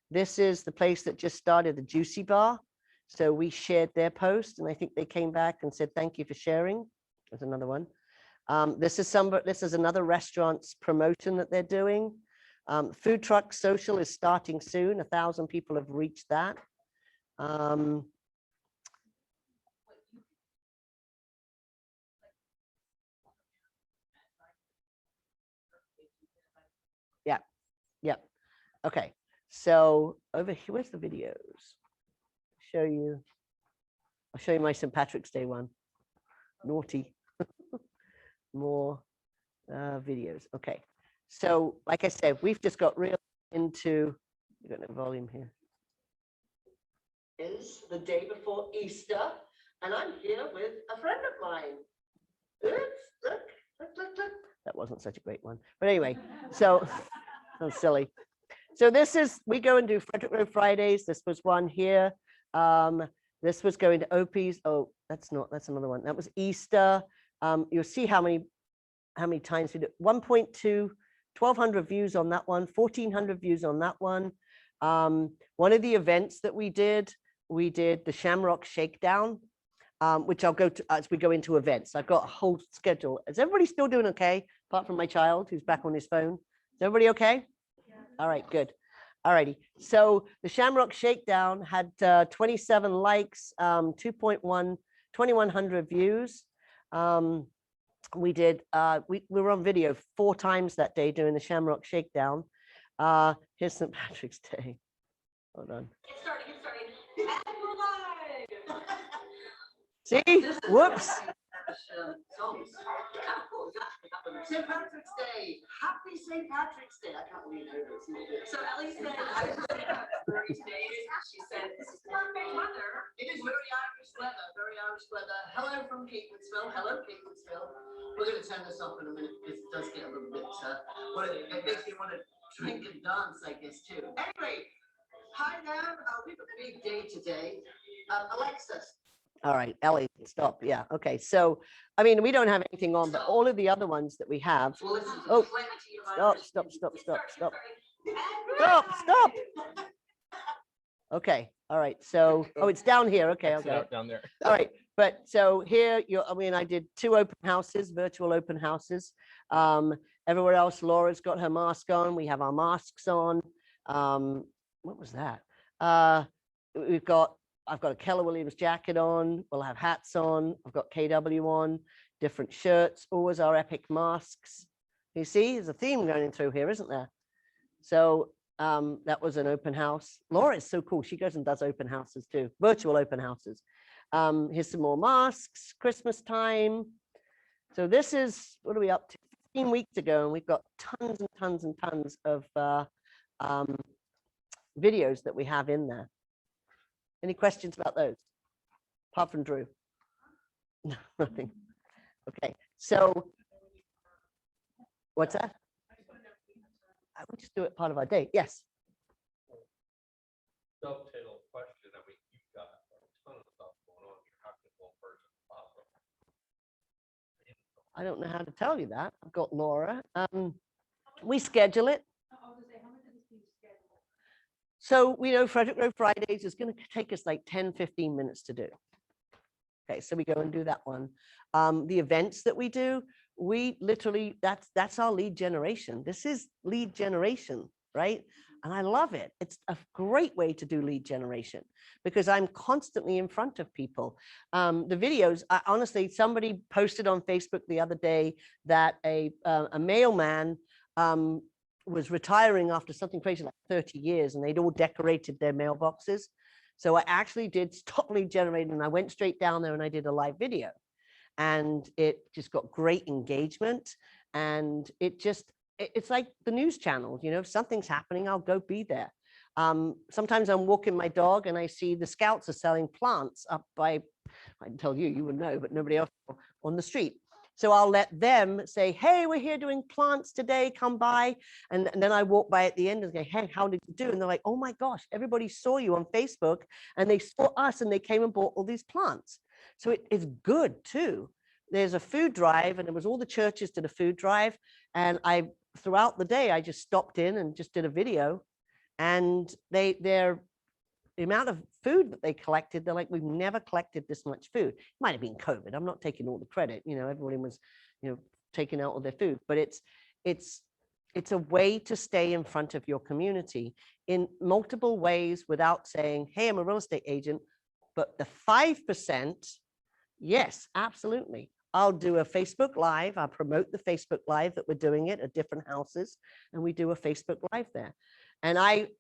Speaker 2: This is the place that just started the Juicy Bar. So we shared their post and I think they came back and said, thank you for sharing. There's another one. This is another restaurant's promotion that they're doing. Food truck social is starting soon. 1,000 people have reached that. Yeah. Okay. So over here, where's the videos? I'll show you my St. Patrick's Day one. Naughty. More videos. Okay. So like I said, we've just got real into, you got no volume here. Is the day before Easter, and I'm here with a friend of mine. Look. That wasn't such a great one. But anyway, so I'm silly. So this is, we go and do Frederick Road Fridays. This was one here. This was going to Opie's. Oh, that's another one. That was Easter. You'll see how many times we did. 1.2, 1,200 views on that one, 1,400 views on that one. One of the events that we did the Shamrock Shakedown, which I'll go to as we go into events. I've got a whole schedule. Is everybody still doing okay? Apart from my child who's back on his phone. Is everybody okay? Yeah. All right, good. All righty. So the Shamrock Shakedown had 27 likes, 2,100 views. We were on video 4 times that day doing the Shamrock Shakedown. Here's St. Patrick's Day. Hold on.
Speaker 6: Get started. And we're live.
Speaker 2: See? Whoops.
Speaker 7: St. Patrick's Day. Happy St. Patrick's Day. I can't believe it.
Speaker 6: So Ellie said, I was today. She said, this is perfect weather.
Speaker 7: It is very Irish weather. Very Irish weather. Hello from Catonsville. Hello, Catonsville. We're going to turn this off in a minute because it does get a little bit, but it makes me want to drink and dance, I guess, too. Anyway, hi there. We have a big day today. Alexis.
Speaker 2: All right, Ellie, stop. Yeah, okay. So, I mean, we don't have anything on, but all of the other ones that we have.
Speaker 7: Well, listen to
Speaker 2: Oh,
Speaker 7: plenty of
Speaker 2: stop. Okay, all right. So, oh, it's down here. Okay, I'll
Speaker 1: It's
Speaker 2: get it.
Speaker 1: down there.
Speaker 2: All right, But so here, I mean, I did 2 open houses, virtual open houses. Everywhere else, Laura's got her mask on. We have our masks on. What was that? I've got a Keller Williams jacket on. We'll have hats on. I've got KW on, different shirts, always our epic masks. You see, there's a theme going through here, isn't there? So that was an open house. Laura is so cool. She goes and does open houses too, virtual open houses. Here's some more masks, Christmas time. So this is, what are we up to? 15 weeks ago, and we've got tons and tons and tons of videos that we have in there. Any questions about those? Apart from Drew? No, nothing. Okay, so what's that? I would just do it part of our day. Yes.
Speaker 5: Dovetail question. I mean, you've got a ton of stuff going on here. How can one person possibly?
Speaker 2: I don't know how to tell you that. I've got Laura. We schedule it. So we know Frederick Road Fridays is going to take us like 10, 15 minutes to do. Okay, so we go and do that one. The events that we do, we literally, that's our lead generation. This is lead generation, right? And I love it. It's a great way to do lead generation because I'm constantly in front of people. The videos, honestly, somebody posted on Facebook the other day that a mailman was retiring after something crazy like 30 years, and they'd all decorated their mailboxes. So I actually did stop lead generating, and I went straight down there and I did a live video, and it just got great engagement. And it's like the news channel, you know, if something's happening, I'll go be there. Sometimes I'm walking my dog and I see the scouts are selling plants up by, I can tell you, you would know, but nobody else on the street. So I'll let them say, hey, we're here doing plants today, come by. And then I walk by at the end and say, hey, how did you do? And they're like, oh my gosh, everybody saw you on Facebook and they saw us and they came and bought all these plants. So it is good too. There's a food drive, and it was all the churches did a food drive. And throughout the day, I just stopped in and just did a video. And the amount of food that they collected, they're like, we've never collected this much food. It might have been COVID. I'm not taking all the credit. You know, everybody was, you know, taking out all their food. But it's a way to stay in front of your community in multiple ways without saying, hey, I'm a real estate agent. But the 5%, yes, absolutely. I'll do a Facebook Live. I'll promote the Facebook Live that we're doing it at different houses, and we do a Facebook Live there. And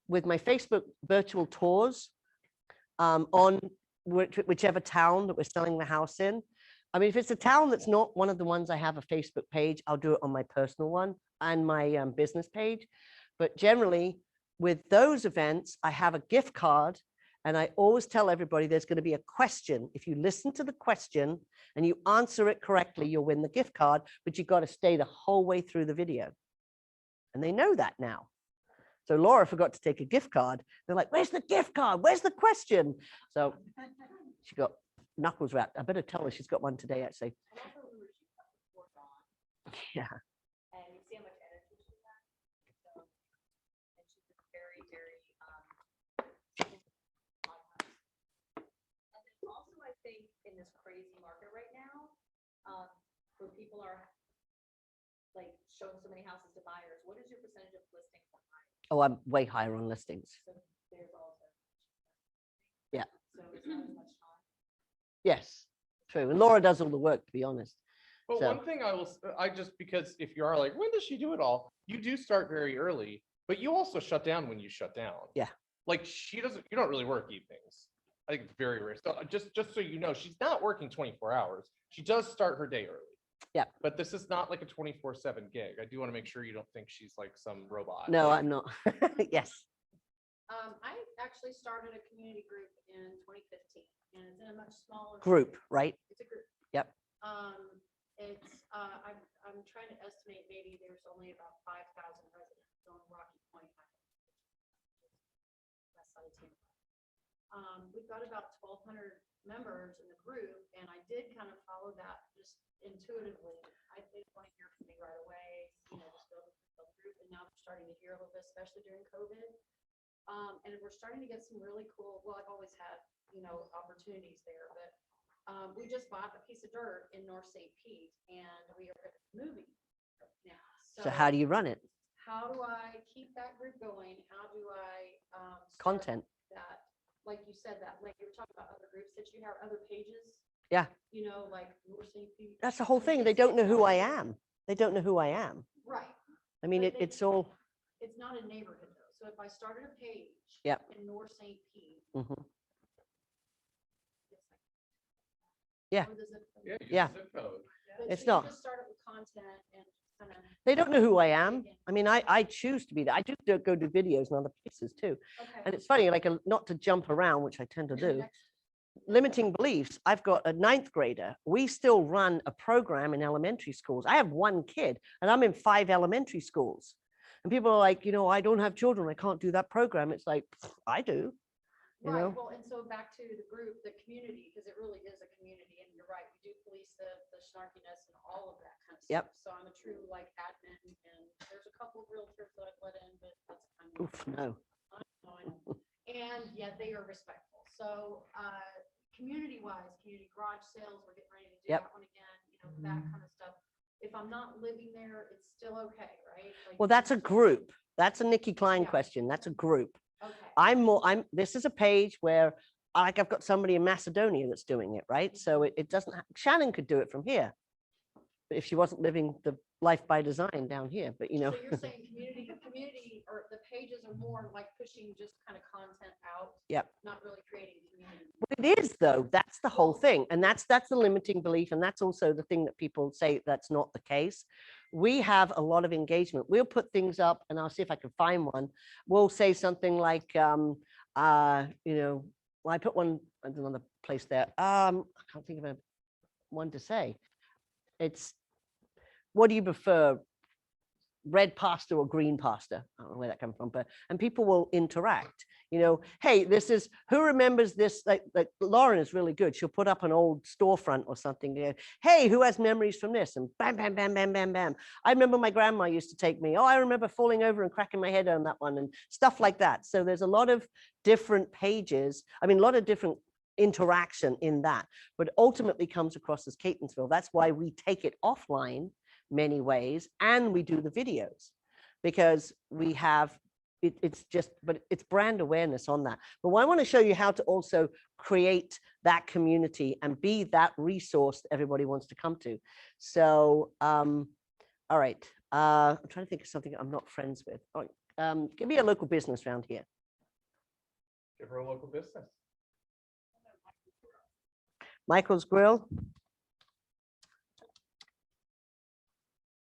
Speaker 2: with my Facebook virtual tours on whichever town that we're selling the house in. I mean, if it's a town that's not one of the ones I have a Facebook page, I'll do it on my personal one and my business page. But generally, with those events, I have a gift card. And I always tell everybody there's going to be a question. If you listen to the question and you answer it correctly, you'll win the gift card, but you've got to stay the whole way through the video. And they know that now. So Laura forgot to take a gift card. They're like, where's the gift card? Where's the question? So she got knuckles wrapped. I better tell her she's got one today, actually. Yeah.
Speaker 3: And you see how much energy she has. So, and she's just very, very, and then also I think in this crazy market right now, where people are like showing so many houses to buyers, what is your percentage of listings on buyers?
Speaker 2: Oh, I'm way higher on listings.
Speaker 3: So there's also.
Speaker 2: Yeah.
Speaker 3: So it's not as much time.
Speaker 2: Yes, true. And Laura does all the work, to be honest.
Speaker 1: But
Speaker 2: So-
Speaker 1: one thing because if you are like, when does she do it all? You do start very early, but you also shut down when you shut down.
Speaker 2: Yeah.
Speaker 1: Like you don't really work evenings. I think it's very rare. So just so you know, she's not working 24 hours. She does start her day early.
Speaker 2: Yeah.
Speaker 1: But this is not like a 24/7 gig. I do want to make sure you don't think she's like some robot.
Speaker 2: No, I'm not. Yes.
Speaker 3: I actually started a community group in 2015, and it's in a much smaller
Speaker 2: Group, right?
Speaker 3: It's a group.
Speaker 2: Yep.
Speaker 3: I'm trying to estimate maybe there's only about 5,000 residents on Rocky Point. West side of Tampa. We've got about 1,200 members in the group, and I did kind of follow that just intuitively. I didn't want to hear from me right away, you know, just build a group, and now we're starting to hear a little bit, especially during COVID. And we're starting to get some really cool, well, I've always had, you know, opportunities there, but we just bought a piece of dirt in North St. Pete and we are moving now.
Speaker 2: So how do you run it?
Speaker 3: How do I keep that group going? How do I start
Speaker 2: Content.
Speaker 3: that, like you said, that, like you were talking about other groups that you have other pages,
Speaker 2: Yeah,
Speaker 3: you know, like North St. Pete.
Speaker 2: that's the whole
Speaker 3: So
Speaker 2: thing. They
Speaker 3: it's
Speaker 2: don't know who I
Speaker 3: like-
Speaker 2: am. They don't know who I am.
Speaker 3: Right.
Speaker 2: I mean,
Speaker 3: But they-
Speaker 2: it's all.
Speaker 3: It's not a neighborhood though. So if I started a page
Speaker 2: Yep.
Speaker 3: in North St. Pete.
Speaker 2: Mhm.
Speaker 3: it's like-
Speaker 2: Yeah.
Speaker 3: or the zip code.
Speaker 1: Yeah. use
Speaker 2: Yeah.
Speaker 1: the zip code.
Speaker 3: But
Speaker 2: It's
Speaker 3: so you
Speaker 2: not.
Speaker 3: Just start it with content and kind of.
Speaker 2: They don't know who I am. I mean, I choose to be there. I go do videos in other places too.
Speaker 3: Okay.
Speaker 2: And it's funny, like not to jump around, which I tend to do.
Speaker 3: Next-
Speaker 2: Limiting beliefs. I've got a 9th grader. We still run a program in elementary schools. I have one kid and I'm in 5 elementary schools. And people are like, I don't have children. I can't do that program. It's like, I do. You
Speaker 3: Right,
Speaker 2: know?
Speaker 3: well, and so back to the group, the community, because it really is a community, and you're right, we do police the snarkiness and all of that kind of
Speaker 2: Yep.
Speaker 3: stuff. So I'm a true like admin, and there's a couple of realtors that I've let in, but that's kind of.
Speaker 2: Oof, no.
Speaker 3: I know. And yet they are respectful. So, community-wise, community garage sales, we're getting ready to do
Speaker 2: Yep.
Speaker 3: that one again, that kind of stuff. If I'm not living there, it's still okay, right? Like,
Speaker 2: Well, that's a group. That's a Nikki Klein
Speaker 3: Yeah.
Speaker 2: question. That's a group.
Speaker 3: Okay.
Speaker 2: This is a page where I've got somebody in Macedonia that's doing it, right? So it doesn't, Shannon could do it from here. But if she wasn't living the life by design down here, but
Speaker 3: So you're saying community, or the pages are more like pushing just kind of content out?
Speaker 2: Yep.
Speaker 3: Not really creating community.
Speaker 2: it is though, that's the whole thing. And that's the limiting belief. And that's also the thing that people say that's not the case. We have a lot of engagement. We'll put things up and I'll see if I can find one. We'll say something like, well, I put one in another place there. I can't think of one to say. It's, what do you prefer? Red pasta or green pasta? I don't know where that comes from, and people will interact. Hey, this is, who remembers this? Like Lauren is really good. She'll put up an old storefront or something. Hey, who has memories from this? And bam, bam, bam, bam, bam, bam. I remember my grandma used to take me. Oh, I remember falling over and cracking my head on that one and stuff like that. So there's a lot of different pages. I mean, a lot of different interaction in that, but ultimately comes across as Catonsville. That's why we take it offline many ways, and we do the videos, because we have it's brand awareness on that. But I want to show you how to also create that community and be that resource that everybody wants to come to. So all right, I'm trying to think of something I'm not friends with. All right, give me a local business around here.
Speaker 1: Give her a local business.
Speaker 2: Michael's Grill.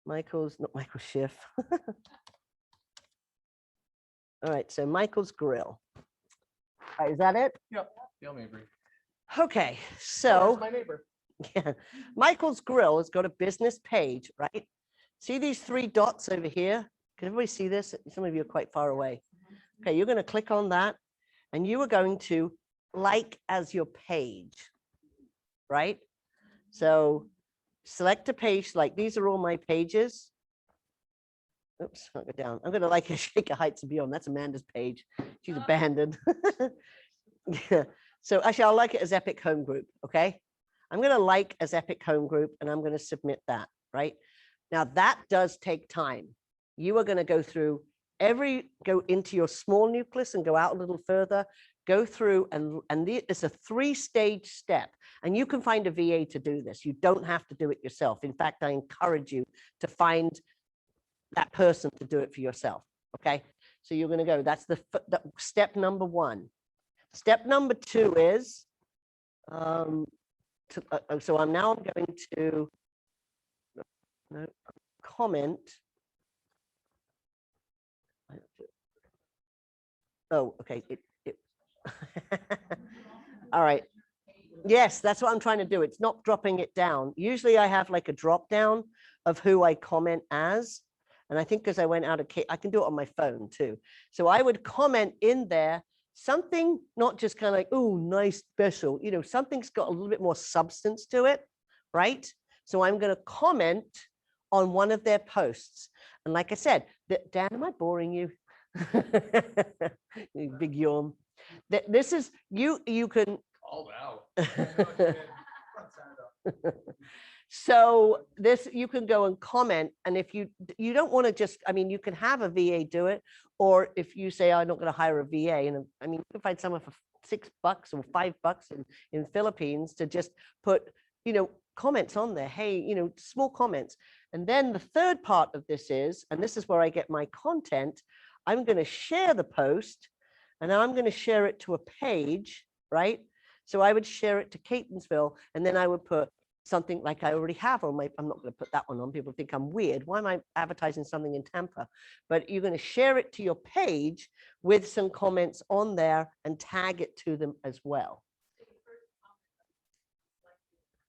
Speaker 2: Not Michael Schiff. All right, so Michael's Grill. All right, is that it?
Speaker 1: Yep. Deal Mabry.
Speaker 2: Okay,
Speaker 1: Oh,
Speaker 2: so
Speaker 1: there's my neighbor.
Speaker 2: yeah, Michael's Grill has got a business page, right? See these 3 dots over here? Can everybody see this? Some of you are quite far away. Okay, you're going to click on that, and you are going to like as your page, right? So select a page, like these are all my pages. Oops, I'll go down. I'm going to like a Shaker Heights and Beyond. That's Amanda's page. She's abandoned. Yeah. So actually, I'll like it as Epic Home Group. Okay. I'm going to like as Epic Home Group, and I'm going to submit that. Right now, that does take time. You are going to go through go into your small nucleus and go out a little further. Go through and it's a 3-stage step, and you can find a VA to do this. You don't have to do it yourself. In fact, I encourage you to find that person to do it for yourself. Okay, so you're going to go. That's the step number 1. Step number 2 is so I'm going to comment. Oh, okay. All right. Yes, that's what I'm trying to do. It's not dropping it down. Usually I have like a drop down of who I comment as. And I think because I went out of I can do it on my phone too. So I would comment in there something, not just kind of like, oh, nice special, something's got a little bit more substance to it, right? So I'm going to comment on one of their posts. And like I said, Dan, am I boring you? Big yawn. This is, you can,
Speaker 1: Called out.
Speaker 2: So this, you can go and comment, and if you don't want to just, I mean, you can have a VA do it, or if you say, I'm not going to hire a VA, and I mean, you can find someone for $6 or $5 in Philippines to just put, comments on there. Hey, small comments. And then the third part of this is, and this is where I get my content, I'm going to share the post, and I'm going to share it to a page, right? So I would share it to Catonsville, and then I would put something like I already have on my, I'm not going to put that one on. People think I'm weird. Why am I advertising something in Tampa? But you're going to share it to your page with some comments on there and tag it to them as well.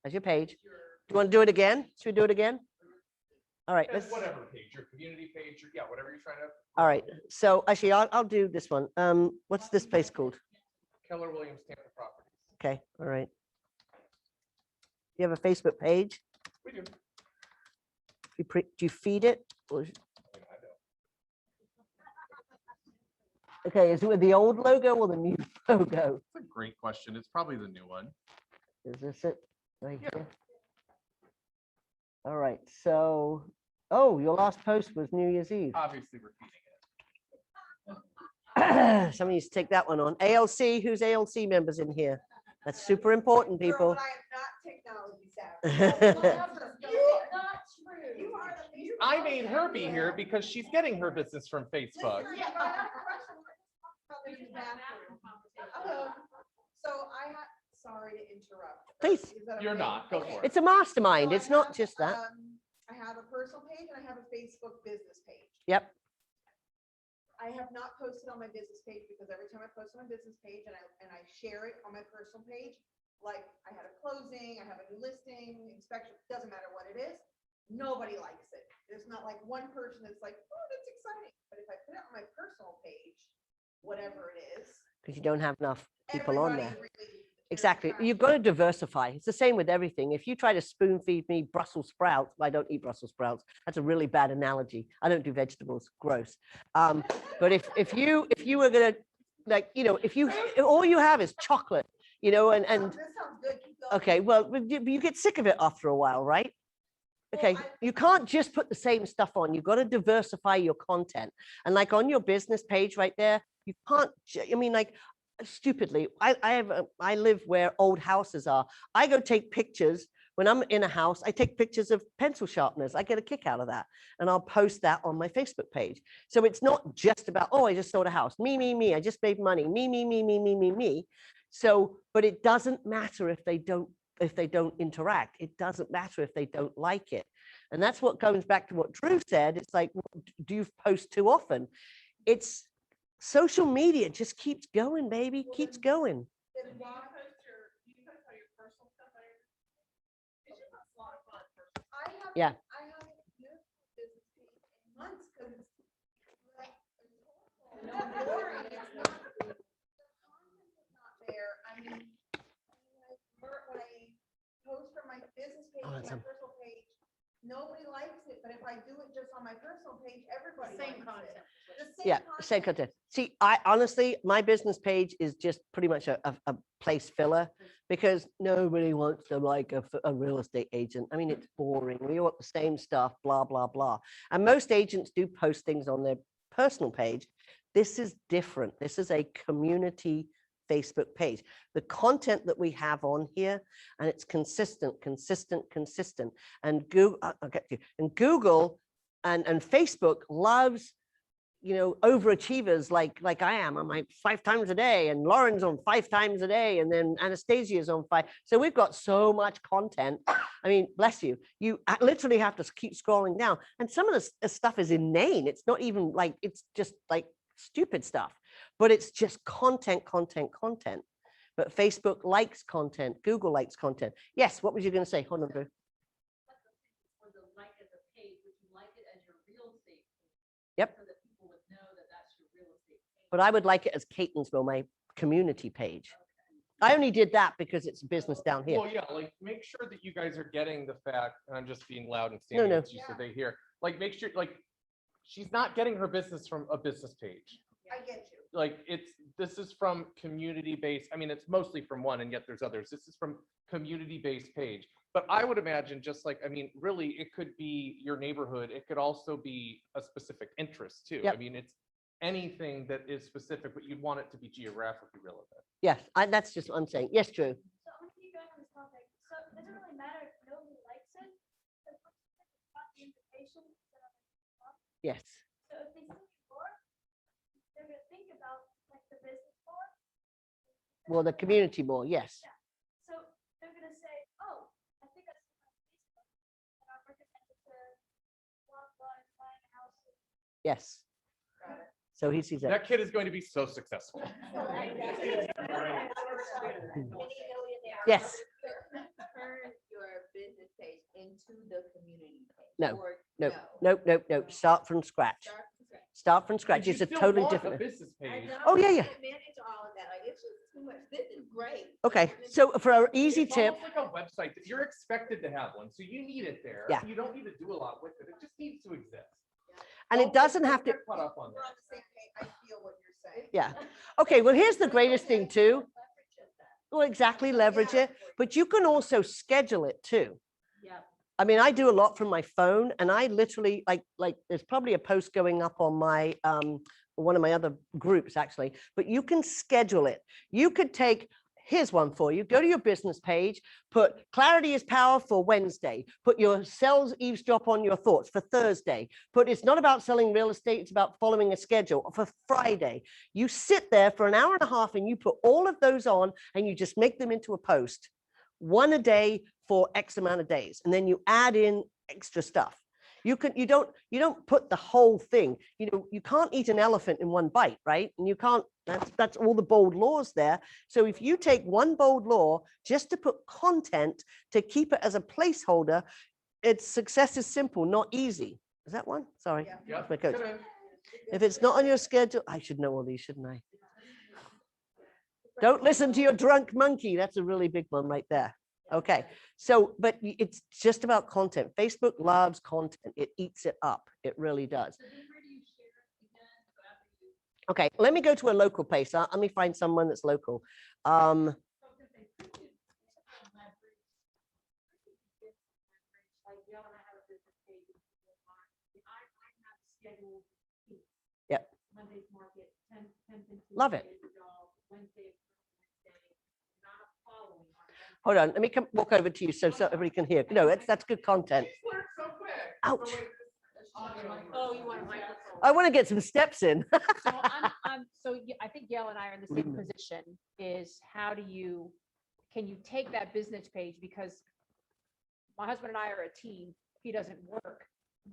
Speaker 2: As your page. Do you want to do it again? Should we do it again? All right. Let's,
Speaker 1: Whatever page, your community page, yeah, whatever you're trying to.
Speaker 2: all right. So actually, I'll do this one. What's this place called?
Speaker 1: Keller Williams Tampa Properties.
Speaker 2: Okay. All right. You have a Facebook page?
Speaker 1: We do.
Speaker 2: Do you feed it? Or...
Speaker 1: I mean, I don't.
Speaker 2: Okay, is it with the old logo or the new logo?
Speaker 1: That's a great question. It's probably the new one.
Speaker 2: Is this it? Right
Speaker 1: Yeah.
Speaker 2: here. All right, so, oh, your last post was New Year's Eve.
Speaker 1: Obviously repeating it.
Speaker 2: Somebody needs to take that one on. ALC, who's ALC members in here? That's super important, people.
Speaker 1: I made her be here because she's getting her business from Facebook.
Speaker 8: So I had, sorry to interrupt.
Speaker 2: Please.
Speaker 8: Is that
Speaker 1: You're
Speaker 8: okay?
Speaker 1: not. Go
Speaker 8: Okay.
Speaker 1: for it.
Speaker 2: It's a mastermind.
Speaker 8: So
Speaker 2: It's
Speaker 8: I
Speaker 2: not
Speaker 8: have,
Speaker 2: just that.
Speaker 8: I have a personal page and I have a Facebook business page.
Speaker 2: Yep.
Speaker 8: I have not posted on my business page because every time I post on my business page and I share it on my personal page, like I had a closing, I have a new listing, inspection, doesn't matter what it is, nobody likes it. There's not like one person that's like, oh, that's exciting. But if I put it on my personal page, whatever it is.
Speaker 2: Because you don't have enough people on there.
Speaker 8: everybody really
Speaker 2: Exactly.
Speaker 8: attracts
Speaker 2: You've got to diversify. It's the same with everything. If you try to spoon feed me Brussels sprouts, I don't eat Brussels sprouts. That's a really bad analogy. I don't do vegetables. Gross. But if you were gonna, like, if all you have is chocolate, and
Speaker 8: This sounds good. Keep going.
Speaker 2: okay, well, you get sick of it after a while, right? Okay, you can't just put the same stuff on. You've got to diversify your content. And like on your business page right there, you can't, I mean, like, stupidly, I live where old houses are. I go take pictures when I'm in a house. I take pictures of pencil sharpeners. I get a kick out of that, and I'll post that on my Facebook page. So it's not just about, oh, I just sold a house, me, I just made money, me. So, but it doesn't matter if they don't interact. It doesn't matter if they don't like it. And that's what comes back to what Drew said. It's like, do you post too often? It's social media just keeps going, baby, keeps going.
Speaker 8: Then why- I haven't-
Speaker 2: Yeah.
Speaker 8: I haven't used business page in months because it's like, no boring, it's not, the content is not there. I mean, when I post from my business page,
Speaker 2: Oh,
Speaker 8: to
Speaker 2: that's
Speaker 8: my
Speaker 2: some-
Speaker 8: personal page, nobody likes it, but if I do it just on my personal page, everybody likes
Speaker 3: Same
Speaker 8: it.
Speaker 3: content.
Speaker 8: The
Speaker 2: Yeah, same content. See, I honestly, my business page is just pretty much a place filler because nobody wants to like a real estate agent. I mean, it's boring. We want the same stuff, blah, blah, blah. And most agents do post things on their personal page. This is different. This is a community Facebook page. The content that we have on here, and it's consistent. And Google, I'll get to you. And Google and Facebook loves, overachievers like I am. I'm like 5 times a day, and Lauren's on 5 times a day, and then Anastasia's on 5. So we've got so much content. I mean, bless you. You literally have to keep scrolling down. And some of this stuff is inane. It's not even like, it's just like stupid stuff, but it's just content. But Facebook likes content. Google likes content. Yes, what was you going to say? Hold on, Drew.
Speaker 6: For the like as a page, would you like it as your real estate page?
Speaker 2: Yep.
Speaker 6: So that people would know that that's your real estate page.
Speaker 2: But I would like it as Catonsville, my community page. I only did that because it's a business down here.
Speaker 1: Well, yeah, like make sure that you guys are getting the fact, and I'm just being loud and
Speaker 2: No,
Speaker 1: standing
Speaker 2: no.
Speaker 1: next to you so they hear. Like, make sure, like, she's not getting her business from a business page.
Speaker 8: I get you.
Speaker 1: Like, this is from community based. I mean, it's mostly from one, and yet there's others. This is from community based page. But I would imagine just like, I mean, really, it could be your neighborhood. It could also be a specific interest too. I
Speaker 2: Yep.
Speaker 1: mean, it's anything that is specific, but you'd want it to be geographically relevant.
Speaker 2: Yes, that's just what I'm saying. Yes, Drew.
Speaker 3: So I'm gonna keep going on this topic. So it doesn't really matter if nobody likes it. But once you got the invitation,
Speaker 2: Yes.
Speaker 3: so if they see you more, they're gonna think about like the business more.
Speaker 2: Well, the community more. Yes.
Speaker 3: So they're gonna say, oh, I think I saw on Facebook, and I'm recommended to blah, blah, and buying a house.
Speaker 2: Yes. So he sees that.
Speaker 1: That kid is going to be so successful.
Speaker 2: Yes.
Speaker 6: Turn your business page into the community page.
Speaker 2: No,
Speaker 6: or
Speaker 2: No, no. Start from scratch.
Speaker 6: Start from scratch.
Speaker 2: Start from scratch.
Speaker 1: But you
Speaker 2: It's a
Speaker 1: still
Speaker 2: totally
Speaker 1: want a
Speaker 2: different.
Speaker 1: business
Speaker 6: I
Speaker 1: page.
Speaker 6: know,
Speaker 2: Oh, yeah,
Speaker 6: I
Speaker 2: yeah.
Speaker 6: can't manage all of that. Like, it's just too much. This is great.
Speaker 2: Okay, so for our easy
Speaker 1: It's
Speaker 2: tip,
Speaker 1: almost like a website that you're expected to have one, so you need it there.
Speaker 2: Yeah.
Speaker 1: You don't need to do a lot with it. It just needs to exist.
Speaker 2: and it
Speaker 1: Don't
Speaker 2: doesn't
Speaker 1: get-
Speaker 2: have to,
Speaker 1: don't get caught up on
Speaker 8: We're on
Speaker 1: that.
Speaker 8: the same page. I feel what you're saying.
Speaker 2: yeah. Okay, well, here's the greatest thing too. Well, exactly, leverage it, but you can also schedule it too.
Speaker 6: Yep.
Speaker 2: I mean, I do a lot from my phone and I literally like there's probably a post going up on my one of my other groups actually, but you can schedule it. You could take, here's one for you. Go to your business page, put clarity is power for Wednesday, put your sales eavesdrop on your thoughts for Thursday, put it's not about selling real estate, it's about following a schedule for Friday. You sit there for an hour and a half and you put all of those on and you just make them into a post, one a day for X amount of days. And then you add in extra stuff. You don't put the whole thing, you can't eat an elephant in one bite, right? And you can't, that's all the bold laws there. So if you take one bold law just to put content to keep it as a placeholder, its success is simple, not easy. Is that one? Sorry.
Speaker 8: Yeah.
Speaker 1: Yeah.
Speaker 2: My coach.
Speaker 1: Good.
Speaker 2: If it's not on your schedule, I should know all these, shouldn't I? Don't listen to your drunk monkey. That's a really big one right there. Okay, so, but it's just about content. Facebook loves content. It eats it up. It really does. Okay, let me go to a local place. Let me find someone that's local. Yep. Love it. Hold on, let me walk over to you so everybody can hear. No, that's good content. Ouch.
Speaker 9: Oh, you want a microphone?
Speaker 2: I want to get some steps in.
Speaker 9: So I think Gail and I are in the same position, is can you take that business page, because my husband and I are a team, he doesn't work,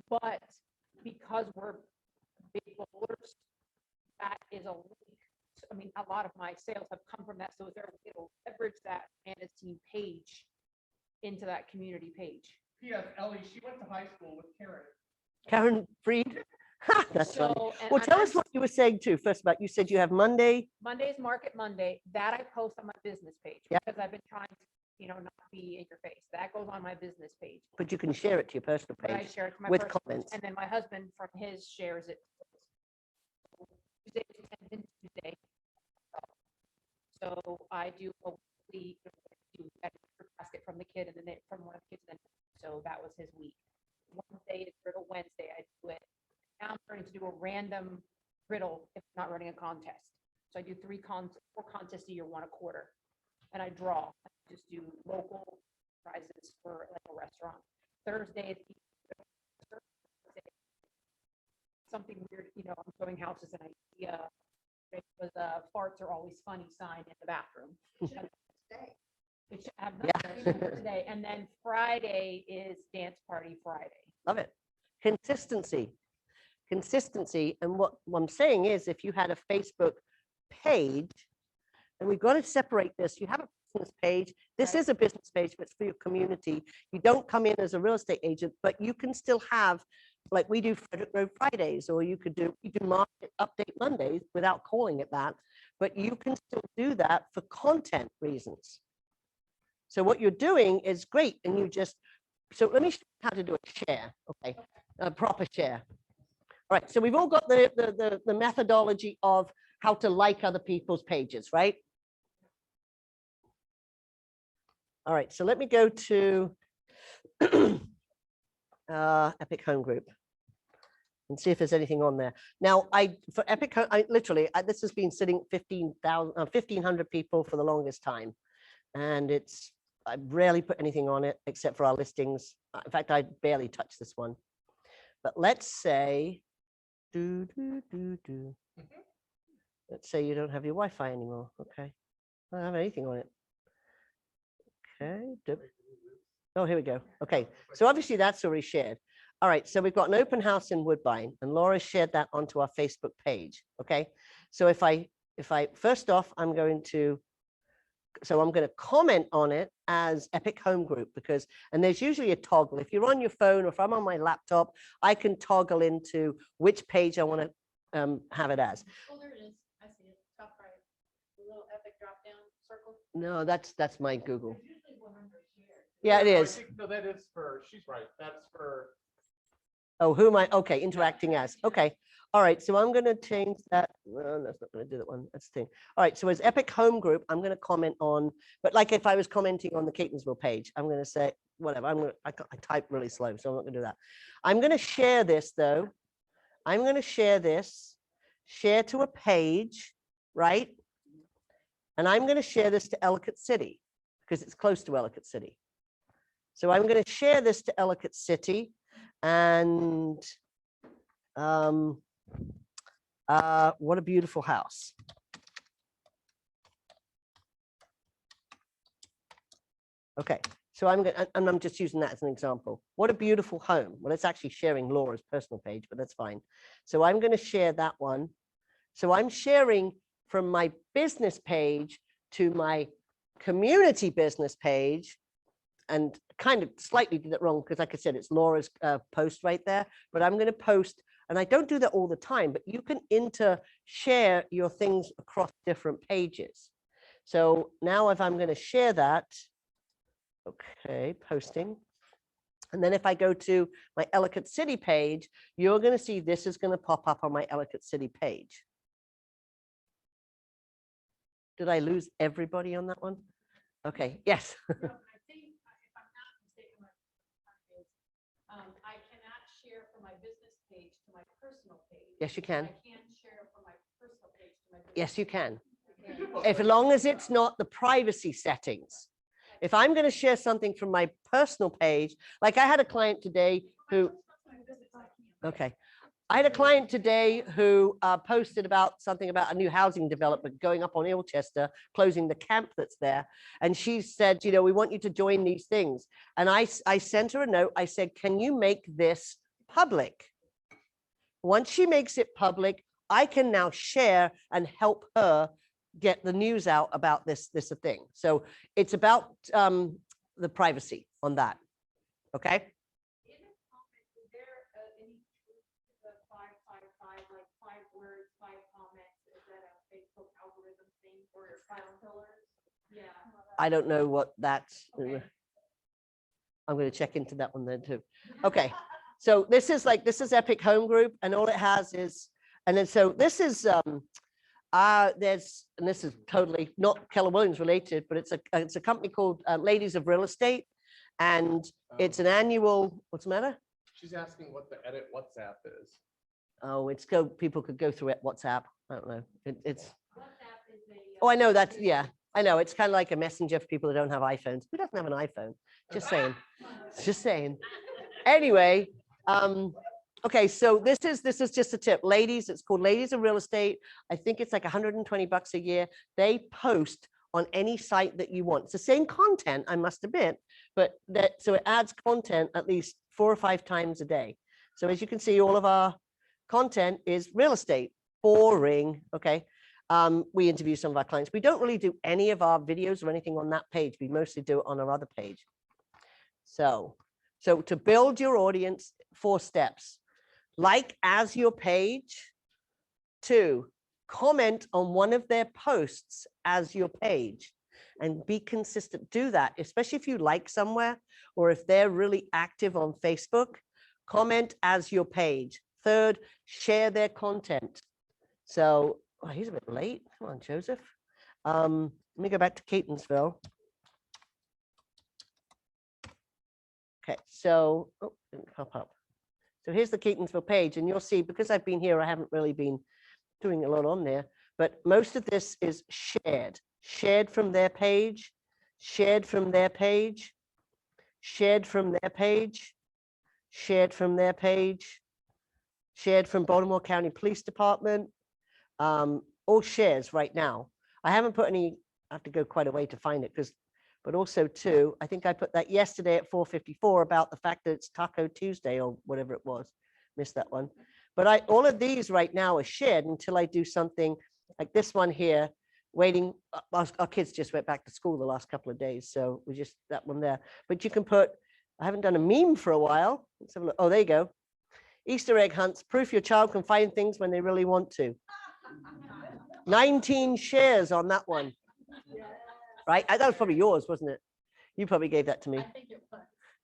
Speaker 9: but because we're big boulders, that is a link. I mean, a lot of my sales have come from that, so it'll leverage that fantasy page into that community page.
Speaker 1: P.S. Ellie, she went to high school with Karen.
Speaker 2: Karen Freed. Ha, that's funny.
Speaker 9: and
Speaker 2: Well, tell
Speaker 9: I'm
Speaker 2: us what you were saying too. First about, you said you have Monday.
Speaker 9: Monday's Market Monday, that I post on my business page,
Speaker 2: Yeah.
Speaker 9: because I've been trying to, not be in your face. That goes on my business page.
Speaker 2: But you can share it to your personal
Speaker 9: But I
Speaker 2: page
Speaker 9: share it to my
Speaker 2: with
Speaker 9: personal,
Speaker 2: comments.
Speaker 9: and then my husband from his shares it. Tuesday and then Tuesday. So I do a weekly basket from the kid and then from one of the kids. And so that was his week. Wednesday is Riddle Wednesday. I do it. Now I'm starting to do a random riddle if I'm not running a contest. So I do 4 contests a year, 1 a quarter. And I draw. I just do local prizes for like a restaurant. Thursday is something weird, I'm showing houses and idea. It was farts are always funny sign in the bathroom. It should have nothing today. And then Friday is dance party Friday.
Speaker 2: Love it. Consistency. And what I'm saying is, if you had a Facebook page, and we've got to separate this, you have a business page. This
Speaker 9: Right.
Speaker 2: is a business page, but it's for your community. You don't come in as a real estate agent, but you can still have, like we do Frederick Road Fridays, or you do Market Update Mondays without calling it that, but you can still do that for content reasons. So what you're doing is great, and so let me show you how to do a share, okay, a proper share. All right, so we've all got the methodology of how to like other people's pages, right? All right, so let me go to Epic Home Group and see if there's anything on there. Now, for Epic Home, this has been sitting 1,500 people for the longest time. And I rarely put anything on it except for our listings. In fact, I barely touch this one. But let's say, let's say you don't have your Wi-Fi anymore. Okay. I don't have anything on it. Okay. Oh, here we go. Okay. So obviously that's already shared. All right. So we've got an open house in Woodbine and Laura shared that onto our Facebook page. Okay. So if I first off, I'm going to comment on it as Epic Home Group and there's usually a toggle. If you're on your phone or if I'm on my laptop, I can toggle into which page I want to have it as.
Speaker 3: Oh, there it is. I see it. Top right. The little Epic drop down circle.
Speaker 2: No, that's my Google. Yeah, it is.
Speaker 1: No, that is for, she's right. That's for.
Speaker 2: Oh, who am I? Okay, interacting as. Okay. All right, so I'm going to change that. No, that's not going to do that one. That's the thing. All right, so as Epic Home Group, I'm going to comment on, but like if I was commenting on the Catonsville page, I'm going to say, whatever, I type really slow, so I'm not going to do that. I'm going to share this though. I'm going to share this, share to a page, right? And I'm going to share this to Ellicott City because it's close to Ellicott City. So I'm going to share this to Ellicott City and what a beautiful house. Okay, so I'm just using that as an example. What a beautiful home. Well, it's actually sharing Laura's personal page, but that's fine. So I'm going to share that one. So I'm sharing from my business page to my community business page, and kind of slightly did it wrong because like I said, it's Laura's post right there, but I'm going to post, and I don't do that all the time, but you can share your things across different pages. So now if I'm going to share that, okay, posting. And then if I go to my Ellicott City page, you're going to see this is going to pop up on my Ellicott City page. Did I lose everybody on that one? Okay, yes.
Speaker 3: I think, if I'm not mistaken, I cannot share from my business page to my personal page.
Speaker 2: Yes, you can.
Speaker 3: I can share from my personal page to my business.
Speaker 2: Yes, you can.
Speaker 3: Okay.
Speaker 2: As long as it's not the privacy settings. If I'm going to share something from my personal page, like I had a client today who, okay. I had a client today who posted about something about a new housing development going up on Ilchester, closing the camp that's there. And she said, you know, we want you to join these things. And I sent her a note. I said, can you make this public? Once she makes it public, I can now share and help her get the news out about this thing. So it's about the privacy on that. Okay.
Speaker 3: In a comment, is there any truth to the 555, like 5 words, 5 comments? Is that a Facebook algorithm thing for your file pillars? Yeah.
Speaker 2: I don't know what that's.
Speaker 3: Okay.
Speaker 2: I'm going to check into that one then too. Okay. So this is Epic Home Group, and all it has is, and then so this is and this is totally not Keller Williams related, but it's a company called Ladies of Real Estate, and it's an annual. What's the matter?
Speaker 1: She's asking what the edit WhatsApp is.
Speaker 2: Oh, people could go through it. WhatsApp. I don't know. It's.
Speaker 3: WhatsApp is a.
Speaker 2: Oh, I know that. Yeah, I know. It's kind of like a messenger for people that don't have iPhones. Who doesn't have an iPhone? Just saying. Just saying. Anyway. Okay, so this is just a tip. Ladies, it's called Ladies of Real Estate. I think it's like $120 a year. They post on any site that you want. It's the same content, I must admit, but so it adds content at least 4 or 5 times a day. So as you can see, all of our content is real estate. Boring, okay? We interview some of our clients. We don't really do any of our videos or anything on that page. We mostly do it on our other page. So to build your audience, 4 steps. Like as your page. 2, comment on one of their posts as your page and be consistent. Do that, especially if you like somewhere or if they're really active on Facebook, comment as your page. 3rd, share their content. So he's a bit late. Come on, Joseph. Let me go back to Catonsville. Okay, so, oh, didn't pop up. So here's the Catonsville page, and you'll see, because I've been here, I haven't really been doing a lot on there, but most of this is shared from their page, shared from their page, shared from their page, shared from their page, shared from Baltimore County Police Department, all shares right now. I haven't put any, I have to go quite a way to find it, because, but also too, I think I put that yesterday at 4:54 about the fact that it's Taco Tuesday or whatever it was. Missed that one. But all of these right now are shared until I do something like this one here, waiting. Our kids just went back to school the last couple of days, so we just, that one there. But you can put, I haven't done a meme for a while. Let's have a look. Oh, there you go. Easter egg hunts, proof your child can find things when they really want to. 19 shares on that one. Right? That was probably yours, wasn't it? You probably gave that to me.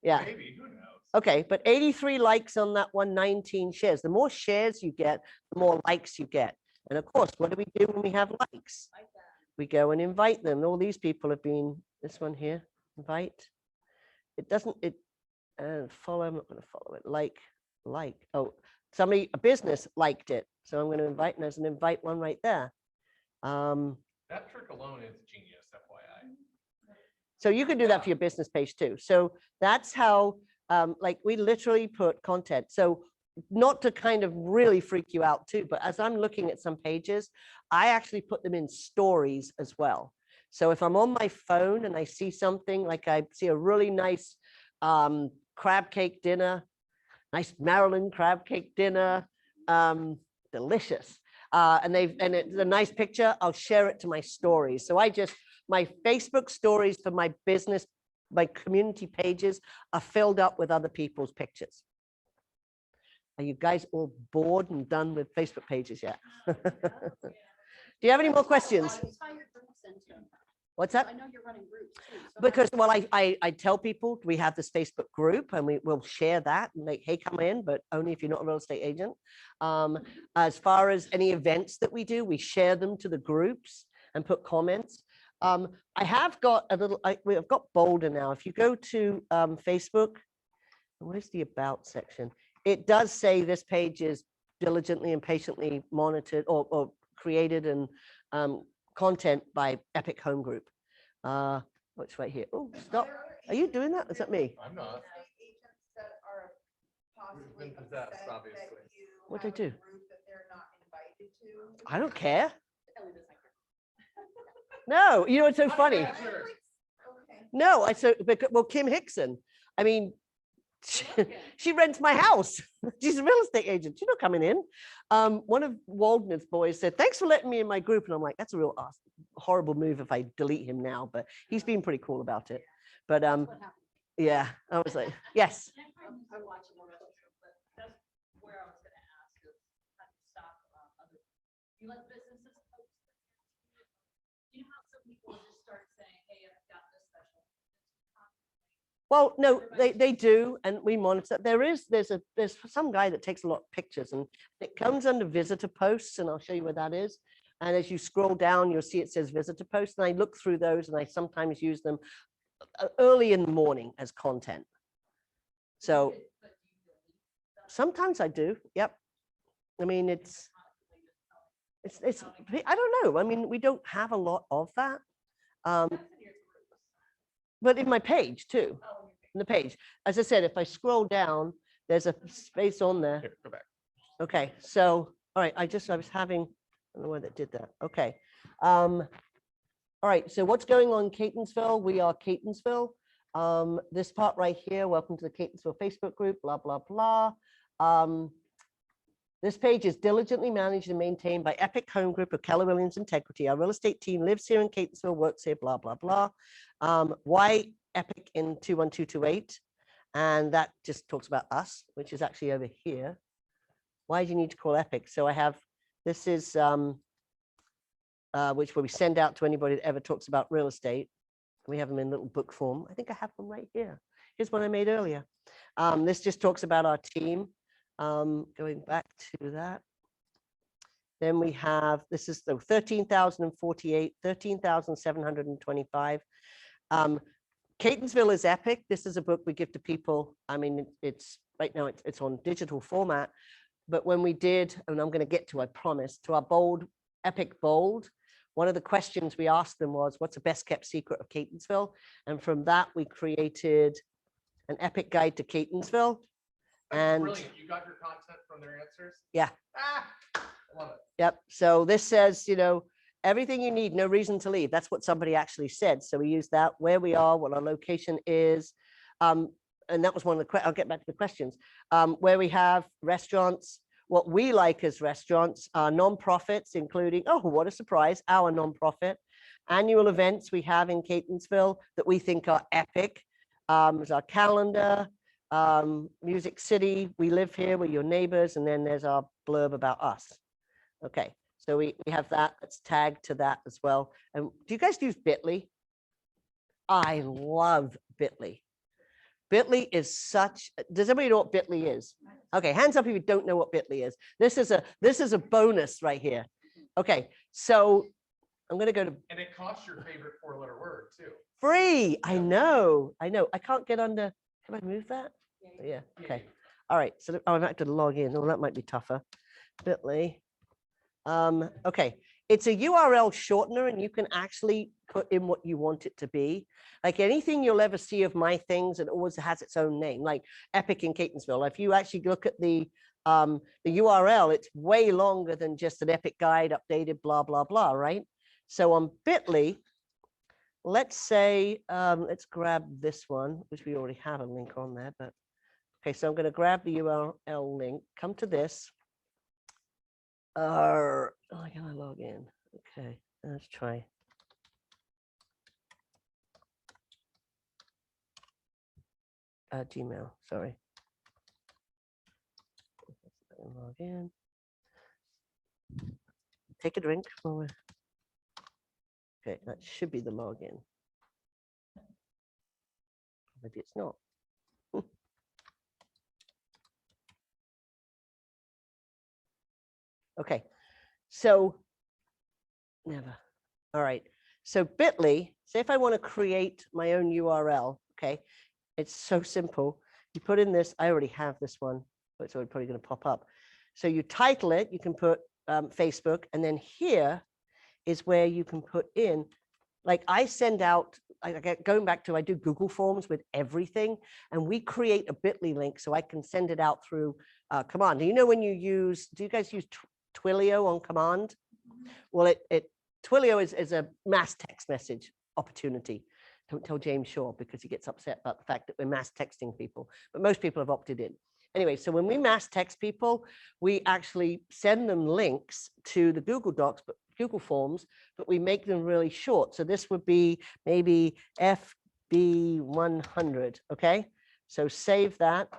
Speaker 2: Yeah.
Speaker 1: Maybe, who knows?
Speaker 2: Okay, but 83 likes on that one, 19 shares. The more shares you get, the more likes you get. And of course, what do we do when we have likes? We go and invite them. All these people have been, this one here, invite. It doesn't, follow, I'm not going to follow it. Like, oh, somebody, a business liked it. So I'm going to invite, and there's an invite one right there.
Speaker 1: That trick alone is genius, FYI.
Speaker 2: So you can do that for your business page too. So that's how, like, we literally put content. So not to kind of really freak you out too, but as I'm looking at some pages, I actually put them in stories as well. So if I'm on my phone and I see something, like I see a really nice crab cake dinner, nice Maryland crab cake dinner, delicious. And it's a nice picture, I'll share it to my stories. So my Facebook stories for my business, my community pages are filled up with other people's pictures. Are you guys all bored and done with Facebook pages yet? Do you have any more questions? What's that?
Speaker 3: I know you're running groups too. so
Speaker 2: Because, well, I tell people we have this Facebook group and we will share that and like, hey, come in, but only if you're not a real estate agent. As far as any events that we do, we share them to the groups and put comments. I have got a little, we've got bolder now. If you go to Facebook, where's the about section? It does say this page is diligently and patiently monitored or created and content by Epic Home Group. What's right here? Oh, stop. Are you doing that? Is that me?
Speaker 1: I'm not.
Speaker 8: Agents that are possibly
Speaker 1: been possessed,
Speaker 8: upset that
Speaker 1: obviously.
Speaker 8: you
Speaker 2: What'd I
Speaker 8: have a
Speaker 2: do?
Speaker 8: group that they're not invited to.
Speaker 2: I don't care.
Speaker 3: Ellie doesn't care.
Speaker 2: No, you know, it's so funny.
Speaker 8: Okay.
Speaker 2: No, well, Kim Hickson, I mean, she rents my house. She's a real estate agent. She's not coming in. One of Waldman's boys said, thanks for letting me in my group. And I'm like, that's a real horrible move if I delete him now, but he's been pretty cool about it. But yeah, I was like, yes.
Speaker 3: I'm watching the rest of it, but that's where I was gonna ask is how to stop other, you let businesses post. You know how some people just start saying, hey, I've got this special.
Speaker 2: Well, no, they do, and we monitor. There's some guy that takes a lot of pictures, and it comes under visitor posts, and I'll show you where that is. And as you scroll down, you'll see it says visitor posts, and I look through those, and I sometimes use them early in the morning as content. So sometimes I do. Yep. I mean, it's I don't know. I mean, we don't have a lot of that. But in my page too, in the page, as I said, if I scroll down, there's a space on there.
Speaker 1: Here, go back.
Speaker 2: Okay, so, all right, I was having, I don't know where that did that. Okay. All right, so what's going on in Catonsville? We are Catonsville. This part right here, welcome to the Catonsville Facebook group, blah, blah, blah. This page is diligently managed and maintained by Epic Home Group of Keller Williams Integrity. Our real estate team lives here in Catonsville, works here, blah, blah, blah. Why Epic in 21228? And that just talks about us, which is actually over here. Why do you need to call Epic? So I have, this is, which we send out to anybody that ever talks about real estate. We have them in little book form. I think I have them right here. Here's one I made earlier. This just talks about our team. Going back to that. Then we have, this is the 13,048, 13,725. Catonsville is epic. This is a book we give to people. I mean, it's right now it's on digital format. But when we did, and I'm going to get to, I promise, to our bold, epic bold, one of the questions we asked them was, what's the best kept secret of Catonsville? And from that, we created an epic guide to Catonsville.
Speaker 1: That's
Speaker 2: And
Speaker 1: brilliant. You got your content from their answers?
Speaker 2: yeah.
Speaker 1: Ah, I love it.
Speaker 2: Yep. So this says, you know, everything you need, no reason to leave. That's what somebody actually said. So we use that, where we are, what our location is. And that was one of the, I'll get back to the questions. Where we have restaurants, what we like as restaurants, nonprofits, including, oh, what a surprise, our nonprofit. Annual events we have in Catonsville that we think are epic. There's our calendar, Music City, we live here, we're your neighbors, and then there's our blurb about us. Okay, so we have that, that's tagged to that as well. And do you guys use Bitly? I love Bitly. Bitly is such, does everybody know what Bitly is? Okay, hands up if you don't know what Bitly is. This is a bonus right here. Okay, so I'm gonna go to
Speaker 1: And it costs your favorite 4-letter word too.
Speaker 2: free. I know. I can't get under, can I move that? Yeah, okay. All right, so I have to log in. Oh, that might be tougher. Bitly. Okay, it's a URL shortener and you can actually put in what you want it to be. Like anything you'll ever see of my things, it always has its own name, like Epic in Catonsville. If you actually look at the URL, it's way longer than just an epic guide updated, blah, blah, blah, right? So on Bitly, let's say, let's grab this one, which we already have a link on there, but okay, so I'm going to grab the URL link, come to this. Oh, I gotta log in. Okay, let's try. Gmail, sorry. Log in. Take a drink. Okay, that should be the login. Maybe it's not. Okay, so never. All right, so Bitly, say if I want to create my own URL, okay, it's so simple. You put in this, I already have this one, but it's probably going to pop up. So you title it, you can put Facebook, and then here is where you can put in, like I send out, going back to, I do Google Forms with everything, and we create a Bitly link so I can send it out through command. Do you know when you use, do you guys use Twilio on command? Well, Twilio is a mass text message opportunity. Don't tell James Shaw because he gets upset about the fact that we're mass texting people, but most people have opted in. Anyway, so when we mass text people, we actually send them links to the Google Docs, but Google Forms, but we make them really short. So this would be maybe FB100, okay? So save that.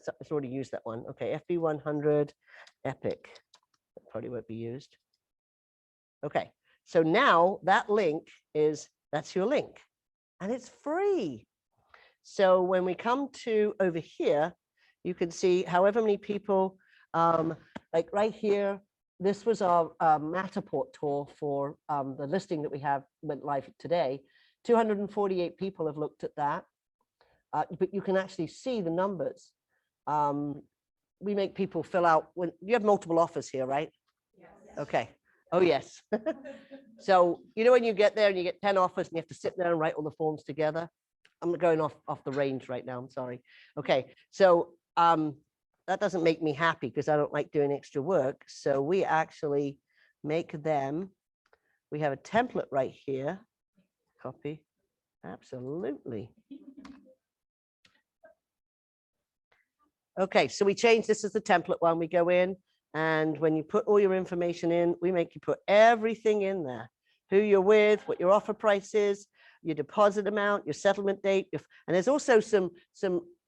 Speaker 2: So it's already used that one. Okay, FB100 Epic. That probably won't be used. Okay, so now that link that's your link. And it's free. So when we come to over here, you can see however many people, like right here, this was our Matterport tour for the listing that we have went live today. 248 people have looked at that, but you can actually see the numbers. We make people fill out, when you have multiple offers here, right? Yes. Okay. Oh, yes. So, you know, when you get there and you get 10 offers and you have to sit there and write all the forms together. I'm going off the range right now. I'm sorry. Okay. So that doesn't make me happy because I don't like doing extra work. So we actually make them, we have a template right here. Copy. Absolutely. Okay. So we change this as the template one. We go in. And when you put all your information in, we make you put everything in there, who you're with, what your offer price is, your deposit amount, your settlement date. And there's also some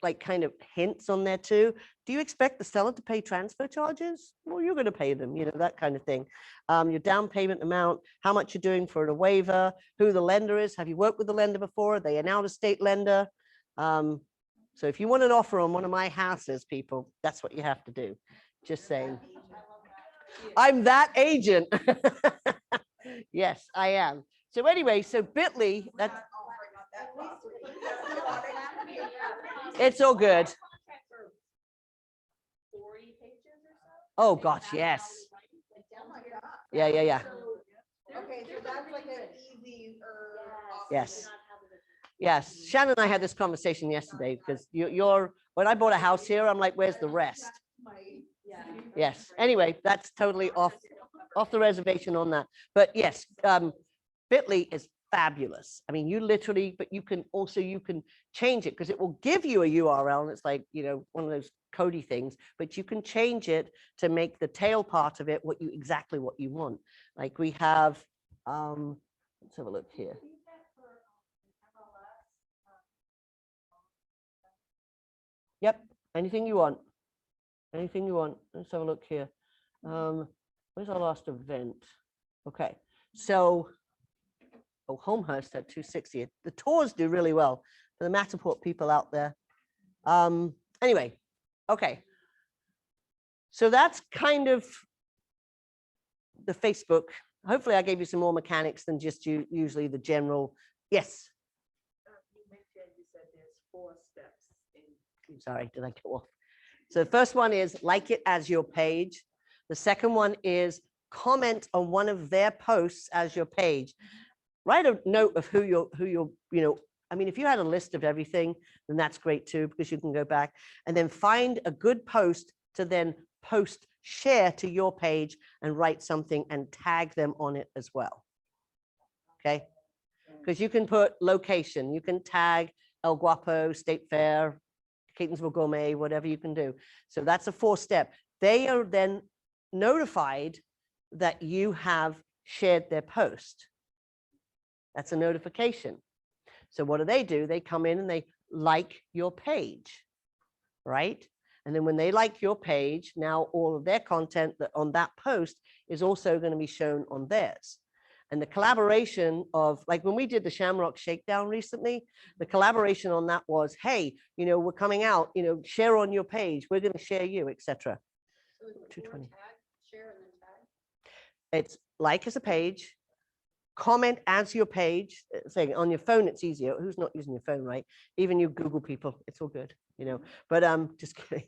Speaker 2: like kind of hints on there too. Do you expect the seller to pay transfer charges? Well, you're going to pay them, you know, that kind of thing. Your down payment amount, how much you're doing for a waiver, who the lender is. Have you worked with the lender before? Are they an out-of-state lender? So if you want an offer on one of my houses, people, that's what you have to do. Just saying. I'm that agent. Yes, I am. So anyway, so Bitly, that's It's all good.
Speaker 6: Contract for 40 pages or so?
Speaker 2: Oh,
Speaker 6: Like,
Speaker 2: gosh,
Speaker 6: that's
Speaker 2: yes.
Speaker 6: how we write it, like,
Speaker 8: Oh my God.
Speaker 2: Yeah, yeah, yeah.
Speaker 8: Okay, so that's like an easy
Speaker 2: Yes. Yes. Shannon and I had this conversation yesterday because you're, when I bought a house here, I'm like, where's the rest? Yes. Anyway, that's totally off the reservation on that. But yes, Bitly is fabulous. I mean, you literally, but you can change it because it will give you a URL and it's like, one of those Cody things, but you can change it to make the tail part of it exactly what you want. Like we have, let's have a look here. Yep, anything you want. Anything you want. Let's have a look here. Where's our last event? Okay, so Holmhurst at 260. The tours do really well for the Matterport people out there. Anyway, okay. So that's kind of the Facebook. Hopefully I gave you some more mechanics than just usually the general. Yes.
Speaker 6: You mentioned, you said there's 4 steps in.
Speaker 2: Sorry, did I go off? So the first one is like it as your page. The second one is comment on one of their posts as your page. Write a note of who you're, I mean, if you had a list of everything, then that's great too, because you can go back and then find a good post to then share to your page and write something and tag them on it as well. Okay. Because you can put location, you can tag El Guapo, State Fair, Catonsville Gourmet, whatever you can do. So that's a 4-step. They are then notified that you have shared their post. That's a notification. So what do? They come in and they like your page, right? And then when they like your page, now all of their content on that post is also going to be shown on theirs. And the collaboration of, like when we did the Shamrock Shakedown recently, the collaboration on that was, hey, we're coming out, share on your page, we're going to share you, etc. 220.
Speaker 3: Share and then tag.
Speaker 2: It's like as a page, comment as your page. Saying on your phone, it's easier. Who's not using your phone, right? Even you Google people, it's all good, But just kidding.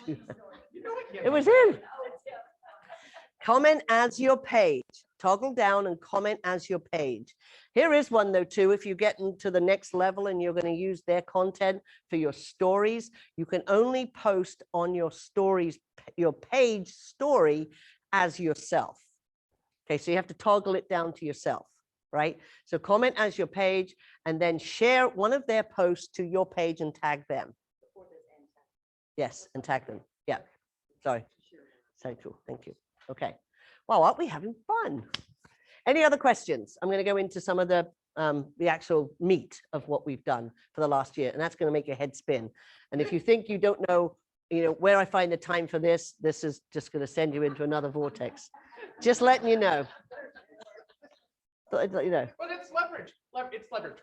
Speaker 2: It was in. Comment as your page. Toggle down and comment as your page. Here is one though too. If you get into the next level and you're going to use their content for your stories, you can only post on your stories, your page story as yourself. Okay, so you have to toggle it down to yourself, right? So comment as your page and then share one of their posts to your page and tag them. Yes, and tag them. Yeah, sorry. So cool, thank you. Okay, well, aren't we having fun? Any other questions? I'm going to go into some of the actual meat of what we've done for the last year, and that's going to make your head spin. And if you think you don't know, where I find the time for this, this is just going to send you into another vortex. Just letting you know. But
Speaker 1: it's leverage. It's leverage.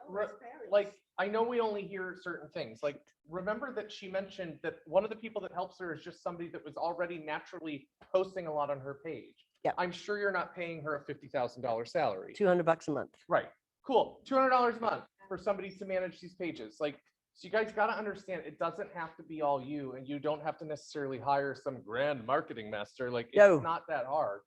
Speaker 1: Like, I know we only hear certain things. Like, remember that she mentioned that one of the people that helps her is just somebody that was already naturally posting a lot on her page.
Speaker 2: Yeah.
Speaker 1: I'm sure you're not paying her a $50,000 salary.
Speaker 2: $200 a month.
Speaker 1: Right. Cool. $200 a month for somebody to manage these pages. Like, so you guys got to understand, it doesn't have to be all you, and you don't have to necessarily hire some grand marketing master. Like, it's not that hard.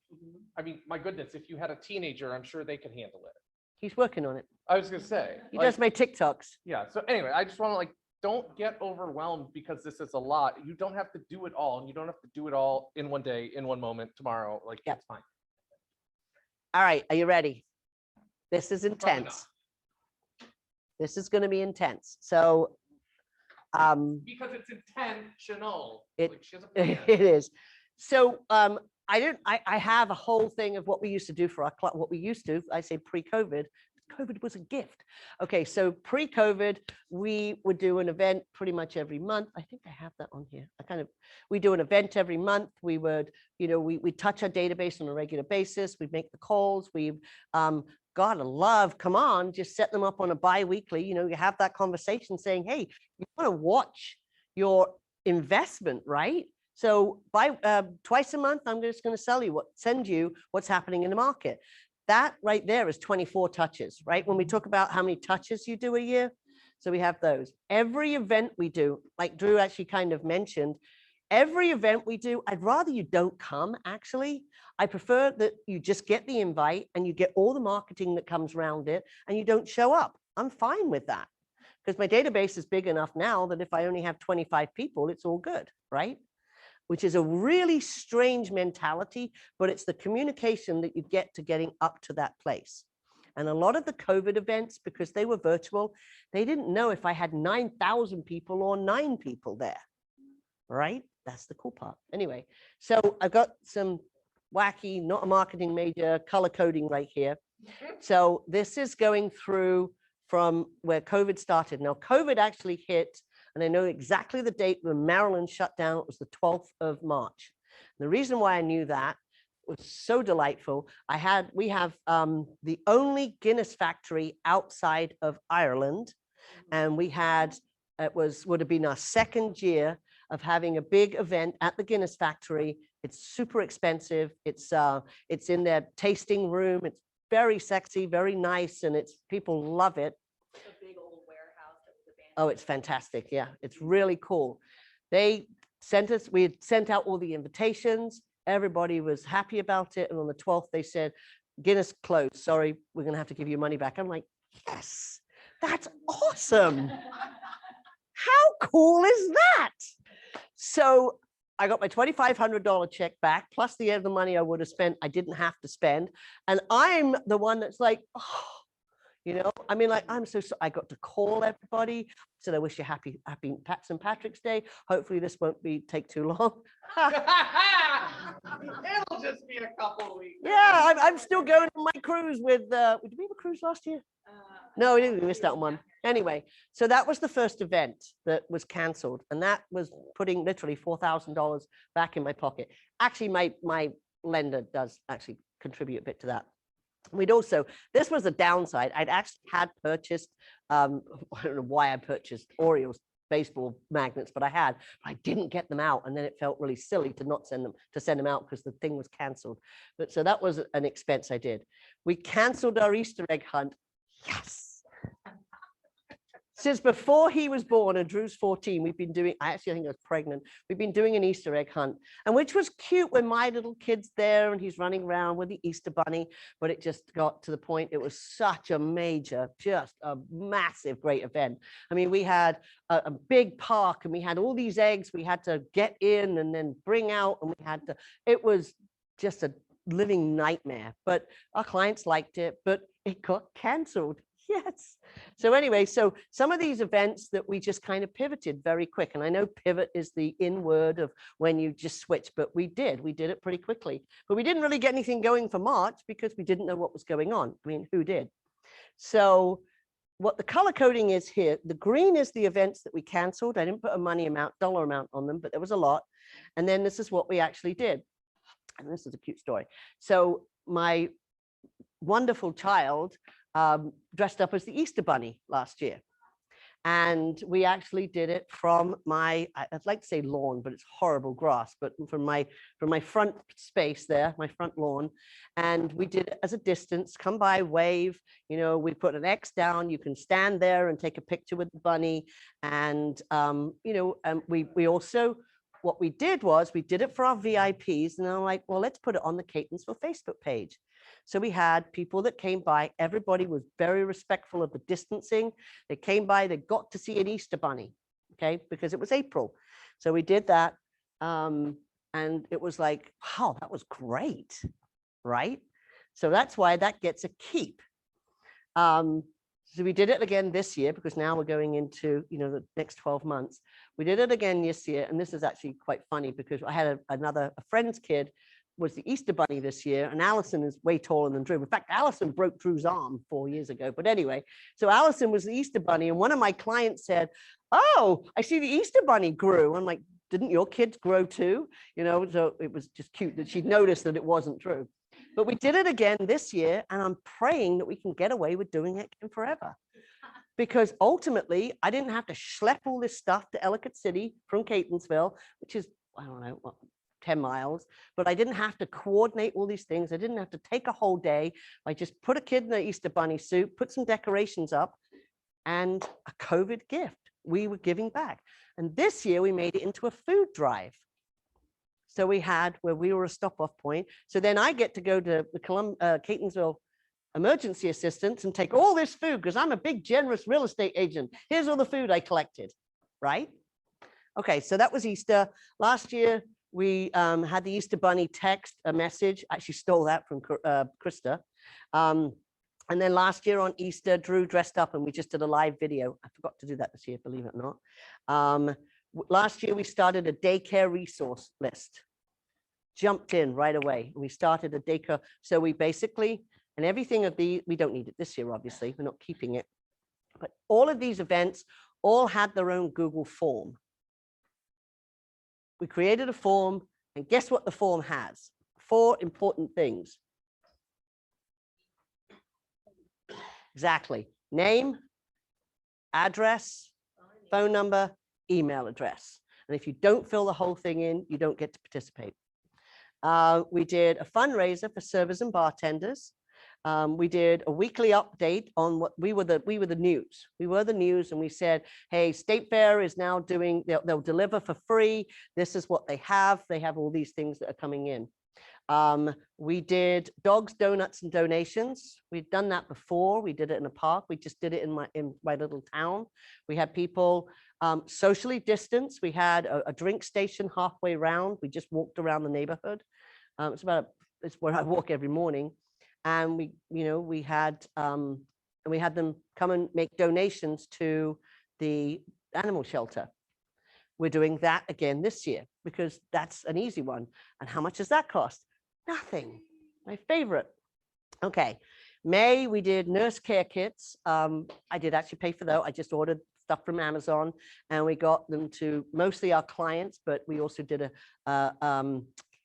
Speaker 1: I mean, my goodness, if you had a teenager, I'm sure they could handle it.
Speaker 2: He's working on it.
Speaker 1: I was going to say.
Speaker 2: He just made TikToks.
Speaker 1: Yeah. So anyway, I just want to don't get overwhelmed because this is a lot. You don't have to do it all. And you don't have to do it all in one day, in one moment, tomorrow. Like, that's fine.
Speaker 2: All right. Are you ready? This is intense. This is going to be intense. So,
Speaker 1: because it's intentional.
Speaker 2: It,
Speaker 1: like she has a plan.
Speaker 2: it is. So, I have a whole thing of what we used to do for our club. What we used to, I say pre-COVID. COVID was a gift. Okay, so pre-COVID, we would do an event pretty much every month. I think I have that on here. We do an event every month. We would, we touch our database on a regular basis. We'd make the calls. We've gotta love, come on, just set them up on a bi-weekly. You have that conversation saying, hey, you want to watch your investment, right? So twice a month, I'm just going to send you what's happening in the market. That right there is 24 touches, right? When we talk about how many touches you do a year. So we have those. Every event we do, like Drew actually kind of mentioned, every event we do, I'd rather you don't come, actually. I prefer that you just get the invite and you get all the marketing that comes around it and you don't show up. I'm fine with that because my database is big enough now that if I only have 25 people, it's all good, right? Which is a really strange mentality, but it's the communication that you get to getting up to that place. And a lot of the COVID events, because they were virtual, they didn't know if I had 9,000 people or 9 people there, right? That's the cool part. Anyway, so I've got some wacky, not a marketing major, color coding right here. So this is going through from where COVID started. Now, COVID actually hit, and I know exactly the date when Maryland shut down. It was the 12th of March. The reason why I knew that was so delightful. We have the only Guinness factory outside of Ireland, and we had, would have been our second year of having a big event at the Guinness factory. It's super expensive. It's in their tasting room. It's very sexy, very nice, and people love it.
Speaker 6: A big old warehouse that was abandoned.
Speaker 2: Oh, it's fantastic. Yeah, it's really cool. We had sent out all the invitations. Everybody was happy about it. And on the 12th, they said, Guinness closed. Sorry, we're going to have to give you money back. I'm like, yes, that's awesome. How cool is that? So I got my $2,500 check back, plus the other money I would have spent, I didn't have to spend. And I'm the one that's like, oh, you know, I mean, like, I got to call everybody. Said, I wish you happy St. Patrick's Day. Hopefully this won't take too long.
Speaker 1: It'll just be a couple of weeks.
Speaker 2: Yeah, I'm still going on my cruise with, did we have a cruise last year? No, we didn't. We missed out on one. Anyway, so that was the first event that was canceled. And that was putting literally $4,000 back in my pocket. Actually, my lender does actually contribute a bit to that. We'd also, this was a downside. I'd actually had purchased, I don't know why I purchased Orioles baseball magnets, but I didn't get them out. And then it felt really silly to not send them out because the thing was canceled. But so that was an expense I did. We canceled our Easter egg hunt. Yes. Since before he was born, and Drew's 14, we've been doing, I think I was pregnant, we've been doing an Easter egg hunt, and which was cute when my little kid's there and he's running around with the Easter bunny, but it just got to the point, it was such a major, just a massive, great event. I mean, we had a big park and we had all these eggs we had to get in and then bring out, and it was just a living nightmare, but our clients liked it, but it got canceled. Yes. So anyway, so some of these events that we just kind of pivoted very quick. And I know pivot is the in word of when you just switch, but we did it pretty quickly. But we didn't really get anything going for March because we didn't know what was going on. I mean, who did? So what the color coding is here, the green is the events that we canceled. I didn't put a dollar amount on them, but there was a lot. And then this is what we actually did. And this is a cute story. So my wonderful child dressed up as the Easter Bunny last year. And we actually did it from I'd like to say lawn, but it's horrible grass, but from my front space there, my front lawn. And we did it as a distance, come by, wave, you know, we put an X down, you can stand there and take a picture with the bunny. And, you know, we also, what we did was we did it for our VIPs, and I'm like, well, let's put it on the Catonsville Facebook page. So we had people that came by. Everybody was very respectful of the distancing. They came by, they got to see an Easter bunny, okay, because it was April. So we did that. And it was like, wow, that was great, right? So that's why that gets a keep. So we did it again this year because now we're going into, you know, the next 12 months. We did it again this year. And this is actually quite funny because I had a friend's kid was the Easter Bunny this year, and Allison is way taller than Drew. In fact, Allison broke Drew's arm 4 years ago. But anyway, so Allison was the Easter Bunny, and one of my clients said, oh, I see the Easter Bunny grew. I'm like, didn't your kids grow too? You know, so it was just cute that she noticed that it wasn't true. But we did it again this year, and I'm praying that we can get away with doing it again forever. Because ultimately, I didn't have to schlep all this stuff to Ellicott City from Catonsville, which is, I don't know, what, 10 miles, but I didn't have to coordinate all these things. I didn't have to take a whole day. I just put a kid in the Easter Bunny suit, put some decorations up, and a COVID gift. We were giving back. And this year we made it into a food drive. So we had where we were a stop-off point. So then I get to go to the Catonsville emergency assistance and take all this food because I'm a big, generous real estate agent. Here's all the food I collected, right? Okay, so that was Easter. Last year, we had the Easter Bunny text a message. I actually stole that from Krista. And then last year on Easter, Drew dressed up and we just did a live video. I forgot to do that this year, believe it or not. Last year, we started a daycare resource list. Jumped in right away. We started a daycare. So we basically, and everything of the, we don't need it this year, obviously. We're not keeping it. But all of these events all had their own Google form. We created a form, and guess what the form has? 4 important things. Exactly. Name, address, phone number, email address. And if you don't fill the whole thing in, you don't get to participate. We did a fundraiser for servers and bartenders. We did a weekly update on what we were the news. We were the news, and we said, hey, State Fair is now doing, they'll deliver for free. This is what they have. They have all these things that are coming in. We did dogs, donuts, and donations. We'd done that before. We did it in a park. We just did it in my little town. We had people socially distanced. We had a drink station halfway around. We just walked around the neighborhood. It's where I walk every morning. And we had them come and make donations to the animal shelter. We're doing that again this year because that's an easy one. And how much does that cost? Nothing. My favorite. Okay. May, we did nurse care kits. I did actually pay for those. I just ordered stuff from Amazon and we got them to mostly our clients, but we also did a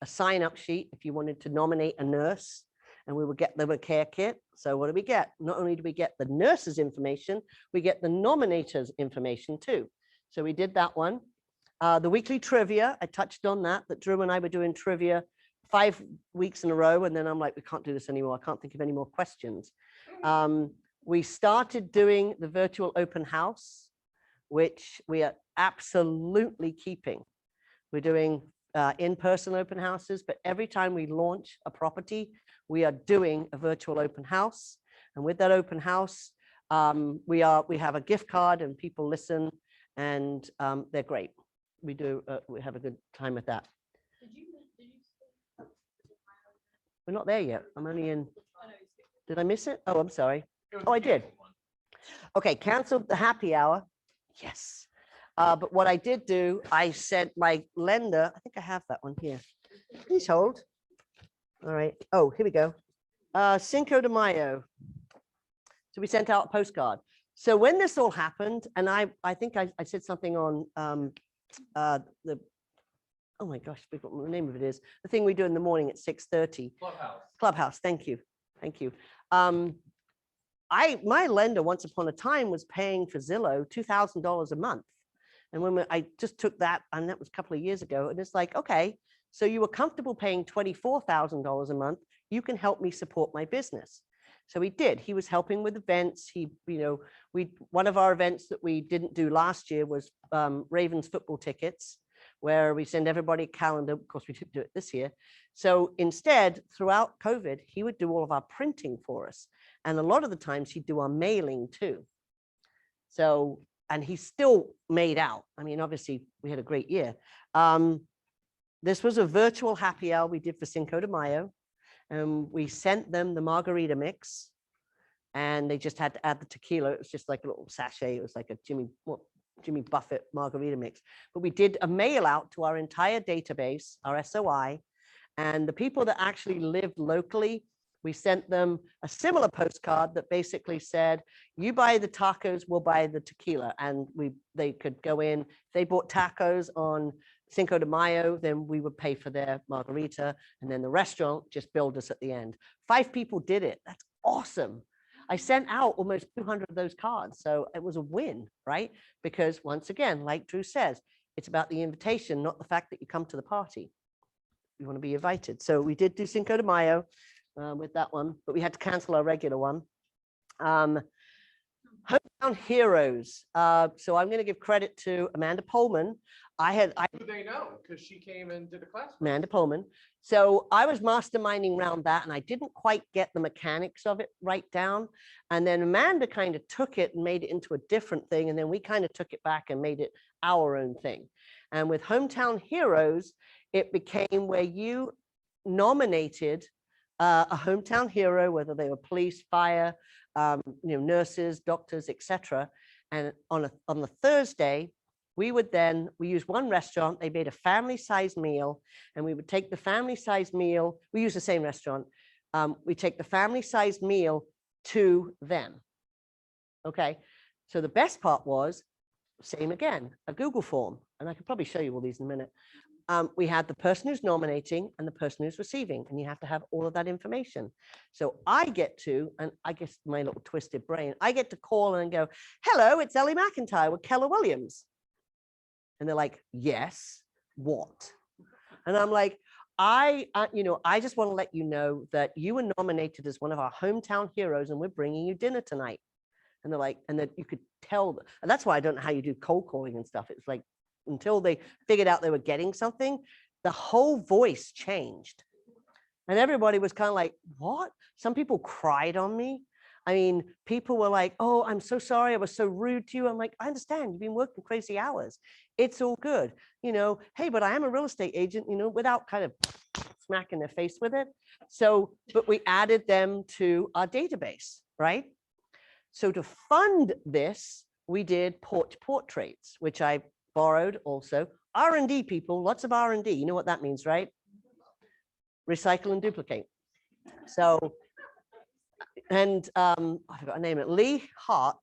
Speaker 2: sign-up sheet if you wanted to nominate a nurse, and we would get them a care kit. So what do we get? Not only do we get the nurse's information, we get the nominator's information too. So we did that one. The weekly trivia, I touched on that Drew and I were doing trivia 5 weeks in a row. And then I'm like, we can't do this anymore. I can't think of any more questions. We started doing the virtual open house, which we are absolutely keeping. We're doing in-person open houses, but every time we launch a property, we are doing a virtual open house. And with that open house, we have a gift card and people listen, and they're great. We have a good time with that. We're not there yet. I'm only in. Did I miss it? Oh, I'm sorry. Oh, I did. Okay, canceled the happy hour. Yes. But what I did do, I sent my lender, I think I have that one here. Please hold. All right. Oh, here we go. Cinco de Mayo. So we sent out a postcard. So when this all happened, and I think I said something on oh my gosh, I forgot what the name of it is. The thing we do in the morning at 6:30. Clubhouse. Thank you. My lender once upon a time was paying for Zillow $2,000 a month. And when I just took that, and that was a couple of years ago, and it's like, okay, so you were comfortable paying $24,000 a month. You can help me support my business. So he did. He was helping with events. One of our events that we didn't do last year was Ravens football tickets, where we send everybody a calendar. Of course, we didn't do it this year. So instead, throughout COVID, he would do all of our printing for us. And a lot of the times he'd do our mailing too. So, and he still made out. I mean, obviously we had a great year. This was a virtual happy hour we did for Cinco de Mayo. And we sent them the margarita mix, and they just had to add the tequila. It was just like a little sachet. It was like a Jimmy Buffett margarita mix. But we did a mail out to our entire database, our SOI, and the people that actually lived locally, we sent them a similar postcard that basically said, you buy the tacos, we'll buy the tequila. And they could go in. If they bought tacos on Cinco de Mayo, then we would pay for their margarita, and then the restaurant just billed us at the end. 5 people did it. That's awesome. I sent out almost 200 of those cards. So it was a win, right? Because once again, like Drew says, it's about the invitation, not the fact that you come to the party. You want to be invited. So we did do Cinco de Mayo with that one, but we had to cancel our regular one. Hometown heroes. So I'm going to give credit to Amanda Pullman.
Speaker 1: Who do they know? Because she came and did a class. with
Speaker 2: Amanda
Speaker 1: us.
Speaker 2: Pullman. So I was masterminding around that, and I didn't quite get the mechanics of it right down. And then Amanda kind of took it and made it into a different thing. And then we kind of took it back and made it our own thing. And with Hometown Heroes, it became where you nominated a hometown hero, whether they were police, fire, nurses, doctors, etc. And on the Thursday, we use one restaurant. They made a family-sized meal, and we would take the family-sized meal. We use the same restaurant. We take the family-sized meal to them. Okay. So the best part was, same again, a Google form, and I could probably show you all these in a minute. We had the person who's nominating and the person who's receiving, and you have to have all of that information. So I get to, and I guess my little twisted brain, I get to call and go, hello, it's Ellie McIntire with Keller Williams. And they're like, yes, what? And I'm like, I just want to let you know that you were nominated as one of our hometown heroes, and we're bringing you dinner tonight. And they're like, and then you could tell, and that's why I don't know how you do cold calling and stuff. It's like, until they figured out they were getting something, the whole voice changed. And everybody was kind of like, what? Some people cried on me. I mean, people were like, oh, I'm so sorry. I was so rude to you. I'm like, I understand. You've been working crazy hours. It's all good. Hey, but I am a real estate agent, without kind of smacking their face with it. So, but we added them to our database, right? So to fund this, we did porch portraits, which I borrowed also. R&D people, lots of R&D. You know what that means, right? Recycle and duplicate. So, and I forgot her name. Lee Hart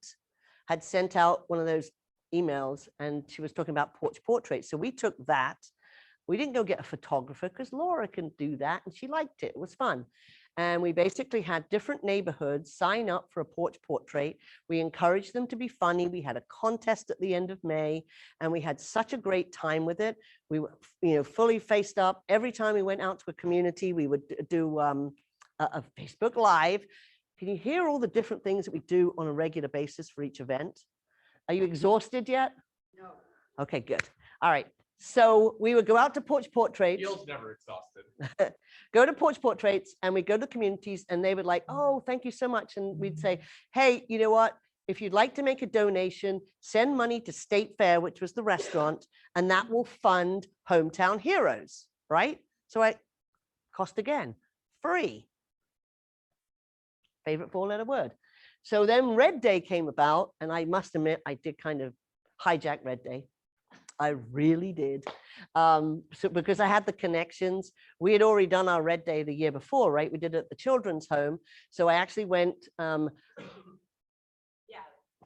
Speaker 2: had sent out one of those emails, and she was talking about porch portraits. So we took that. We didn't go get a photographer because Laura can do that, and she liked it. It was fun. And we basically had different neighborhoods sign up for a porch portrait. We encouraged them to be funny. We had a contest at the end of May, and we had such a great time with it. We were, fully faced up. Every time we went out to a community, we would do a Facebook Live. Can you hear all the different things that we do on a regular basis for each event? Are you exhausted yet?
Speaker 8: No.
Speaker 2: Okay, good. All right. So we would go out to porch portraits.
Speaker 1: Gil's never exhausted.
Speaker 2: Go to porch portraits, and we go to communities, and they would like, oh, thank you so much. And we'd say, hey, you know what? If you'd like to make a donation, send money to State Fair, which was the restaurant, and that will fund Hometown Heroes, right? So cost again, free. Favorite four-letter word. So then Red Day came about, and I must admit, I did kind of hijack Red Day. I really did. So because I had the connections, we had already done our Red Day the year before, right? We did it at the children's home. So I actually went 2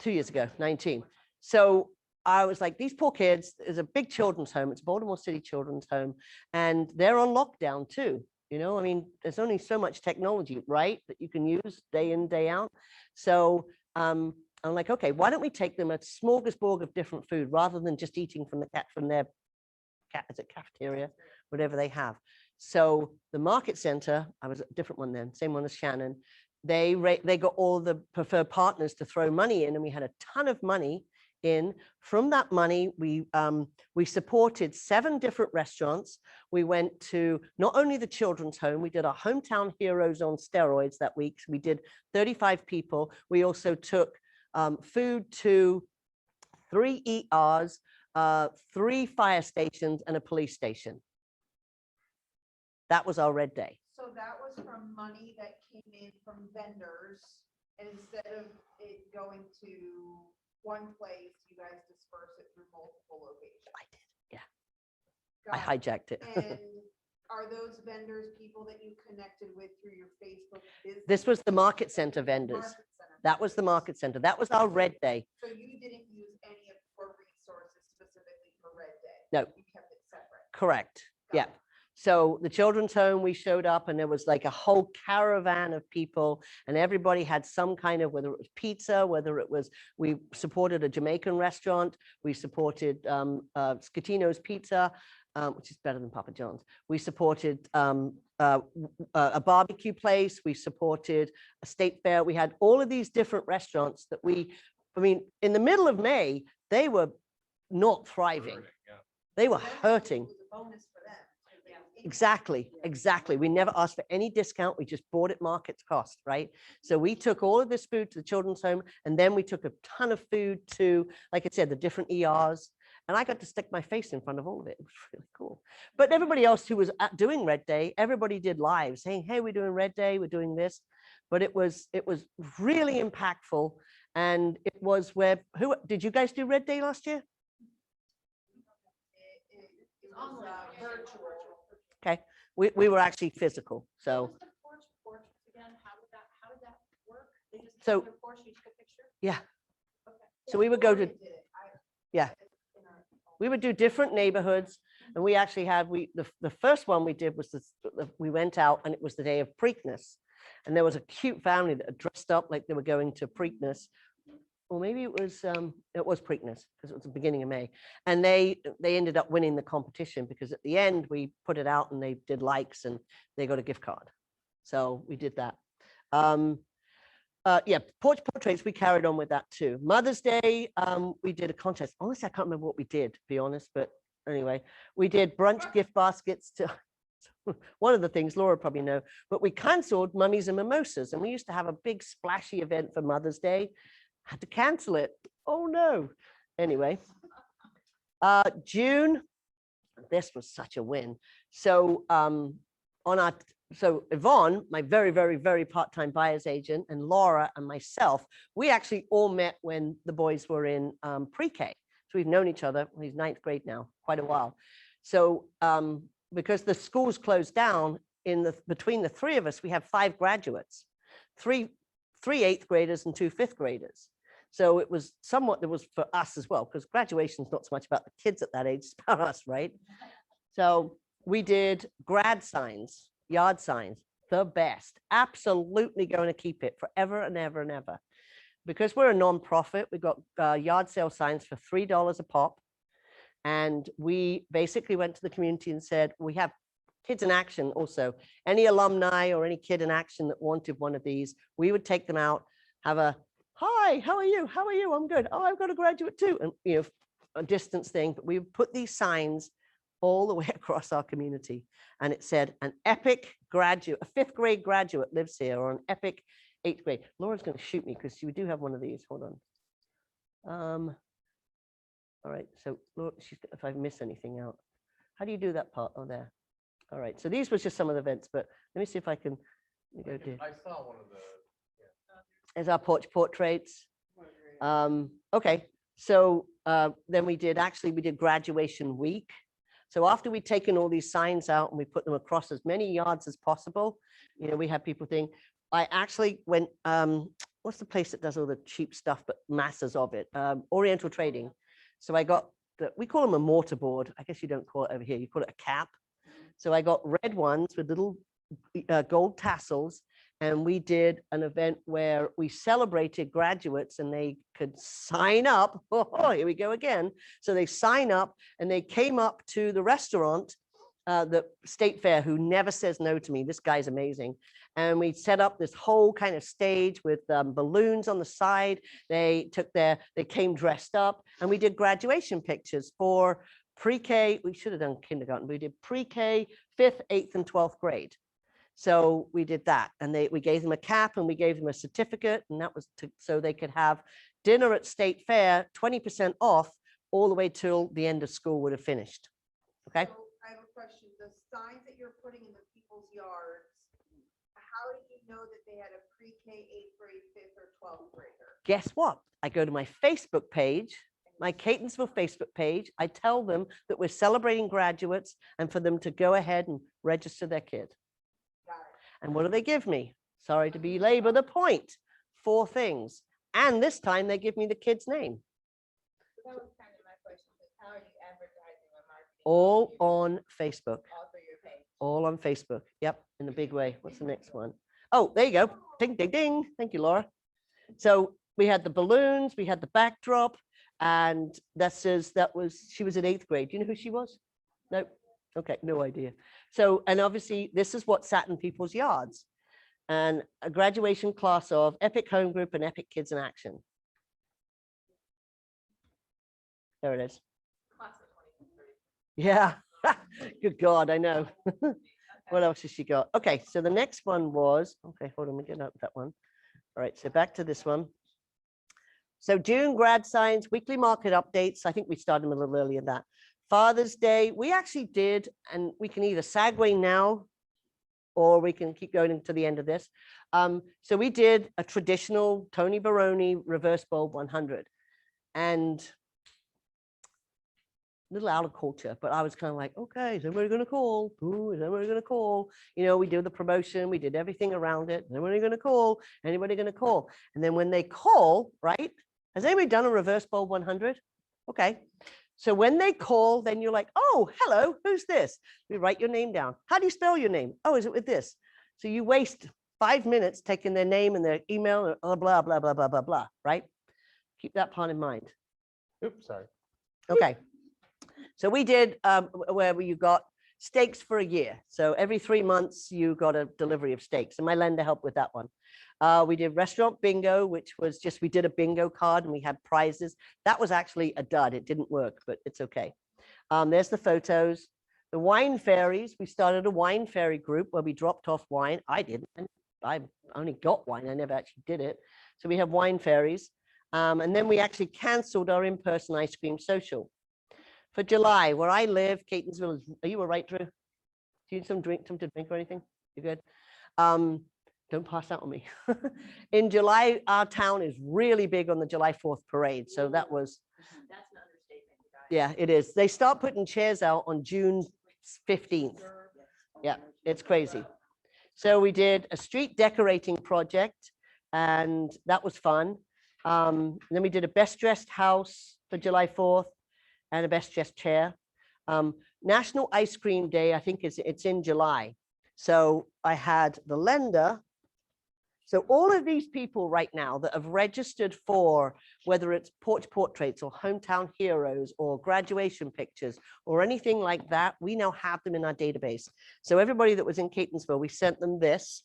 Speaker 2: years ago, 19. So I was like, these poor kids, there's a big children's home. It's Baltimore City Children's Home, and they're on lockdown too. I mean, there's only so much technology, right, that you can use day in, day out. So I'm like, okay, why don't we take them a smorgasbord of different food rather than just eating from their cafeteria, whatever they have. So the market center, I was at a different one then, same one as Shannon. They got all the preferred partners to throw money in, and we had a ton of money in. From that money, we supported 7 different restaurants. We went to not only the children's home, we did our Hometown Heroes on steroids that week. So we did 35 people. We also took food to 3 ERs, 3 fire stations, and a police station. That was our Red Day.
Speaker 8: So that was from money that came in from vendors, and instead of it going to one place, you guys disperse it through multiple locations.
Speaker 2: I did, yeah.
Speaker 8: Got
Speaker 2: I
Speaker 8: it.
Speaker 2: hijacked it.
Speaker 8: And are those vendors people that you connected with through your Facebook business?
Speaker 2: This was the market center vendors.
Speaker 8: Market center
Speaker 2: That was the
Speaker 8: vendors.
Speaker 2: market center. That was our Red Day.
Speaker 8: So you didn't use any of your resources specifically for Red Day?
Speaker 2: No.
Speaker 8: You kept it separate?
Speaker 2: Correct.
Speaker 8: Got
Speaker 2: Yeah.
Speaker 8: it.
Speaker 2: So the children's home, we showed up, and there was like a whole caravan of people, and everybody had some kind of, whether it was pizza, whether it was, we supported a Jamaican restaurant, we supported Scatino's Pizza, which is better than Papa John's. We supported a barbecue place. We supported a state fair. We had all of these different restaurants that we I mean, in the middle of May, they were not thriving.
Speaker 1: Yeah.
Speaker 2: They were
Speaker 8: For them,
Speaker 2: hurting.
Speaker 8: It was a bonus for them. 'cause they was income.
Speaker 2: Exactly, exactly. We never asked for any discount. We just bought it market cost, right? So we took all of this food to the children's home, and then we took a ton of food to, like I said, the different ERs. And I got to stick my face in front of all of it. It was really cool. But everybody else who was doing Red Day, everybody did live saying, hey, we're doing Red Day, we're doing this. But it was really impactful. And it was where, who did you guys do Red Day last year?
Speaker 8: It was virtual.
Speaker 2: Okay, we were actually physical. So,
Speaker 3: What was the porch again? How did that work? They just
Speaker 2: So-
Speaker 3: came to the porch, you took a picture?
Speaker 2: yeah.
Speaker 3: Okay.
Speaker 2: So we would go to,
Speaker 8: Gloria did it.
Speaker 2: Yeah.
Speaker 8: In our-
Speaker 2: we would do different neighborhoods. And we actually had, the first one we did was we went out and it was the day of Preakness. And there was a cute family that had dressed up like they were going to Preakness. Or maybe it was Preakness because it was the beginning of May. And they ended up winning the competition because at the end we put it out and they did likes and they got a gift card. So we did that. Yeah, porch portraits, we carried on with that too. Mother's Day, we did a contest. Honestly, I can't remember what we did, to be honest, but anyway, we did brunch gift baskets to one of the things Laura probably know, but we canceled mummies and mimosas, and we used to have a big splashy event for Mother's Day. Had to cancel it. Oh no. Anyway, June, this was such a win. So so Yvonne, my very, very, very part-time buyer's agent, and Laura and myself, we actually all met when the boys were in pre-K. So we've known each other, he's ninth grade now, quite a while. So because the schools closed down, between the three of us, we have 5 graduates, three 8th graders and 2 5th graders. So it was somewhat, there was for us as well, because graduation is not so much about the kids at that age, it's about us, right? So we did grad signs, yard signs, the best. Absolutely going to keep it forever and ever and ever. Because we're a nonprofit, we got yard sale signs for $3 a pop. And we basically went to the community and said, we have kids in action also. Any alumni or any kid in action that wanted one of these, we would take them out, have a, hi, how are you? How are you? I'm good. Oh, I've got a graduate too. And, you know, a distance thing, but we would put these signs all the way across our community. And it said, an epic graduate, a 5th grade graduate lives here, or an epic 8th grade. Laura's going to shoot me because we do have one of these. Hold on. All right. So Laura, if I miss anything out, how do you do that part? Oh, there. All right. So these was just some of the events, but let me see if I can go do.
Speaker 1: I saw one of the.
Speaker 2: As our porch portraits. Okay, so then we did graduation week. So after we'd taken all these signs out and we put them across as many yards as possible, you know, we had people think, I actually went, what's the place that does all the cheap stuff, but masses of it? Oriental Trading. So I got, we call them a mortarboard. I guess you don't call it over here, you call it a cap. So I got red ones with little gold tassels. And we did an event where we celebrated graduates and they could sign up. Oh, here we go again. So they sign up and they came up to the restaurant, the State Fair, who never says no to me. This guy's amazing. And we set up this whole kind of stage with balloons on the side. They came dressed up, and we did graduation pictures for pre-K. We should have done kindergarten. We did pre-K, 5th, 8th, and 12th grade. So we did that, and we gave them a cap and we gave them a certificate, and that was so they could have dinner at State Fair, 20% off all the way till the end of school would have finished. Okay.
Speaker 8: So I have a question. The signs that you're putting in the people's yards, how did you know that they had a pre-K, 8th grade, 5th, or 12th grader?
Speaker 2: Guess what? I go to my Facebook page, my Catonsville Facebook page. I tell them that we're celebrating graduates and for them to go ahead and register their kid.
Speaker 8: Got it.
Speaker 2: And what do they give me? Sorry to belabor the point. 4 things. And this time they give me the kid's name.
Speaker 6: That was kind of my question, is how are you advertising or marketing?
Speaker 2: All on Facebook.
Speaker 6: All through your page.
Speaker 2: All on Facebook. Yep, in a big way. What's the next one? Oh, there you go. Ding, ding, ding. Thank you, Laura. So we had the balloons, we had the backdrop, and she was in 8th grade. Do you know who she was? No. Okay, no idea. So, and obviously this is what sat in people's yards, and a graduation class of Epic Home Group and Epic Kids in Action. There it is.
Speaker 6: Class of 2023.
Speaker 2: Yeah. Good God, I know. What else has she got? Okay, so the next one was, okay, hold on, let me get up that one. All right, so back to this one. So June grad science, weekly market updates. I think we started them a little earlier than that. Father's Day, we actually did, and we can either segue now or we can keep going into the end of this. So we did a traditional Tony Baroni reverse bulb 100. And a little out of culture, but I was kind of like, okay, is everybody going to call? Ooh, is everybody going to call? You know, we do the promotion, we did everything around it. Is anybody going to call? Anybody going to call? And then when they call, right? Has anybody done a reverse bulb 100? Okay. So when they call, then you're like, oh, hello, who's this? We write your name down. How do you spell your name? Oh, is it with this? So you waste 5 minutes taking their name and their email, and blah, blah, blah, blah, blah, blah, blah, right? Keep that part in mind.
Speaker 1: Oops, sorry.
Speaker 2: Okay. So we did where you got steaks for a year. So every 3 months you got a delivery of steaks, and my lender helped with that one. We did restaurant bingo, which was just, we did a bingo card and we had prizes. That was actually a dud. It didn't work, but it's okay. There's the photos. The wine fairies, we started a wine fairy group where we dropped off wine. I didn't. I only got wine. I never actually did it. So we have wine fairies. And then we actually canceled our in-person ice cream social. For July, where I live, Catonsville, are you all right, Drew? Do you need something to drink or anything? You good? Don't pass out on me. In July, our town is really big on the July 4th parade. So that was,
Speaker 6: That's an understatement, you guys.
Speaker 2: yeah, it is. They start putting chairs out on June 15th. Yeah, it's crazy. So we did a street decorating project, and that was fun. Then we did a best dressed house for July 4th. And a best dressed chair. National Ice Cream Day, I think it's in July. So I had the lender. So all of these people right now that have registered for, whether it's porch portraits or hometown heroes or graduation pictures or anything like that, we now have them in our database. So everybody that was in Catonsville, we sent them this.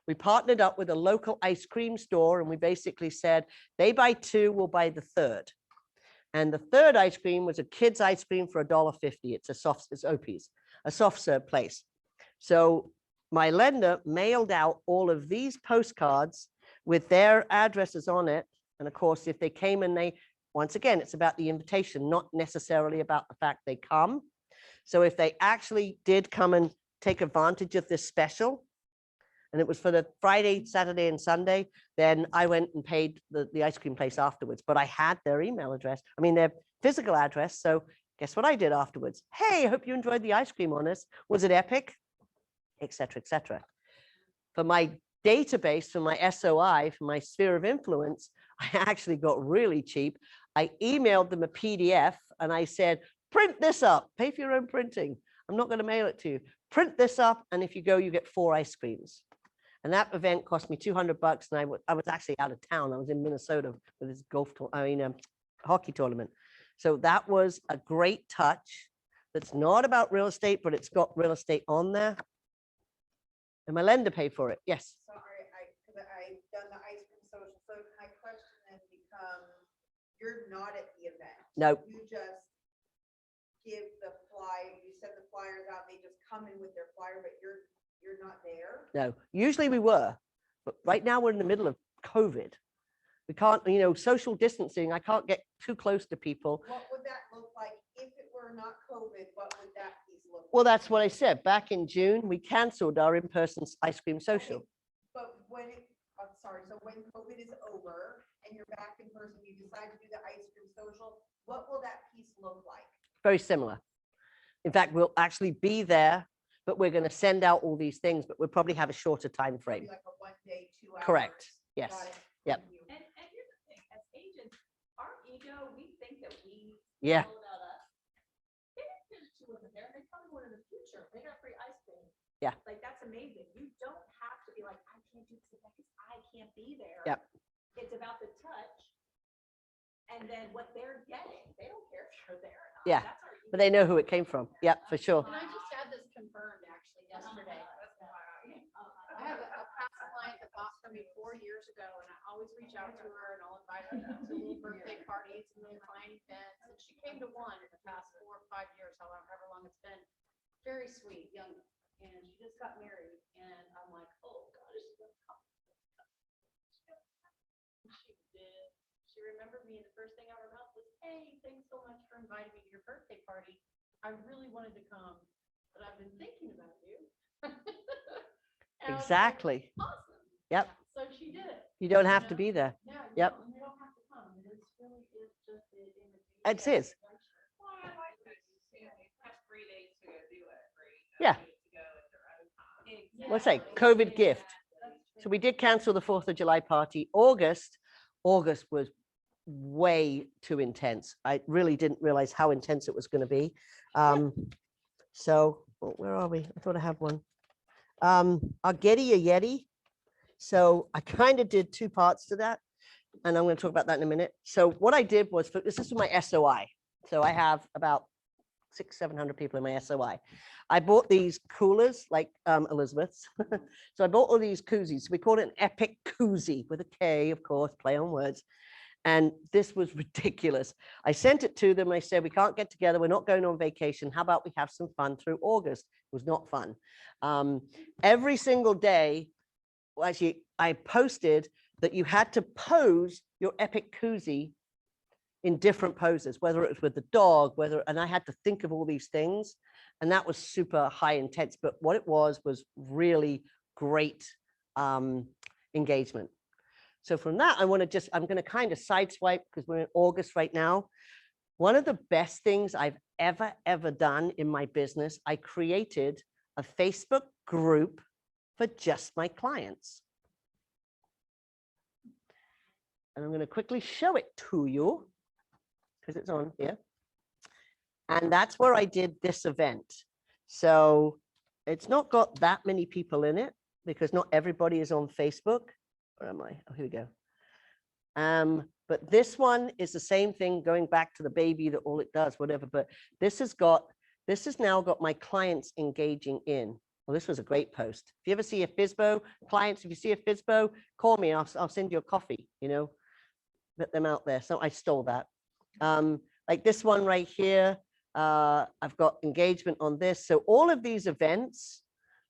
Speaker 2: We partnered up with a local ice cream store, and we basically said, they buy 2, we'll buy the 3rd. And the 3rd ice cream was a kid's ice cream for $1.50. It's Opie's, a soft serve place. So my lender mailed out all of these postcards with their addresses on it. And of course, if they came and once again, it's about the invitation, not necessarily about the fact they come. So if they actually did come and take advantage of this special, and it was for the Friday, Saturday, and Sunday, then I went and paid the ice cream place afterwards. But I had their email address, their physical address. So guess what I did afterwards? Hey, I hope you enjoyed the ice cream on us. Was it epic? Et cetera, et cetera. For my database, for my SOI, for my sphere of influence, I actually got really cheap. I emailed them a PDF and I said, print this up, pay for your own printing. I'm not going to mail it to you. Print this up, and if you go, you get 4 ice creams. And that event cost me $200, and I was actually out of town. I was in Minnesota with this hockey tournament. So that was a great touch. That's not about real estate, but it's got real estate on there. And my lender paid for it. Yes.
Speaker 8: Sorry, I've done the ice cream social. So my question then becomes, you're not at the event.
Speaker 2: No.
Speaker 8: You just give the flyer, you send the flyers out, they just come in with their flyer, but you're not there.
Speaker 2: No, usually we were, but right now we're in the middle of COVID. We can't, social distancing. I can't get too close to people.
Speaker 8: What would that look like if it were not COVID? What would that piece look like?
Speaker 2: Well, that's what I said. Back in June, we canceled our in-person ice cream social.
Speaker 8: Okay, but when I'm sorry, so when COVID is over and you're back in person, you decide to do the ice cream social, what will that piece look like?
Speaker 2: Very similar. In fact, we'll actually be there, but we're going to send out all these things, but we'll probably have a shorter time frame.
Speaker 8: Maybe like a 1 day, 2 hours.
Speaker 2: Correct. Yes.
Speaker 8: Got it.
Speaker 2: Yep.
Speaker 8: Thank you.
Speaker 6: And here's the thing, as agents, our ego, we think that we
Speaker 2: Yeah.
Speaker 6: know about us. They didn't finish who wasn't there, they probably were in the future, they got free ice cream.
Speaker 2: Yeah.
Speaker 6: Like, that's amazing. You don't have to be like, I can't do this because I can't be there.
Speaker 2: Yep.
Speaker 6: It's about the touch. And then what they're getting, they don't care if you're there or not.
Speaker 2: Yeah,
Speaker 6: That's our
Speaker 2: but they know who it came from. Yep, for sure.
Speaker 3: And I just had this confirmed actually yesterday. I have a past client that bought from me 4 years ago, and I always reach out to her and I'll invite her to little birthday parties and little client events. And she came to one in the past 4 or 5 years, however long it's been. Very sweet, young, and she just got married, and I'm like, oh God, is she gonna come? She did. She remembered me, and the first thing out of her mouth was, "Hey, thanks so much for inviting me to your birthday party. I really wanted to come, but I've been thinking about you." And I was like,
Speaker 2: Exactly.
Speaker 3: awesome.
Speaker 2: Yep.
Speaker 3: So she did it.
Speaker 2: You don't have to be there.
Speaker 3: Yeah.
Speaker 2: Yep.
Speaker 3: You don't have to come. It's really is just an invitation.
Speaker 2: It's his.
Speaker 6: Well, I like that. You have 3 days to go do it, right?
Speaker 2: Yeah.
Speaker 6: To go at their own time.
Speaker 2: What's that? COVID gift. So we did cancel the 4th of July party. August was way too intense. I really didn't realize how intense it was going to be. So where are we? I thought I had one. Our Getty a Yeti. So I kind of did 2 parts to that, and I'm going to talk about that in a minute. So what I did was, this is my SOI. So I have about 600-700 people in my SOI. I bought these coolers like Elizabeth's. So I bought all these koozies. We called it an epic koozie with a K, of course, play on words. And this was ridiculous. I sent it to them. I said, we can't get together. We're not going on vacation. How about we have some fun through August? It was not fun. Every single day, well, actually, I posted that you had to pose your epic koozie in different poses, whether it was with the dog, and I had to think of all these things. And that was super high intense. But what it was really great engagement. So from that, I'm going to kind of sideswipe because we're in August right now. One of the best things I've ever done in my business, I created a Facebook group for just my clients. And I'm going to quickly show it to you because it's on here. And that's where I did this event. So it's not got that many people in it because not everybody is on Facebook. Where am I? Oh, here we go. But this one is the same thing, going back to the baby, that all it does, whatever. But this has now got my clients engaging in. Well, this was a great post. If you ever see a FISBO, clients, if you see a FISBO, call me. I'll send you a coffee, let them out there. So I stole that. Like this one right here, I've got engagement on this. So all of these events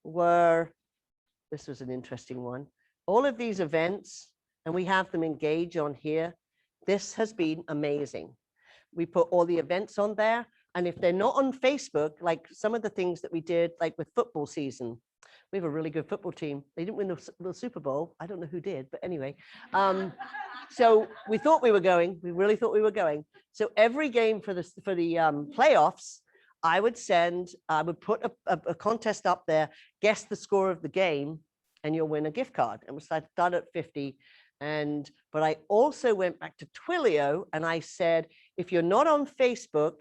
Speaker 2: this was an interesting one. All of these events, and we have them engage on here. This has been amazing. We put all the events on there. And if they're not on Facebook, like some of the things that we did, like with football season, we have a really good football team. They didn't win the Super Bowl. I don't know who did, but anyway. So we thought we were going. We really thought we were going. So every game for the playoffs, I would put a contest up there, guess the score of the game, and you'll win a gift card. And we started at 50. But I also went back to Twilio and I said, if you're not on Facebook,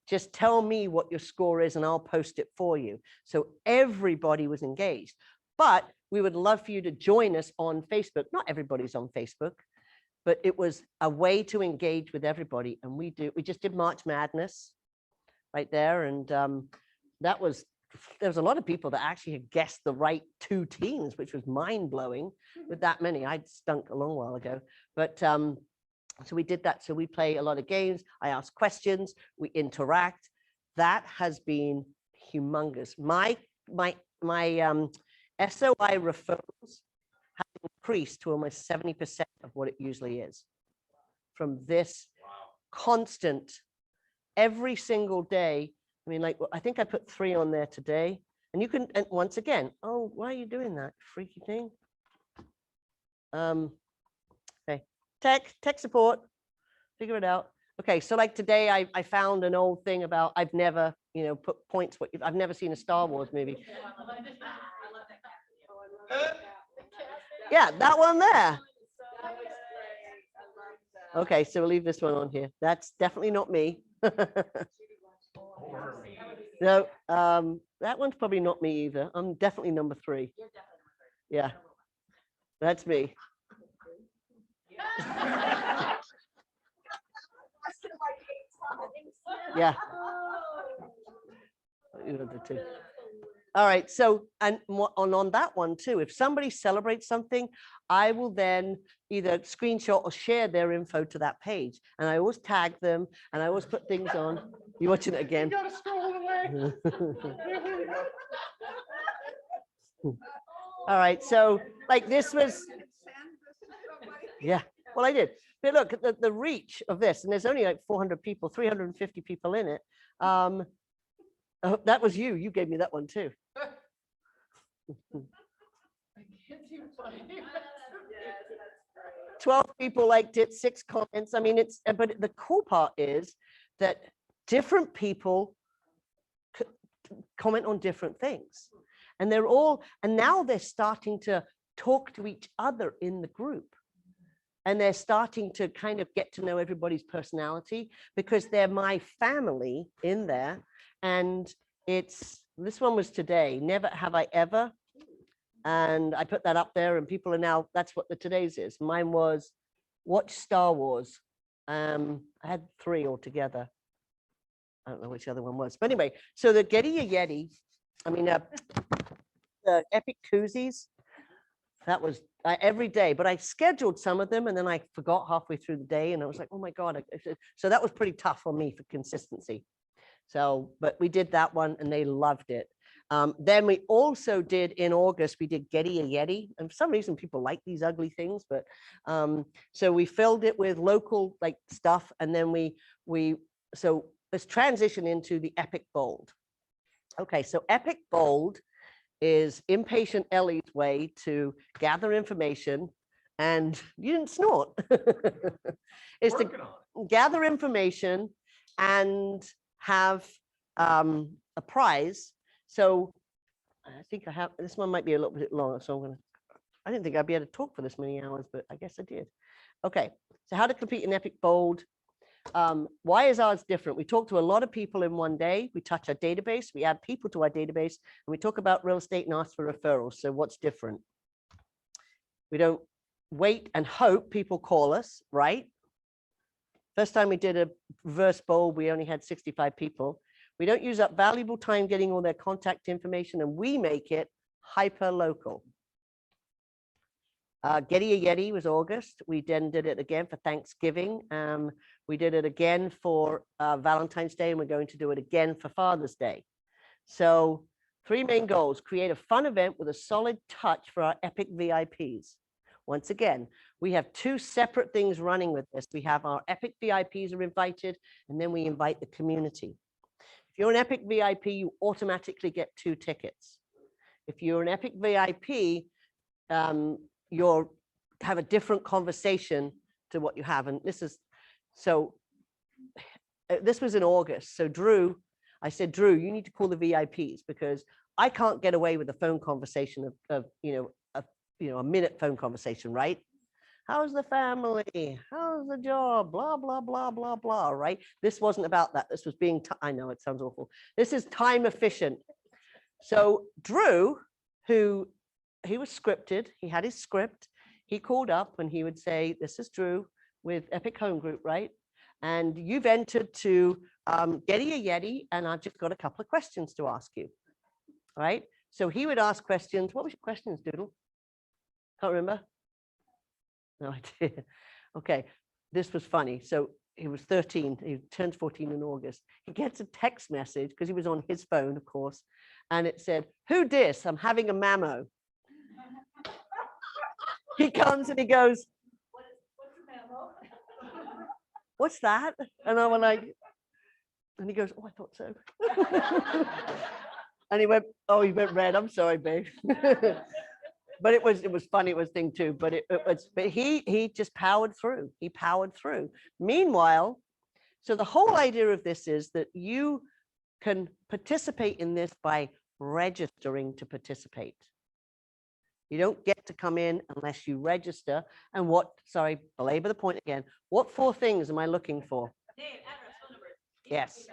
Speaker 2: just tell me what your score is and I'll post it for you. So everybody was engaged. But we would love for you to join us on Facebook. Not everybody's on Facebook, but it was a way to engage with everybody. And we just did March Madness right there. And there was a lot of people that actually had guessed the right 2 teams, which was mind blowing with that many. I'd stunk a long while ago, but so we did that. So we play a lot of games. I ask questions. We interact. That has been humongous. My SOI referrals have increased to almost 70% of what it usually is from this constant every single day. I mean, like, I think I put 3 on there today, and you can, and once again, oh, why are you doing that freaky thing? Okay, tech support, figure it out. Okay, so like today, I found an old thing about I've never, put points. I've never seen a Star Wars movie. Yeah, that one there. Okay, so we'll leave this one on here. That's definitely not me. No, that one's probably not me either. I'm definitely number 3. Yeah, that's me. Yeah. You know the 2. All right, so, and on that one too, if somebody celebrates something, I will then either screenshot or share their info to that page. And I always tag them and I always put things on. You watching it
Speaker 1: You
Speaker 2: again?
Speaker 1: gotta scroll away.
Speaker 2: All right, so like this was, yeah, well, I did. But look at the reach of this, and there's only like 400 people, 350 people in it. That was you. You gave me that one too. 12 people liked it, 6 comments. I mean, but the cool part is that different people comment on different things. And now they're starting to talk to each other in the group. And they're starting to kind of get to know everybody's personality because they're my family in there. And this one was today, never have I ever. And I put that up there and people are now, that's what the today's is. Mine was watch Star Wars. I had 3 altogether. I don't know which other one was, but anyway, so the Getty a Yeti, I mean, the epic koozies, that was every day, but I scheduled some of them and then I forgot halfway through the day and I was like, oh my God. So that was pretty tough for me for consistency. So, but we did that one and they loved it. Then we also did in August, we did Getty a Yeti. And for some reason, people like these ugly things, but so we filled it with local like stuff. And then so let's transition into the Epic Bold. Okay, so Epic Bold is impatient Ellie's way to gather information, and you didn't snort. Is to gather information and have a prize. So I think this one might be a little bit longer, so I didn't think I'd be able to talk for this many hours, but I guess I did. Okay, so how to compete in Epic Bold. Why is ours different? We talk to a lot of people in one day. We touch our database. We add people to our database, and we talk about real estate and ask for referrals. So what's different? We don't wait and hope people call us, right? First time we did a reverse bold, we only had 65 people. We don't use up valuable time getting all their contact information, and we make it hyper local. Getty a Yeti was August. We then did it again for Thanksgiving. We did it again for Valentine's Day, and we're going to do it again for Father's Day. So 3 main goals: create a fun event with a solid touch for our epic VIPs. Once again, we have 2 separate things running with this. We have our epic VIPs are invited, and then we invite the community. If you're an epic VIP, you automatically get 2 tickets. If you're an epic VIP, you'll have a different conversation to what you have. And this was in August. So Drew, I said, Drew, you need to call the VIPs because I can't get away with a phone conversation of a minute phone conversation, right? How's the family? How's the job? Blah, blah, blah, blah, blah, right? This wasn't about that. This was I know it sounds awful. This is time efficient. So Drew, he was scripted, he had his script, he called up and he would say, this is Drew with Epic Home Group, right? And you've entered to Getty a Yeti, and I've just got a couple of questions to ask you, right? So he would ask questions. What was your questions, Doodle? Can't remember? No idea. Okay, this was funny. So he was 13, he turns 14 in August. He gets a text message, because he was on his phone, of course, and it said, who dis? I'm having a mammo. He comes and he goes, what's a mammo? What's that? And I went like, and he goes, oh, I thought so. And he went, oh, he went red. I'm sorry, babe. But it was funny. It was thing too. But but he just powered through. He powered through. Meanwhile, so the whole idea of this is that you can participate in this by registering to participate. You don't get to come in unless you register. And sorry, belabor the point again. What 4 things am I looking for?
Speaker 6: Name, address, phone number.
Speaker 2: Yes,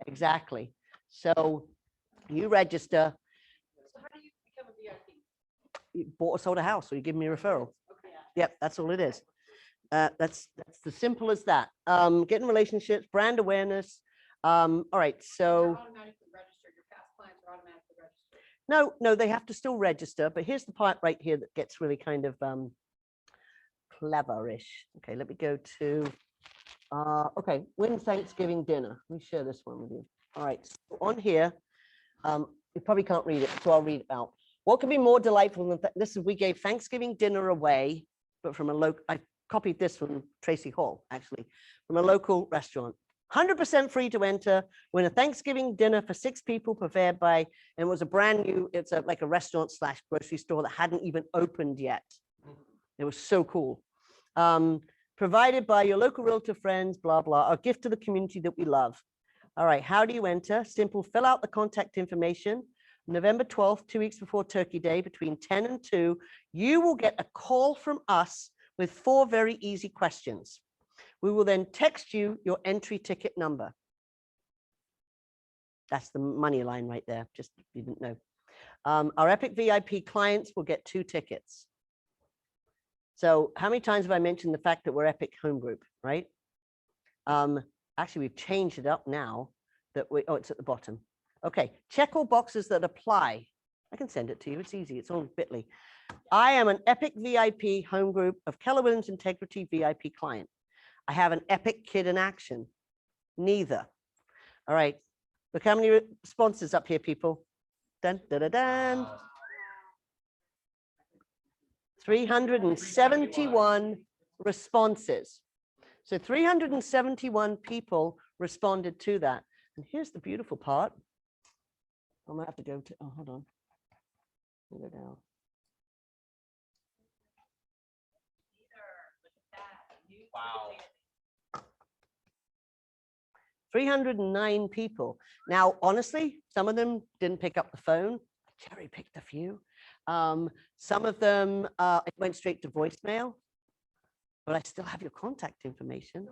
Speaker 2: exactly. So you register.
Speaker 6: So how do you become a VIP?
Speaker 2: You bought or sold a house, so you give me a referral.
Speaker 6: Okay.
Speaker 2: Yep, that's all it is. That's as simple as that. Getting relationships, brand awareness. All right, so
Speaker 3: Automatically registered, your past clients are automatically registered.
Speaker 2: No, no, they have to still register, but here's the part right here that gets really kind of cleverish. Okay, let me go to, okay, win Thanksgiving dinner. Let me share this one with you. All right, so on here, you probably can't read it, so I'll read it out. What could be more delightful than this? Is we gave Thanksgiving dinner away, but from a local, I copied this from Tracy Hall, actually, from a local restaurant. 100% free to enter, win a Thanksgiving dinner for 6 people prepared by, and it was a brand new, it's like a restaurant / grocery store that hadn't even opened yet. It was so cool. Provided by your local realtor friends, blah, blah, a gift to the community that we love. All right, how do you enter? Simple, fill out the contact information. November 12th, 2 weeks before Turkey Day, between 10 and 2, you will get a call from us with 4 very easy questions. We will then text you your entry ticket number. That's the money line right there, just if you didn't know. Our Epic VIP clients will get 2 tickets. So how many times have I mentioned the fact that we're Epic Home Group, right? Actually, we've changed it up now that we, oh, it's at the bottom. Okay, check all boxes that apply. I can send it to you, it's easy, it's on Bitly. I am an Epic VIP Home Group of Keller Williams Integrity VIP client. I have an Epic Kid in Action. Neither. All right. Look how many responses up here, people. Dun, dun, dun, dun. 371 responses. So 371 people responded to that. And here's the beautiful part. I might have to go to, oh, hold on. Let me go down.
Speaker 1: Wow.
Speaker 2: 309 people. Now, honestly, some of them didn't pick up the phone. Cherry picked a few. Some of them, it went straight to voicemail, but I still have your contact information.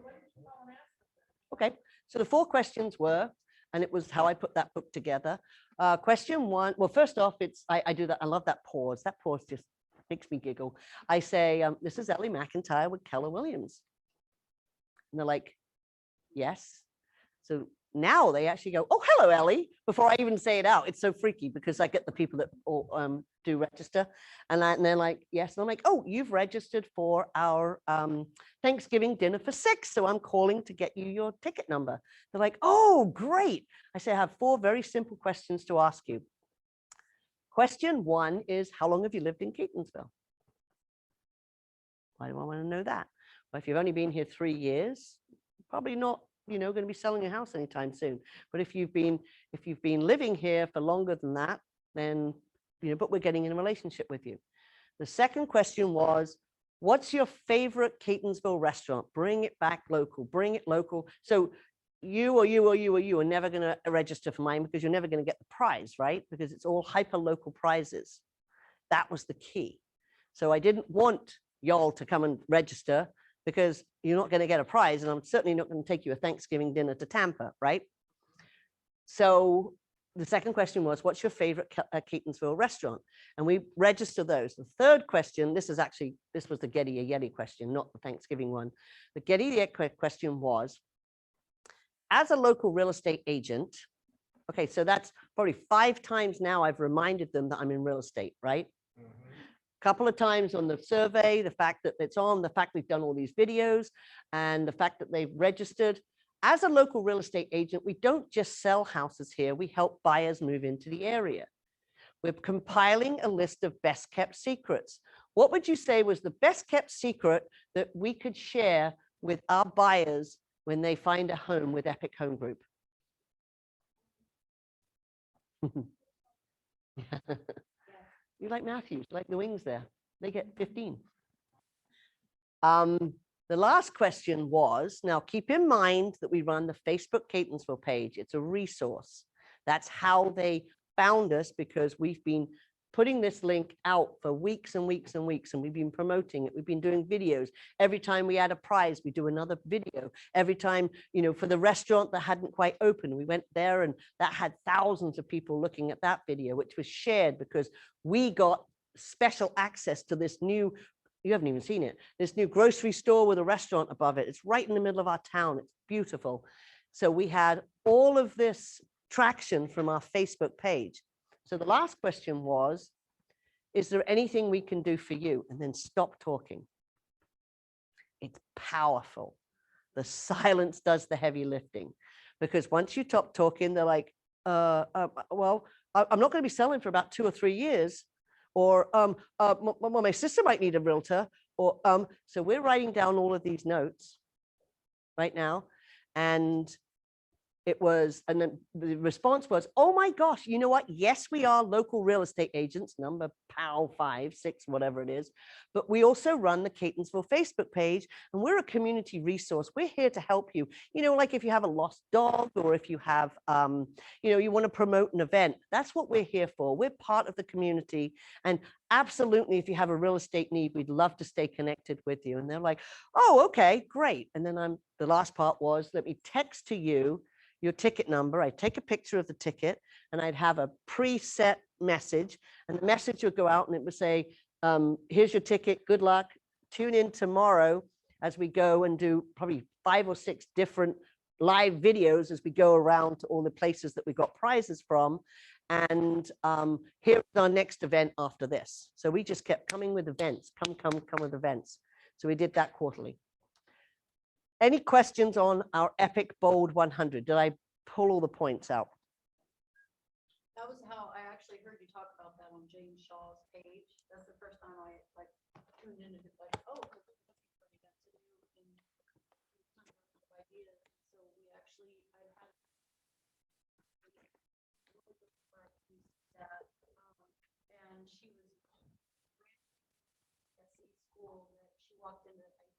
Speaker 2: Okay, so the 4 questions were, and it was how I put that book together. Question 1, well, first off, it's, I do that, I love that pause. That pause just makes me giggle. I say, this is Ellie McIntire with Keller Williams. And they're like, yes. So now they actually go, oh, hello, Ellie, before I even say it out. It's so freaky because I get the people that all, do register. And they're like, yes. And I'm like, oh, you've registered for our Thanksgiving dinner for 6. So I'm calling to get you your ticket number. They're like, oh, great. I say, I have 4 very simple questions to ask you. Question 1 is, how long have you lived in Catonsville? Why do I want to know that? Well, if you've only been here 3 years, probably not, going to be selling a house anytime soon. But if you've been living here for longer than that, then, but we're getting in a relationship with you. The second question was, what's your favorite Catonsville restaurant? Bring it back local, bring it local. So you are never going to register for mine because you're never going to get the prize, right? Because it's all hyper local prizes. That was the key. So I didn't want y'all to come and register because you're not going to get a prize, and I'm certainly not going to take you a Thanksgiving dinner to Tampa, right? So the second question was, what's your favorite Catonsville restaurant? And we register those. The third question, this was the Getty a Yeti question, not the Thanksgiving one. The Getty a Yeti question was, as a local real estate agent, okay, so that's probably 5 times now I've reminded them that I'm in real estate, right? Couple of times on the survey, the fact that it's on, the fact we've done all these videos, and the fact that they've registered. As a local real estate agent, we don't just sell houses here, we help buyers move into the area. We're compiling a list of best kept secrets. What would you say was the best kept secret that we could share with our buyers when they find a home with Epic Home Group? You like Matthews, like the wings there. They get 15. The last question was, now keep in mind that we run the Facebook Catonsville page. It's a resource. That's how they found us, because we've been putting this link out for weeks and weeks and weeks, and we've been promoting it. We've been doing videos. Every time we add a prize, we do another video. Every time, for the restaurant that hadn't quite opened, we went there and that had thousands of people looking at that video, which was shared because we got special access to this new, you haven't even seen it, this new grocery store with a restaurant above it. It's right in the middle of our town. It's beautiful. So we had all of this traction from our Facebook page. So the last question was, is there anything we can do for you? And then stop talking. It's powerful. The silence does the heavy lifting, because once you stop talking, they're like, well, I'm not going to be selling for about 2 or 3 years, or well, my sister might need a realtor, or so we're writing down all of these notes right now, and and then the response was, oh my gosh, you know what? Yes, we are local real estate agents, number POW 5, 6, whatever it is. But we also run the Catonsville Facebook page, and we're a community resource. We're here to help you. You know, like if you have a lost dog, or if you have, you know, you want to promote an event, that's what we're here for. We're part of the community. And absolutely, if you have a real estate need, we'd love to stay connected with you. And they're like, oh, okay, great. And then the last part was, let me text to you your ticket number. I'd take a picture of the ticket, and I'd have a preset message, and the message would go out and it would say, here's your ticket, good luck, tune in tomorrow as we go and do probably 5 or 6 different live videos as we go around to all the places that we got prizes from. And here's our next event after this. So we just kept coming with events, come with events. So we did that quarterly. Any questions on our epic bold 100? Did I pull all the points out?
Speaker 3: That was how I actually heard you talk about that on James Shaw's page. That's the first time I like tuned into it, like, oh, this is an event to do and ideas. So we actually, I had that, and she was at school that she walked into a classroom.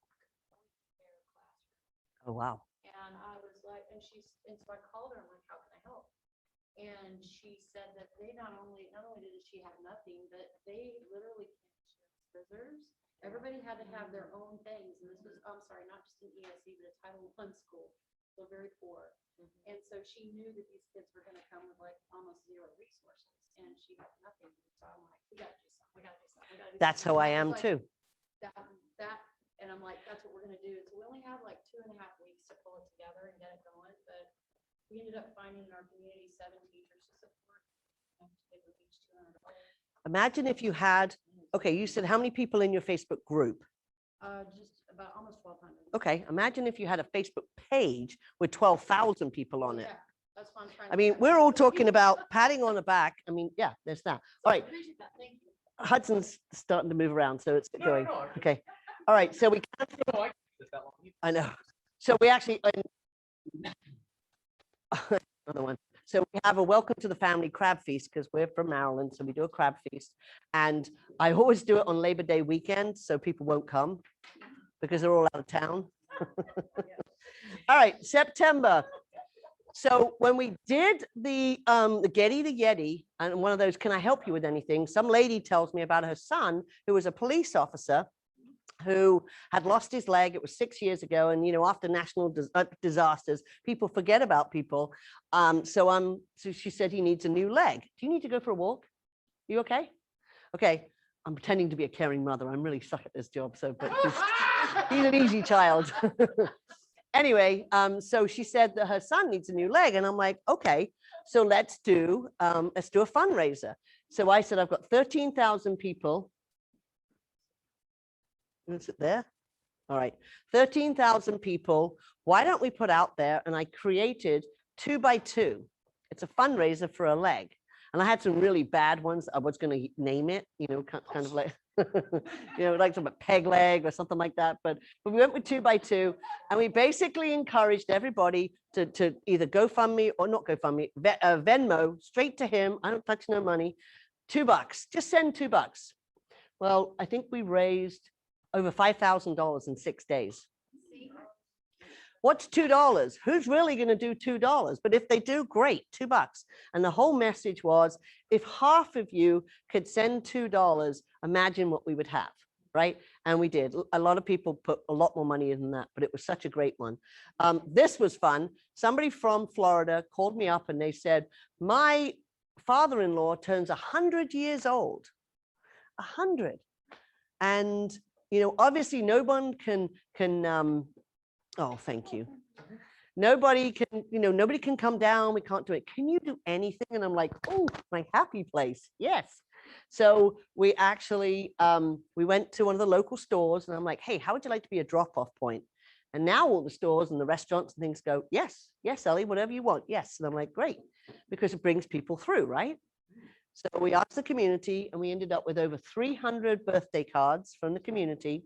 Speaker 2: Oh, wow.
Speaker 3: And I was like, and so I called her, I'm like, how can I help? And she said that they not only did she have nothing, but they literally can't share scissors. Everybody had to have their own things. And this was, I'm sorry, not just an ESC, but a Title I school. So very poor. And so she knew that these kids were going to come with like almost 0 resources, and she had nothing. So I'm like, we got to do something. We got to do something. We got to do something.
Speaker 2: That's how I am too.
Speaker 3: And I'm like, that's what we're gonna do. So we only have like 2.5 weeks to pull it together and get it going, but we ended up finding in our community 7 teachers to support. They were each $200.
Speaker 2: Imagine if you had, okay, you said how many people in your Facebook group?
Speaker 3: Just about almost 1,200.
Speaker 2: Okay, imagine if you had a Facebook page with 12,000 people on it.
Speaker 3: Yeah, that's what I'm trying
Speaker 2: I
Speaker 3: to
Speaker 2: mean,
Speaker 3: do.
Speaker 2: we're all talking about patting on the back. I mean, yeah, there's that. All right,
Speaker 3: Appreciate that. Thank you.
Speaker 2: Hudson's starting to move around, so it's
Speaker 1: No,
Speaker 2: going.
Speaker 1: no,
Speaker 2: Okay, all right, so we,
Speaker 1: no, I can't sit that long.
Speaker 2: I know. So we actually, another one. So we have a welcome to the family crab feast, because we're from Maryland, so we do a crab feast. And I always do it on Labor Day weekend, so people won't come because they're all out of town. All right, September. So when we did the Getty to Yeti, and one of those, can I help you with anything? Some lady tells me about her son, who was a police officer, who had lost his leg. It was 6 years ago. And, you know, after national disasters, people forget about people. So she said he needs a new leg. Do you need to go for a walk? You okay? Okay. I'm pretending to be a caring mother. I'm really suck at this job. So, but he's an easy child. Anyway, so she said that her son needs a new leg. And I'm like, okay, so let's do a fundraiser. So I said, I've got 13,000 people. Is it there? All right, 13,000 people. Why don't we put out there? And I created 2 by 2. It's a fundraiser for a leg. And I had some really bad ones. I was going to name it, you know, kind of like, you know, like some peg leg or something like that. But we went with 2 by 2, and we basically encouraged everybody to either GoFundMe or not GoFundMe, Venmo straight to him. I don't touch no money. $2. Just send $2. Well, I think we raised over $5,000 in 6 days. What's $2? Who's really going to do $2? But if they do, great, $2. And the whole message was, if half of you could send $2, imagine what we would have, right? And we did. A lot of people put a lot more money than that, but it was such a great one. This was fun. Somebody from Florida called me up and they said, my father-in-law turns 100 years old. 100. And you know, obviously no one can, oh, thank you. nobody can, nobody can come down. We can't do it. Can you do anything? And I'm like, oh, my happy place. Yes. So we actually, we went to one of the local stores and I'm like, hey, how would you like to be a drop-off point? And now all the stores and the restaurants and things go, yes, yes, Ellie, whatever you want. Yes. And I'm like, great, because it brings people through, right? So we asked the community and we ended up with over 300 birthday cards from the community.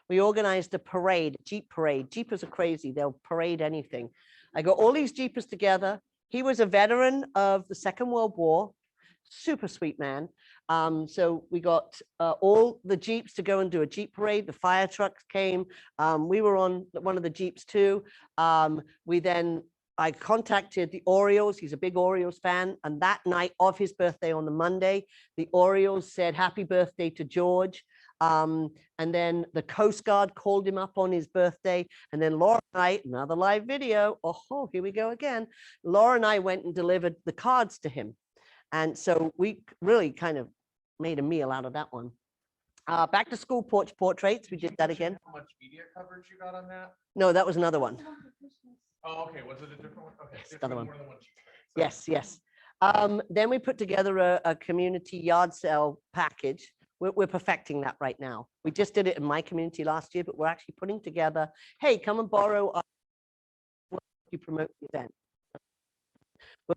Speaker 2: We organized a parade, Jeep parade. Jeepers are crazy. They'll parade anything. I got all these Jeepers together. He was a veteran of the Second World War, super sweet man. So we got all the Jeeps to go and do a Jeep parade. The fire trucks came. We were on one of the Jeeps too. I contacted the Orioles. He's a big Orioles fan. And that night of his birthday on the Monday, the Orioles said, happy birthday to George. And then the Coast Guard called him up on his birthday. And then Laura and I, another live video. Oh, here we go again. Laura and I went and delivered the cards to him. And so we really kind of made a meal out of that one. Back to school portraits. We did that again.
Speaker 1: How much media coverage you got on that?
Speaker 2: No, that was another one.
Speaker 1: Oh, okay. Was it a different one? Okay.
Speaker 2: Yes,
Speaker 1: there's
Speaker 2: another
Speaker 1: been
Speaker 2: one.
Speaker 1: more than one sheet.
Speaker 2: Yes, yes. Then we put together a community yard sale package. We're perfecting that right now. We just did it in my community last year, but we're actually putting together, hey, come and borrow our, you promote the event. We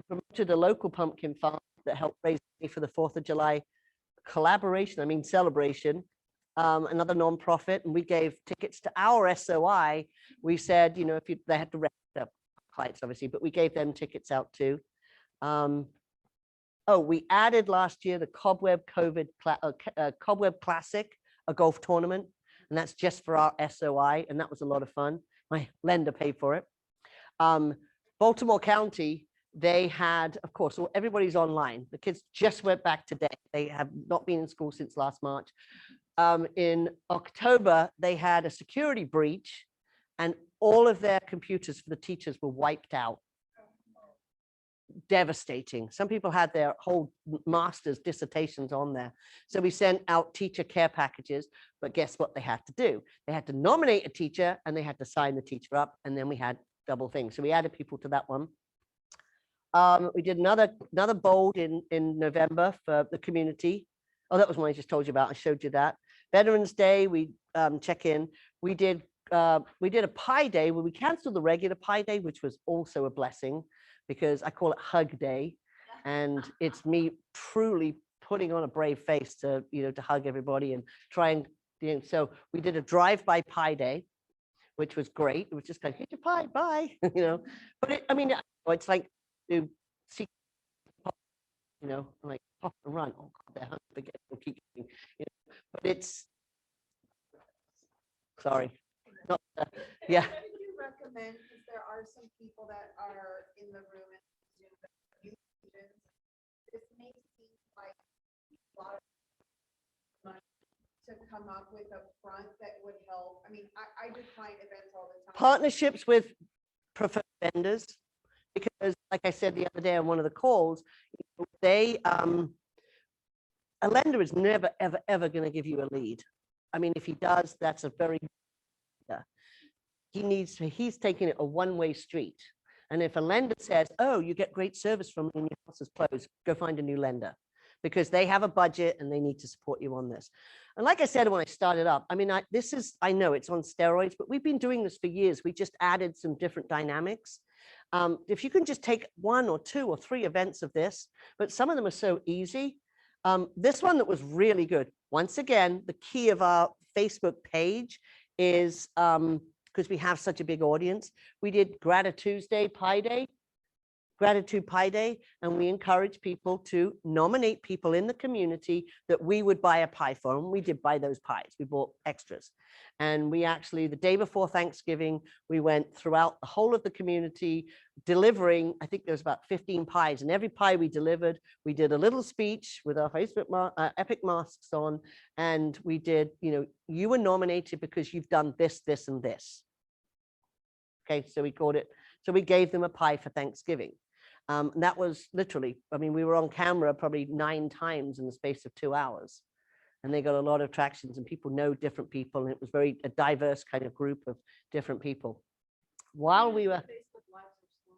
Speaker 2: promoted a local pumpkin farm that helped raise money for the 4th of July celebration. Another nonprofit, and we gave tickets to our SOI. We said, if they had to rent clients, obviously, but we gave them tickets out too. We added last year the Cobweb Classic, a golf tournament, and that's just for our SOI, and that was a lot of fun. My lender paid for it. Baltimore County, they had, of course, everybody's online. The kids just went back today. They have not been in school since last March. In October, they had a security breach and all of their computers for the teachers were wiped out. Devastating. Some people had their whole master's dissertations on there. So we sent out teacher care packages, but guess what they had to do? They had to nominate a teacher and they had to sign the teacher up, and then we had double things. So we added people to that one. We did another bold in November for the community. Oh, that was one I just told you about. I showed you that. Veterans Day, we check in. We did a pie day where we canceled the regular pie day, which was also a blessing because I call it hug day. And it's me truly putting on a brave face to hug everybody and trying, so we did a drive-by pie day, which was great. It was just kind of, get your pie, bye, but it's like to see, like pop and run. Oh God, they're hungry again. We'll keep going, but it's, sorry, not, yeah.
Speaker 8: What would you recommend, because there are some people that are in the room and Zoom that are new students. This may seem like a lot of money to come up with a front that would help. I mean, I do client events all the time.
Speaker 2: Partnerships with preferred vendors, because like I said the other day on one of the calls, they a lender is never ever going to give you a lead. I mean, if he does, that's a very he's taking it a one-way street. And if a lender says, oh, you get great service from me and your house is closed, go find a new lender, because they have a budget and they need to support you on this. And like I said when I started up, I mean, I know it's on steroids, but we've been doing this for years. We just added some different dynamics. If you can just take 1 or 2 or 3 events of this, but some of them are so easy. This one that was really good. Once again, the key of our Facebook page is, because we have such a big audience, we did Gratitude Pie Day, and we encourage people to nominate people in the community that we would buy a pie for. And we did buy those pies. We bought extras. And we actually, the day before Thanksgiving, we went throughout the whole of the community delivering, I think there was about 15 pies, and every pie we delivered, we did a little speech with our Facebook epic masks on. And we did, you were nominated because you've done this, this, and this. Okay, so we called it, so we gave them a pie for Thanksgiving. And that was literally, I mean, we were on camera probably 9 times in the space of 2 hours. and they got a lot of tractions, and people know different people, and it was very a diverse kind of group of different people. While we were,
Speaker 3: Facebook Lives are slow.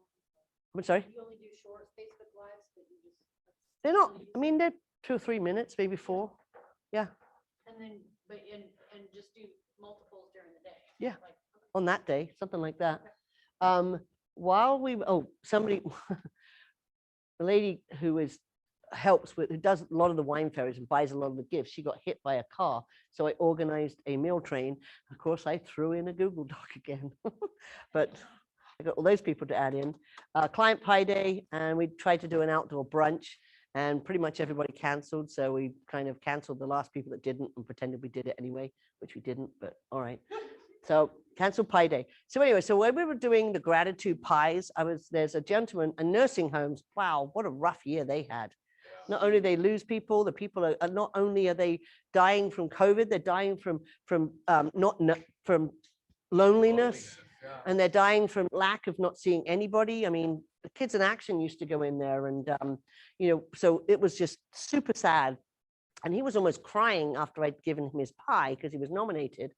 Speaker 2: I'm sorry,
Speaker 3: You only do short Facebook Lives, but you just.
Speaker 2: they're not, I mean, they're 2 or 3 minutes, maybe 4. Yeah,
Speaker 3: And then, and just do multiples during the day.
Speaker 2: Yeah.
Speaker 3: Like,
Speaker 2: on that day, something like that. While we, somebody, the lady who who does a lot of the wine fairs and buys a lot of the gifts, she got hit by a car. So I organized a meal train. Of course, I threw in a Google Doc again, but I got all those people to add in. Client Pie Day, and we tried to do an outdoor brunch, and pretty much everybody canceled. So we kind of canceled the last people that didn't and pretended we did it anyway, which we didn't, but all right. So canceled Pie Day. So anyway, so when we were doing the gratitude pies, there's a gentleman in nursing homes. Wow, what a rough year they had. Not only they lose people, the people are not only are they dying from COVID, they're dying from loneliness, and they're dying from lack of not seeing anybody. I mean, the Kids in Action used to go in there, and so it was just super sad. And he was almost crying after I'd given him his pie because he was nominated.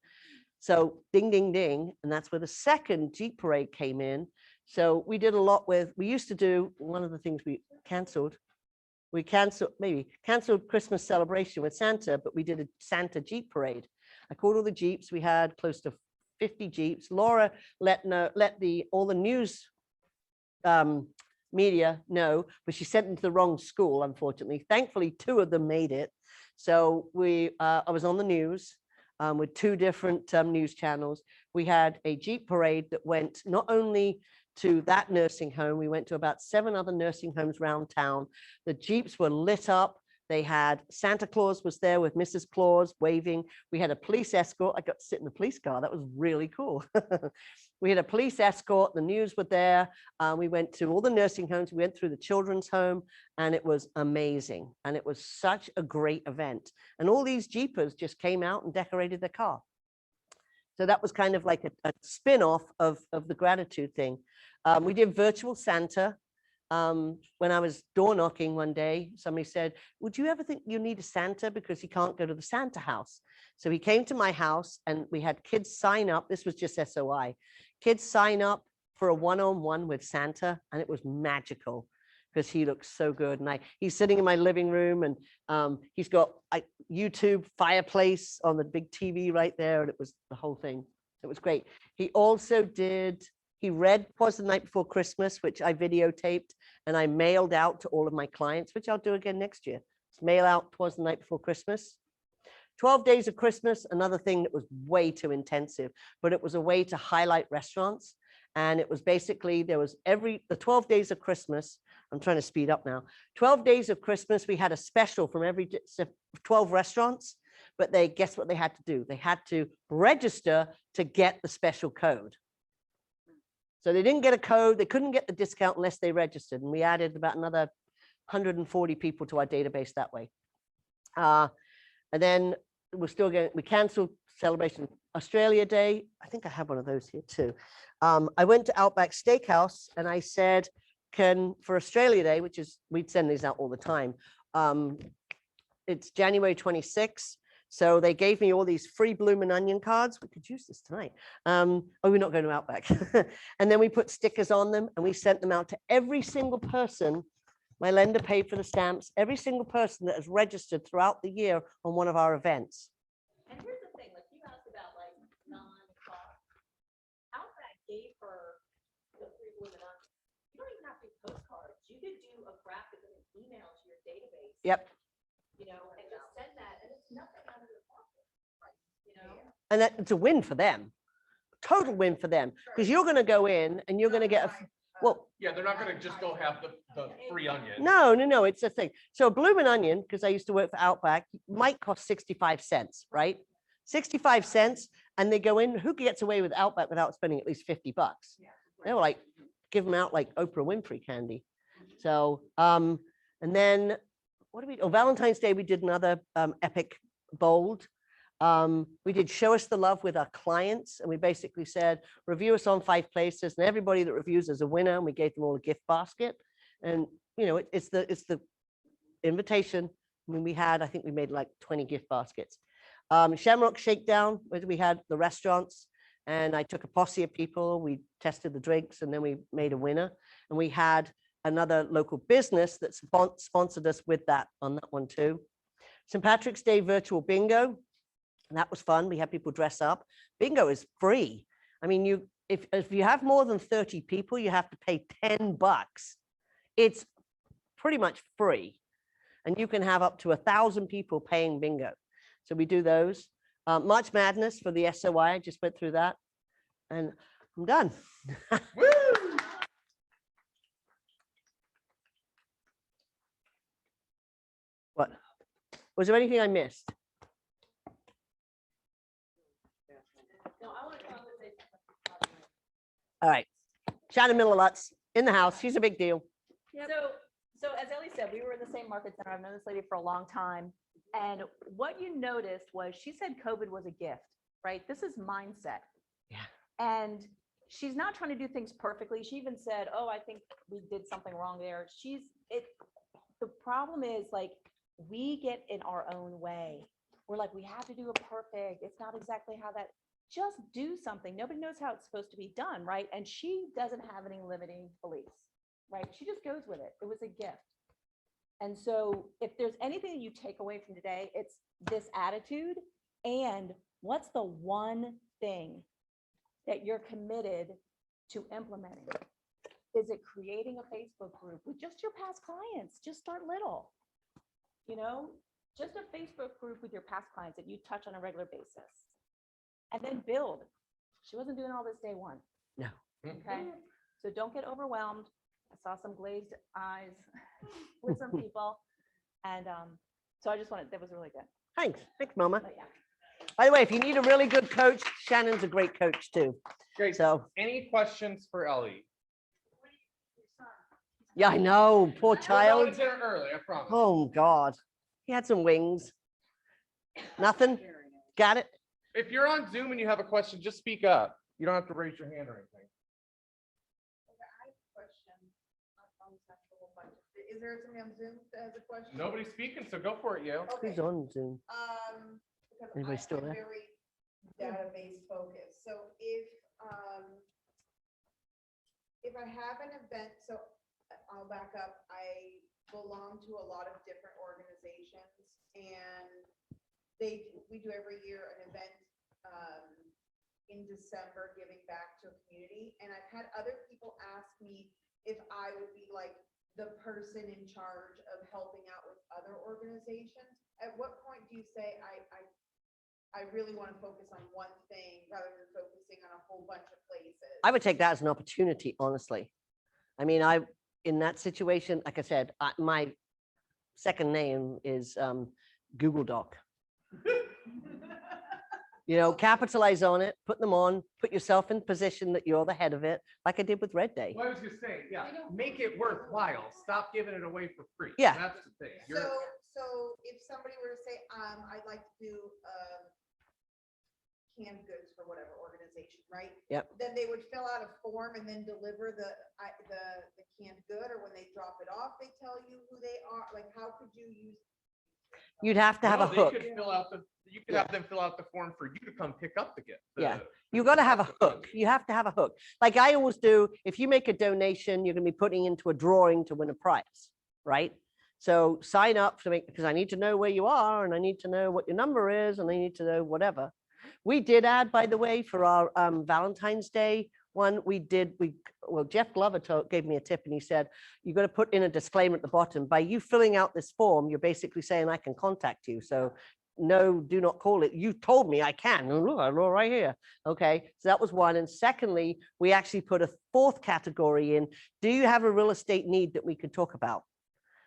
Speaker 2: So ding, ding, ding. And that's where the second Jeep parade came in. So we did a lot we used to do, one of the things we canceled Christmas celebration with Santa, but we did a Santa Jeep parade. I called all the Jeeps. We had close to 50 Jeeps. Laura let all the news media know, but she sent them to the wrong school, unfortunately. Thankfully, 2 of them made it. So I was on the news with 2 different news channels. We had a Jeep parade that went not only to that nursing home, we went to about 7 other nursing homes around town. The Jeeps were lit up. They had Santa Claus was there with Mrs. Claus waving. We had a police escort. I got to sit in the police car. That was really cool. We had a police escort. The news were there. We went to all the nursing homes. We went through the children's home, and it was amazing. And it was such a great event. And all these Jeepers just came out and decorated their car. So that was kind of like a spin-off of the gratitude thing. We did virtual Santa. When I was door knocking one day, somebody said, would you ever think you need a Santa because he can't go to the Santa house? So he came to my house, and we had kids sign up. This was just SOI. Kids sign up for a one-on-one with Santa, and it was magical because he looks so good. And he's sitting in my living room, and he's got a YouTube fireplace on the big TV right there, and it was the whole thing. It was great. He also he read Twas the Night Before Christmas, which I videotaped, and I mailed out to all of my clients, which I'll do again next year. Mail out Twas the Night Before Christmas. 12 Days of Christmas, another thing that was way too intensive, but it was a way to highlight restaurants. And it was basically, the 12 Days of Christmas, I'm trying to speed up now. 12 Days of Christmas, we had a special from every 12 restaurants, but guess what they had to do? They had to register to get the special code. So they didn't get a code, they couldn't get the discount unless they registered. And we added about another 140 people to our database that way. And then we canceled Celebration Australia Day. I think I have one of those here too. I went to Outback Steakhouse and I said, for Australia Day, which is, we'd send these out all the time. It's January 26th. So they gave me all these free Bloomin' Onion cards. We could use this tonight. We're not going to Outback. And then we put stickers on them, and we sent them out to every single person. My lender paid for the stamps, every single person that has registered throughout the year on one of our events.
Speaker 6: And here's the thing, like you asked about like non-cost. Outback gave her the free Bloomin' Onion. You don't even have to do postcards. You could do a graphic and an email to your database.
Speaker 2: Yep.
Speaker 6: You know, and just send that, and it's nothing out of your pocket. You know?
Speaker 2: And it's a win for them, total win for them, because you're going to go in and you're going to get
Speaker 1: Yeah, they're not going to just go have the free onion.
Speaker 2: No, it's a thing. So a Bloomin' Onion, because I used to work for Outback, might cost 65 cents, right? 65 cents, and they go in, who gets away with Outback without spending at least $50? They were like, give them out like Oprah Winfrey candy. So, and then Valentine's Day, we did another epic bold. We did Show Us the Love with our clients, and we basically said, review us on 5 places, and everybody that reviews is a winner, and we gave them all a gift basket. And, it's the invitation I mean, I think we made like 20 gift baskets. Shamrock Shakedown, where we had the restaurants, and I took a posse of people. We tested the drinks, and then we made a winner. And we had another local business that sponsored us with that on that one too. St. Patrick's Day virtual bingo, and that was fun. We had people dress up. Bingo is free. I mean, if you have more than 30 people, you have to pay $10. It's pretty much free. And you can have up to 1,000 people paying bingo. So we do those. March Madness for the SOI, I just went through that. And I'm done.
Speaker 1: Woo!
Speaker 2: What? Was there anything I missed?
Speaker 6: No, I want to come up and say something.
Speaker 2: All right. Shannon Miller-Lutz in the house. She's a big deal.
Speaker 6: So as Ellie said, we were in the same market center. I've known this lady for a long time. And what you noticed was she said COVID was a gift, right? This is mindset.
Speaker 2: Yeah.
Speaker 6: And she's not trying to do things perfectly. She even said, oh, I think we did something wrong there. The problem is like, we get in our own way. We're like, we have to do it perfect. It's not exactly how that, just do something. Nobody knows how it's supposed to be done, right? And she doesn't have any limiting beliefs, right? She just goes with it. It was a gift. And so if there's anything that you take away from today, it's this attitude. And what's the one thing that you're committed to implementing? Is it creating a Facebook group with just your past clients? Just start little, you know, just a Facebook group with your past clients that you touch on a regular basis, and then build. She wasn't doing all this day one.
Speaker 2: No.
Speaker 6: Okay. So don't get overwhelmed. I saw some glazed eyes with some people. And so I just wanted, that was really good.
Speaker 2: Thanks. Thanks, Mama.
Speaker 6: But yeah.
Speaker 2: By the way, if you need a really good coach, Shannon's a great coach too.
Speaker 1: Great.
Speaker 2: So,
Speaker 1: Any questions for Ellie?
Speaker 2: yeah, I know. Poor
Speaker 1: We're going
Speaker 2: child.
Speaker 1: to dinner early, I promise.
Speaker 2: Oh, God. He had some wings. Nothing? Got it?
Speaker 1: If you're on Zoom and you have a question, just speak up. You don't have to raise your hand or anything.
Speaker 8: Is there somebody on Zoom that has a question?
Speaker 1: Nobody's speaking, so go for it, Yale.
Speaker 2: Who's on Zoom?
Speaker 8: Because
Speaker 2: Anybody still
Speaker 8: I'm
Speaker 2: there?
Speaker 8: very database focused. So if I have an event, so I'll back up. I belong to a lot of different organizations, and we do every year an event in December giving back to a community. And I've had other people ask me if I would be like the person in charge of helping out with other organizations. At what point do you say, I really want to focus on one thing rather than focusing on a whole bunch of places?
Speaker 2: I would take that as an opportunity, honestly. I mean, in that situation, like I said, my second name is Google Doc. You know, capitalize on it, put them on, put yourself in position that you're the head of it, like I did with Red Day.
Speaker 1: Well, I was just saying, yeah, make it worthwhile. Stop giving it away for free.
Speaker 2: Yeah.
Speaker 1: That's the thing.
Speaker 8: So if somebody were to say, I'd like to do canned goods for whatever organization, right?
Speaker 2: Yep.
Speaker 8: Then they would fill out a form and then deliver the canned good, or when they drop it off, they tell you who they are. Like, how could you use?
Speaker 2: You'd have to have a
Speaker 1: No,
Speaker 2: hook.
Speaker 1: You could have them fill out the form for you to come pick up the gift.
Speaker 2: Yeah. You got to have a hook. You have to have a hook. Like I always do, if you make a donation, you're going to be putting into a drawing to win a prize, right? So sign up because I need to know where you are, and I need to know what your number is, and I need to know whatever. We did add, by the way, for our Valentine's Day one, well, Jeff Glover gave me a tip, and he said, you got to put in a disclaimer at the bottom. By you filling out this form, you're basically saying I can contact you. So no, do not call it. You told me I can. And look, I'm all right here. Okay, so that was one. And secondly, we actually put a fourth category in. Do you have a real estate need that we could talk about?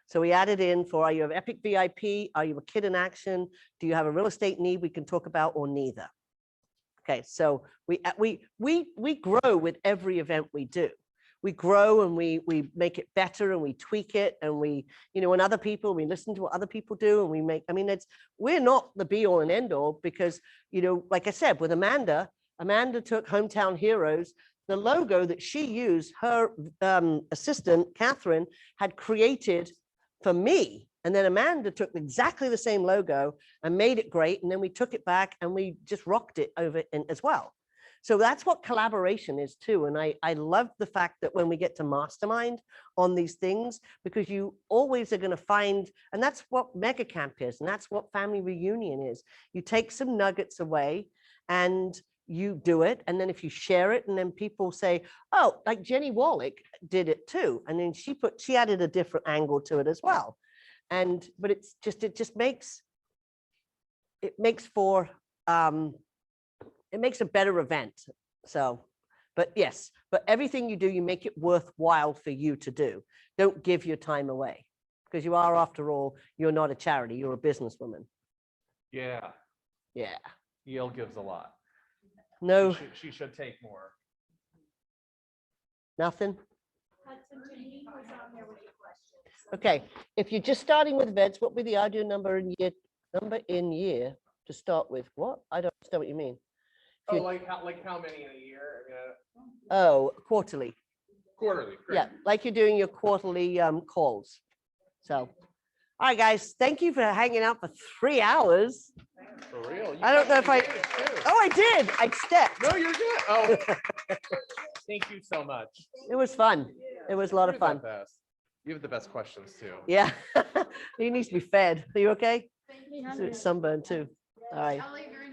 Speaker 2: So we added in for, are you an Epic VIP? Are you a kid in action? Do you have a real estate need we can talk about, or neither? Okay, so we grow with every event we do. We grow and we make it better, and we tweak it, and we listen to what other people do, and we make, I mean, we're not the be all and end all, because, like I said, with Amanda took Hometown Heroes, the logo that she used, her assistant, Catherine, had created for me. And then Amanda took exactly the same logo and made it great. And then we took it back and we just rocked it over in as well. So that's what collaboration is too. And I love the fact that when we get to mastermind on these things, because you always are going to find, and that's what Mega Camp is, and that's what Family Reunion is. You take some nuggets away and you do it. And then if you share it, and then people say, oh, like Jenny Wallach did it too. And then she added a different angle to it as well. But it just makes for, it makes a better event. So, but yes, but everything you do, you make it worthwhile for you to do. Don't give your time away, because you are, after all, you're not a charity, you're a businesswoman.
Speaker 1: Yeah,
Speaker 2: Yeah.
Speaker 1: Yale gives a lot.
Speaker 2: No,
Speaker 1: She should take more.
Speaker 2: nothing.
Speaker 3: Hudson, Janine was on there with your questions.
Speaker 2: Okay, if you're just starting with vets, what would be the ideal number in year to start with? What? I don't understand what you mean.
Speaker 1: Oh,
Speaker 2: you-
Speaker 1: like how many in a year? I mean,
Speaker 2: Oh, quarterly.
Speaker 1: quarterly. Great.
Speaker 2: Yeah, like you're doing your quarterly calls. So, all right, guys, thank you for hanging out for 3 hours.
Speaker 1: For real. You
Speaker 2: I don't know if I,
Speaker 1: did it too.
Speaker 2: oh, I did. I stepped.
Speaker 1: No, you're good. Oh, thank you so much.
Speaker 2: It was fun. It was a lot of
Speaker 1: You're the
Speaker 2: fun.
Speaker 1: best. You have the best questions too.
Speaker 2: Yeah. He needs to be fed. Are you okay? It's sunburned too. All right.
Speaker 3: Ellie, very